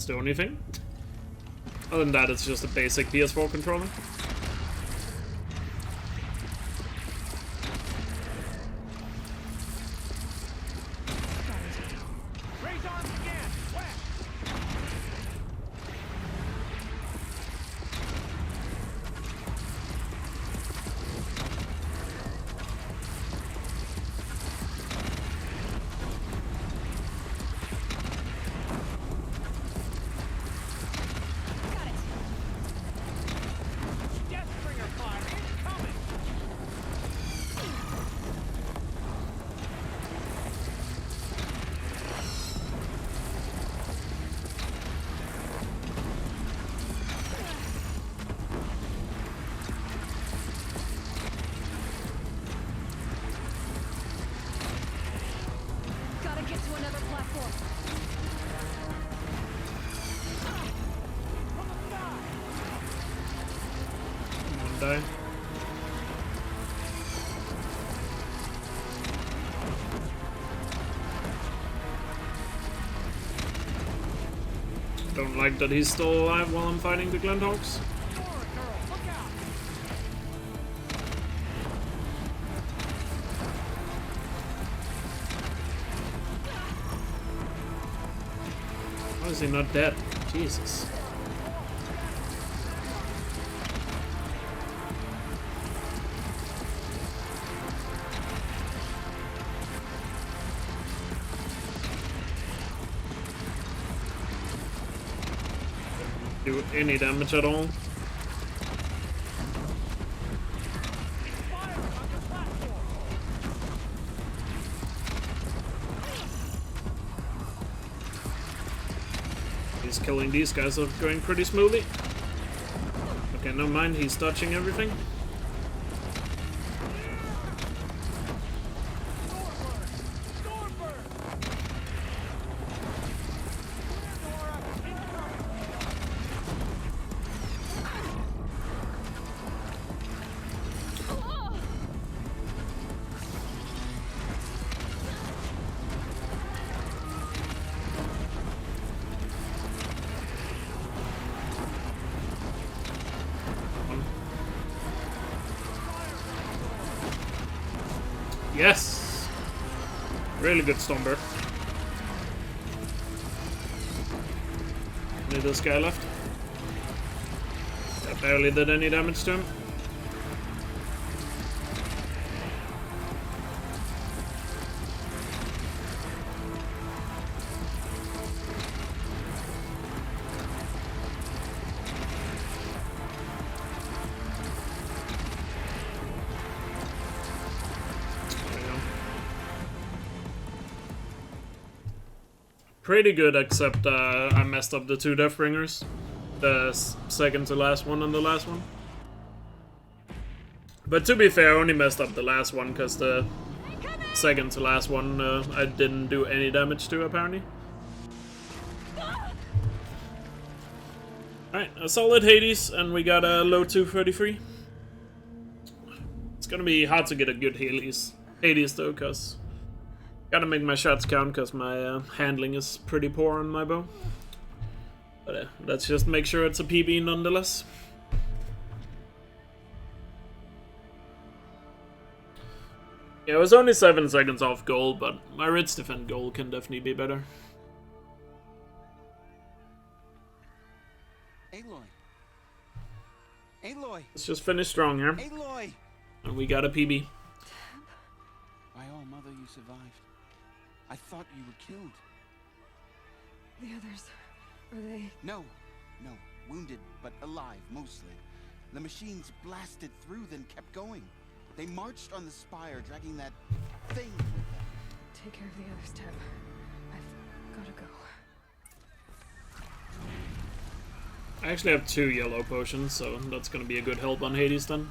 the only thing. Other than that, it's just a basic PS4 controller. Raise arms again! West! Deathbringer fire incoming! Gotta get to another platform. One die. Don't like that he's still alive while I'm fighting the Glenthawks. Why is he not dead? Jesus. Do any damage at all. He's killing these guys are going pretty smoothly. Okay, no mind, he's dodging everything. Yes! Really good Stormbird. Only this guy left. I barely did any damage to him. Pretty good, except I messed up the 2 Deathbringers. The second to last one and the last one. But to be fair, I only messed up the last one because the second to last one I didn't do any damage to, apparently. Alright, a solid Hades, and we got a low 233. It's gonna be hard to get a good Hades though, because gotta make my shots count, because my handling is pretty poor on my bow. But let's just make sure it's a PB nonetheless. Yeah, it was only 7 seconds off goal, but my Ritz defend goal can definitely be better. Aloy. Aloy. Let's just finish strong here. Aloy. And we got a PB. My own mother, you survived. I thought you were killed. The others, are they? No, wounded, but alive, mostly. The machines blasted through, then kept going. They marched on the spire, dragging that thing with them. Take care of the others, Teb. I've gotta go. I actually have 2 yellow potions, so that's gonna be a good help on Hades then.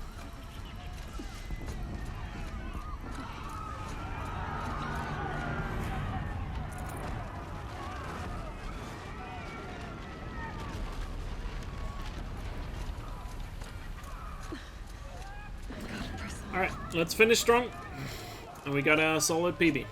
Alright, let's finish strong. And we got a solid PB.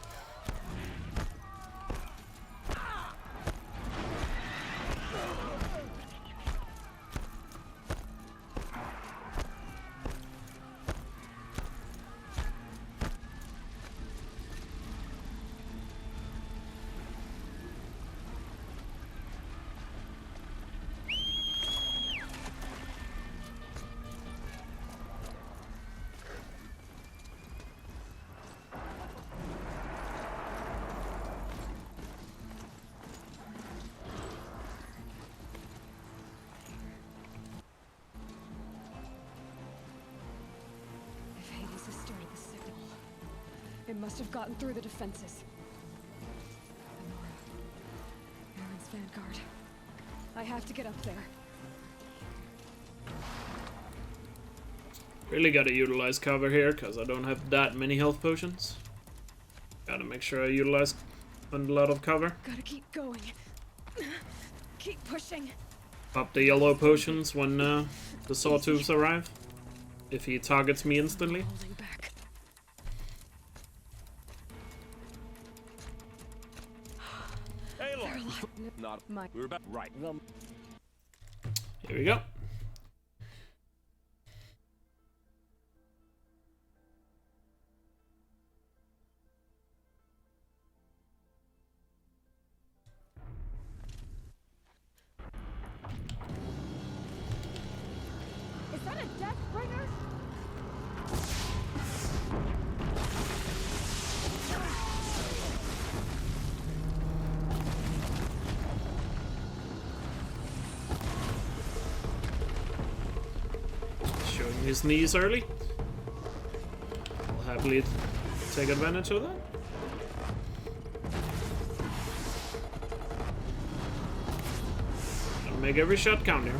It must have gotten through the defenses. Aaron's vanguard. I have to get up there. Really gotta utilize cover here, because I don't have that many health potions. Gotta make sure I utilize a lot of cover. Gotta keep going. Keep pushing. Pop the yellow potions when the sawtooths arrive. If he targets me instantly. Holding back. Not my. We're back. Right. Here we go. Is that a Deathbringer? Showing his knees early. I'll happily take advantage of that. I'll make every shot count here.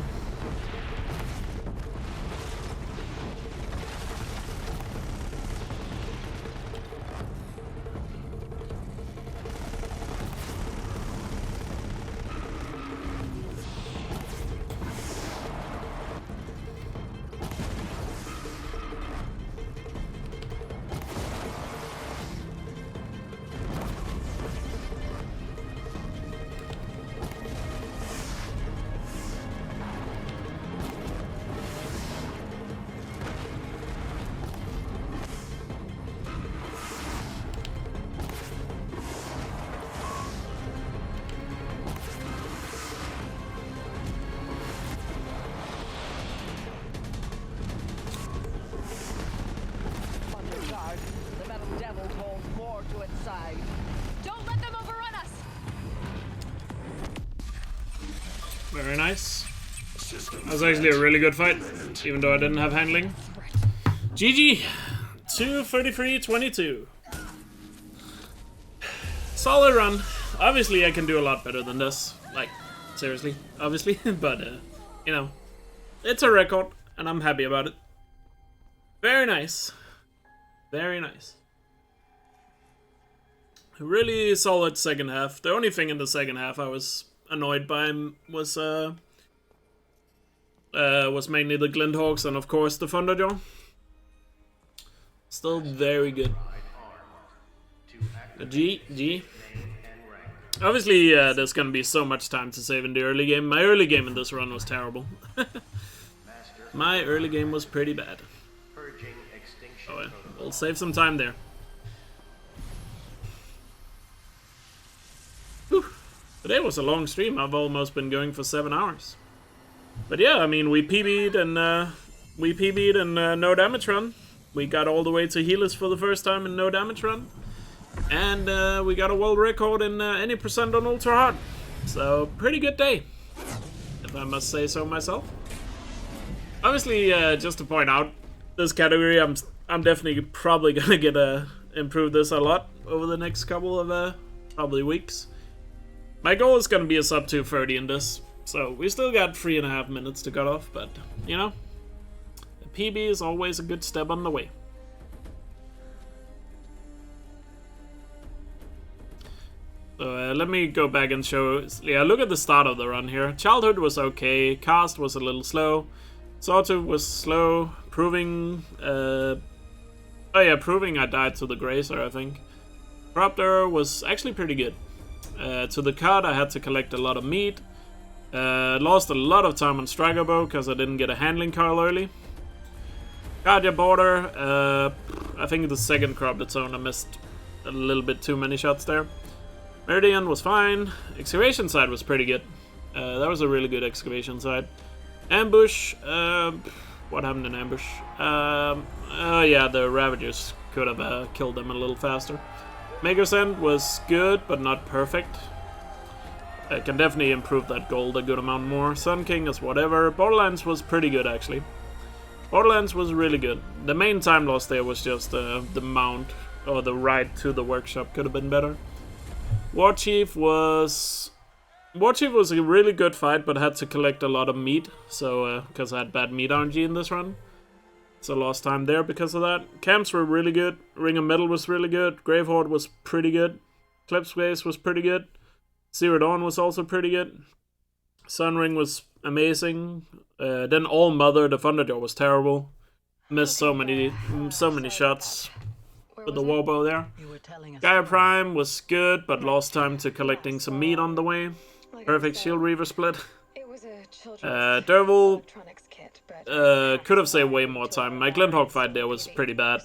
That was actually a really good fight, even though I didn't have handling. GG! 2:33:22. Solid run. Obviously, I can do a lot better than this. Like, seriously, obviously. But, you know, it's a record, and I'm happy about it. Very nice. Very nice. Really solid second half. The only thing in the second half I was annoyed by was mainly the Glinthawks and of course the Thunderjaw. Still very good. G. Obviously, there's gonna be so much time to save in the early game. My early game in this run was terrible. My early game was pretty bad. Oh, yeah. We'll save some time there. Whew. Today was a long stream. I've almost been going for 7 hours. But yeah, I mean, we PB'd and no damage run. We got all the way to healers for the first time in no damage run. And we got a world record in any percent on ultra hard. So, pretty good day, if I must say so myself. Obviously, just to point out, this category, I'm definitely probably gonna get improve this a lot over the next couple of probably weeks. My goal is gonna be a sub 2:30 in this, so we still got 3.5 minutes to cut off. But you know, a PB is always a good step on the way. So let me go back and show. Yeah, look at the start of the run here. Childhood was okay. Cast was a little slow. Sawtooth was slow. Proving. Oh yeah, Proving I died to the Grazer, I think. Corruptor was actually pretty good. To the cut, I had to collect a lot of meat. Lost a lot of time on Striker Bow because I didn't get a handling Carl early. Guardia Border, I think the second Corrupted Zone I missed a little bit too many shots there. Meridian was fine. Excavation side was pretty good. That was a really good excavation side. Ambush, what happened in Ambush? Yeah, the Ravagers could have killed them a little faster. Maker's End was good, but not perfect. I can definitely improve that gold a good amount more. Sun King is whatever. Borderlands was pretty good, actually. Borderlands was really good. The main time loss there was just the mount, or the ride to the workshop could have been better. Warchief was a really good fight, but had to collect a lot of meat, so because I had bad meat RNG in this run. So lost time there because of that. Camps were really good. Ring of Metal was really good. Gravehorde was pretty good. Clipspace was pretty good. Zero Dawn was also pretty good. Sunring was amazing. Then All Mother, the Thunderjaw was terrible. Missed so many shots with the Warbow there. Gaia Prime was good, but lost time to collecting some meat on the way. Perfect Shield Reaver split. Derval could have saved way more time. My Glinthawk fight there was pretty bad.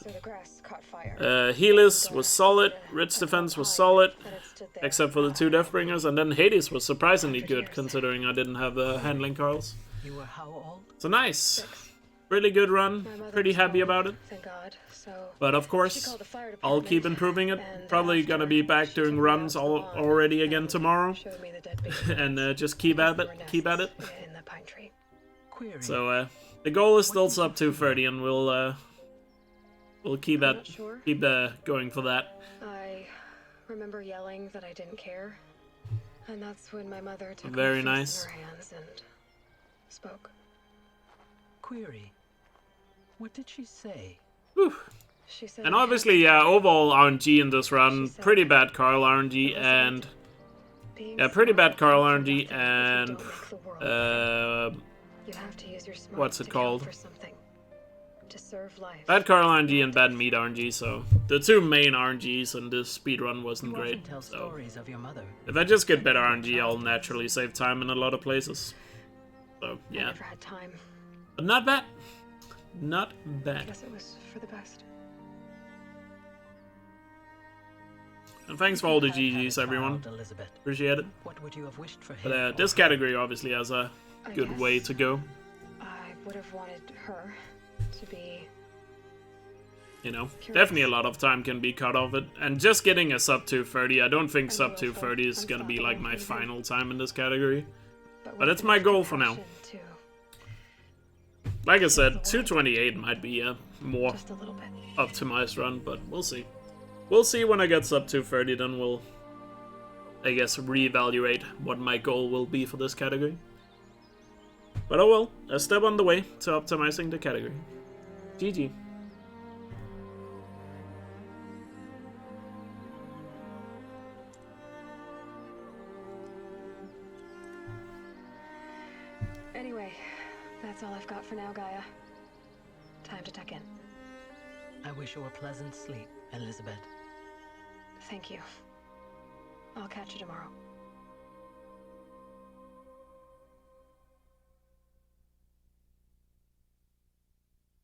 Helis was solid. Ridge Defense was solid, except for the 2 Deathbringers. And then Hades was surprisingly good, considering I didn't have handling Carls. So nice. Really good run. Pretty happy about it. But of course, I'll keep improving it. Probably gonna be back doing runs already again tomorrow. And just keep at it. So the goal is still sub 2:30, and we'll keep going for that. I remember yelling that I didn't care, and that's when my mother took Very my nice. face in her hands and spoke. Query. What did she say? Whew. She said, and obviously, yeah, overall RNG in this run, pretty bad Carl RNG, and pretty bad Carl RNG, and what's it called? Bad Carl RNG and bad meat RNG. So the 2 main RNGs in this speedrun wasn't great. So if I just get better RNG, I'll naturally save time in a lot of places. So yeah, but not bad. Not bad. I guess it was for the best. And thanks for all the GGs, everyone. Appreciate it. What would you have wished for him? But this category obviously has a good way to go. I would have wanted her to be... You know, definitely a lot of time can be cut off it. And just getting a sub 2:30, I don't think sub 2:30 is gonna be like my final time in this category. But it's my goal for now. Like I said, 228 might be a more Just a little bit. optimized run, but we'll see. We'll see when I get up to 30, then we'll, I guess, reevaluate what my goal will be for this category. But oh well, a step on the way to optimizing the category. GG. Anyway, that's all I've got for now, Gaia. Time to tuck in. I wish you a pleasant sleep, Elizabeth. Thank you. I'll catch you tomorrow.